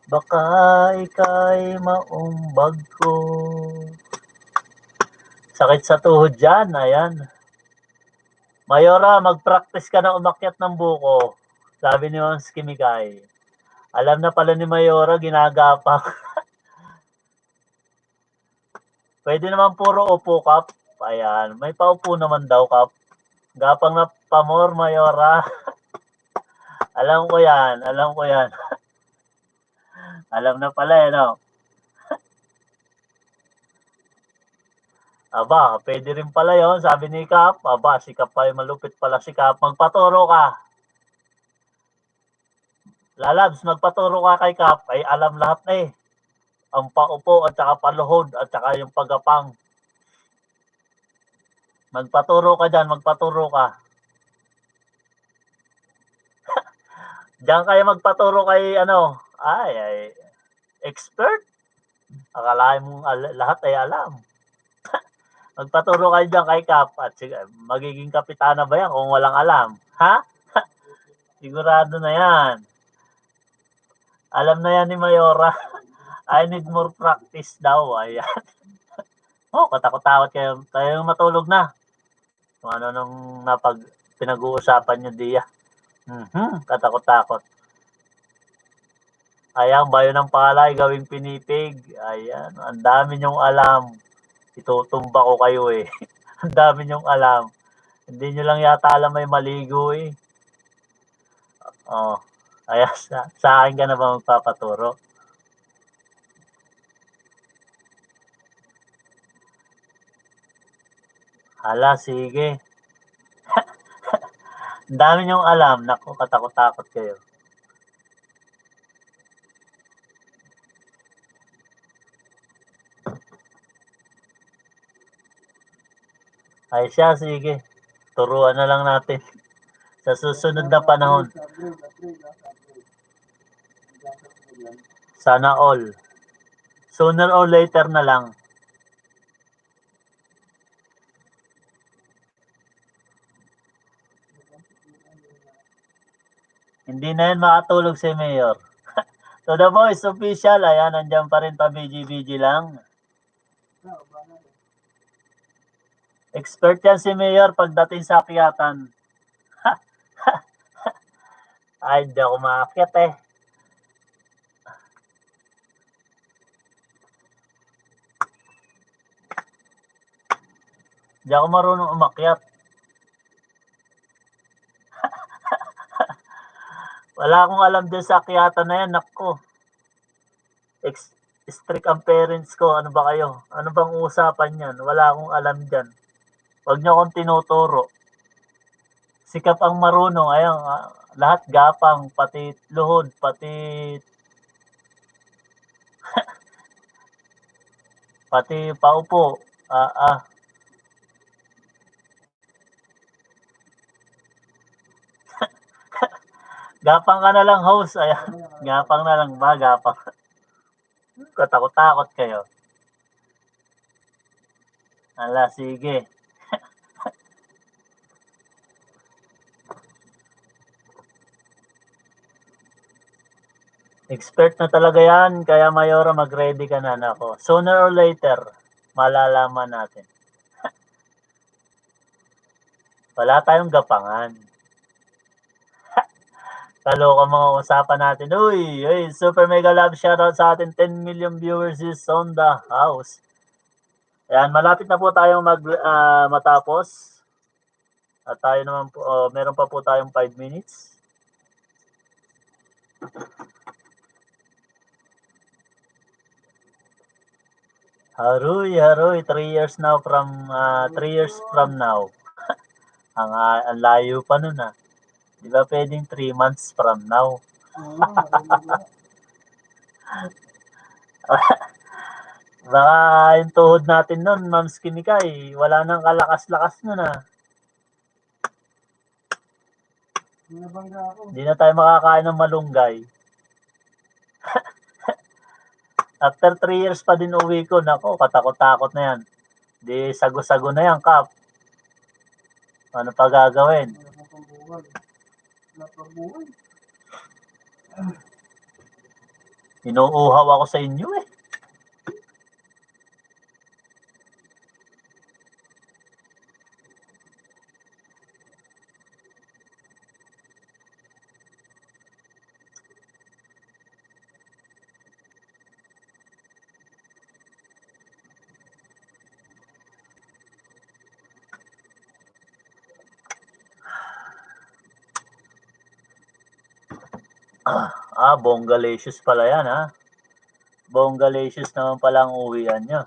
Baka ika'y maumbag ko. Sakit sa tuhod dyan, ayan. Mayora, mag-practice ka na umakyat ng buko. Sabi ni Mams Kimikay. Alam na pala ni Mayora, ginagapak. Pwede naman puro upo, Kap. Ayan, may paupo naman daw, Kap. Gapang na pamor, Mayora. Alam ko yan. Alam na pala, no? Aba, pwede rin pala yon, sabi ni Kap. Aba, si Kap ay malupit pala si Kap. Magpaturo ka. Lalabs, magpaturo ka kay Kap. Ay alam lahat na eh. Ang paupo at saka paluhod at saka yung pagapang. Magpaturo ka dyan, magpaturo ka. Diyan kayo magpaturo kay ano, ay, expert. Akalain mo lahat ay alam. Magpaturo kayo diyan kay Kap at magiging kapitana ba yan kung walang alam? Ha? Sigurado na yan. Alam na yan ni Mayora. I need more practice daw. Ayan. Oh, katakot-takot kayo. Tayo matulog na. Kung ano nung pinag-uusapan nyo diya. Katakot-takot. Ayan, bayo ng palay, gawing pinipig. Ayan, ang dami nyong alam. Itutumba ko kayo eh. Ang dami nyong alam. Hindi nyo lang yata alam may maligo eh. Oh, ayan, sa akin ka na ba magpapaturo? Hala, sige. Ang dami nyong alam. Naku, katakot-takot kayo. Ay siya, sige. Turuan na lang natin. Sa susunod na panahon. Sana all. Sooner or later na lang. Hindi na yan makatulog si Mayor. To the voice official, ayan, nandiyan pa rin pa BG lang. Expert yan si Mayor pagdating sa akyatan. Ay, hindi ako maakyat eh. Hindi ako marunong umakyat. Wala akong alam din sa akyatan na yan, nakko. Strict ang parents ko, ano ba kayo? Ano bang usapan yan? Wala akong alam dyan. Huwag niyo akong tinuturo. Sikap ang marunong, ayun, lahat gapang, pati luhod, pati paupo. Gapang ka na lang, host. Ayan, gapang na lang ba? Gapang. Katakot-takot kayo. Ala, sige. Expert na talaga yan. Kaya Mayora, mag-ready ka na nako. Sooner or later, malalaman natin. Wala tayong gapangan. Kaloka mga usapan natin. Uy, super mega love shoutout sa atin. 10 million viewers is on the house. Ayan, malapit na po tayong matapos. At tayo naman po, meron pa po tayong 5 minutes. Haruy, 3 years from now. ang layo pa nun ah. Di ba pwedeng 3 months from now? Baka yung tuhod natin nun, Ma'am Skimikay, wala nang kalakas-lakas nun ah. Hindi na tayo makakain ng malunggay. After 3 years pa din uwi ko, nako, katakot-takot na yan. Di sago-sago na yan, Kap. Ano pa gagawin? Inuuhaw ako sa inyo eh. Bonggalicious pala yan ha. Bonggalicious naman pala ang uwian nyo.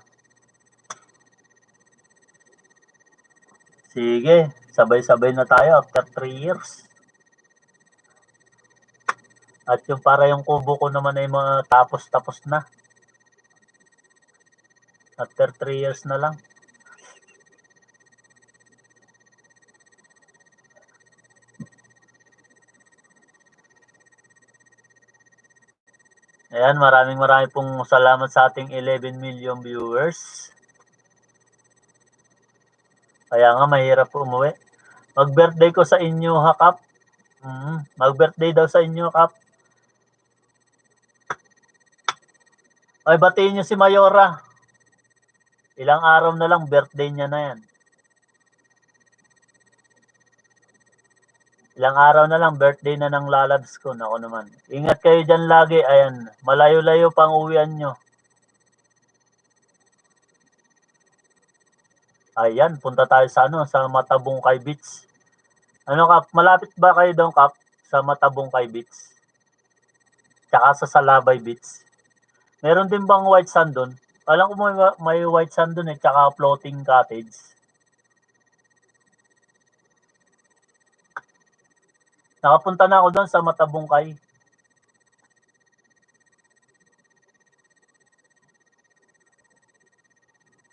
Sige, sabay-sabay na tayo after 3 years. At yung para yung kubo ko naman ay mga tapos na. After 3 years na lang. Ayan, maraming pong salamat sa ating 11 million viewers. Kaya nga, mahirap po umuwi. Mag-birthday ko sa inyo, ha, Kap? Mag-birthday daw sa inyo, Kap. Ay, batiin nyo si Mayora. Ilang araw na lang, birthday niya na yan. Ilang araw na lang, birthday na ng lalabs ko. Naku naman. Ingat kayo dyan lagi. Ayan, malayo-layo pang uwian nyo. Ayan, punta tayo sa sa Matabungkay Beach. Ano, Kap? Malapit ba kayo doon, Kap? Sa Matabungkay Beach? Tsaka sa Salabay Beach. Meron din bang white sand doon? Alam ko may white sand doon tsaka floating cottage. Nakapunta na ako doon sa Matabungkay.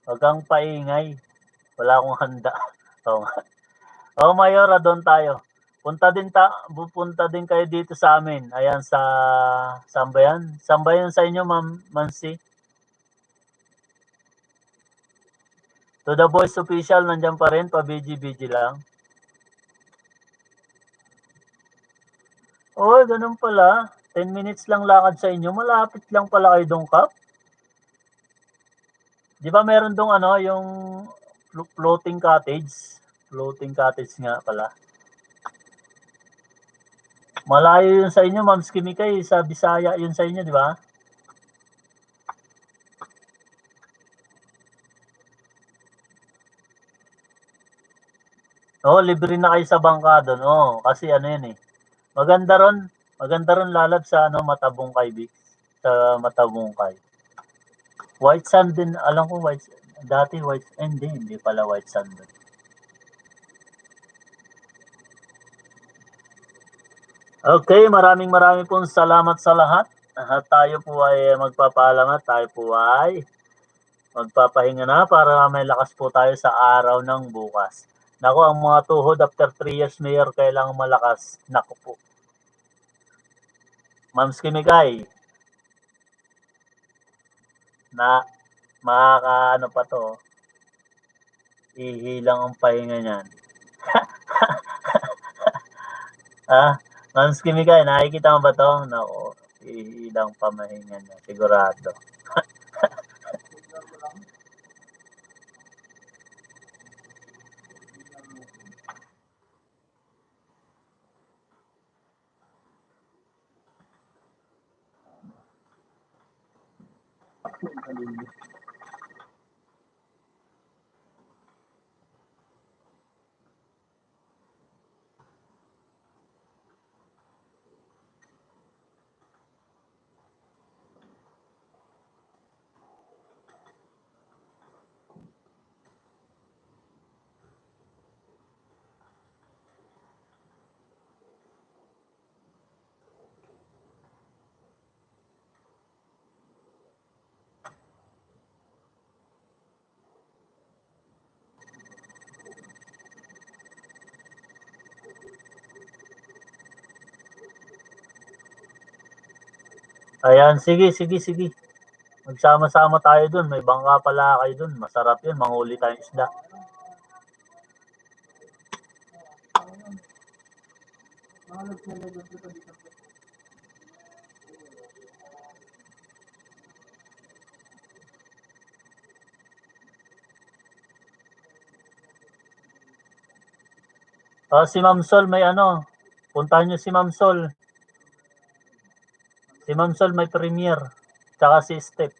Wag kang paingay. Wala akong handa. Oh, Mayora, doon tayo. Punta din kayo dito sa amin. Ayan sa Sambayan. Sambayan sa inyo, Ma'am Mansi. To the Boys Official, nandiyan pa rin, pa-BG-BG lang. Oh, ganun pala. 10 minutes lang lakad sa inyo. Malapit lang pala kayo doon, Kap. Di ba meron dong yung floating cottage? Floating cottage nga pala. Malayo yun sa inyo, Ma'am Skimikay. Sa Bisaya yun sa inyo, di ba? Oo, libre na kayo sa bangka doon. Oo, kasi yun eh. Maganda ron lalab sa Matabungkay Beach. Sa Matabungkay. White sand din, alam ko white. Dati white, hindi pala white sand doon. Okay, maraming pong salamat sa lahat. Tayo po ay magpapaalam at tayo po ay magpapahinga na para may lakas po tayo sa araw ng bukas. Naku, ang mga tuhod after 3 years mayor kailangang malakas. Naku po. Ma'am Skimikay, na makakaano pa to, ihilang ang pahinga niyan. Ma'am Skimikay, nakikita mo ba to? Naku, ihilang pamahinga niya, sigurado. Ayan, sige. Magsama-sama tayo dun. May bangka pala kayo dun. Masarap yun. Manghuli tayong isda. Si Ma'am Sol may puntahan nyo si Ma'am Sol. Si Ma'am Sol may premiere. Tsaka si Steph.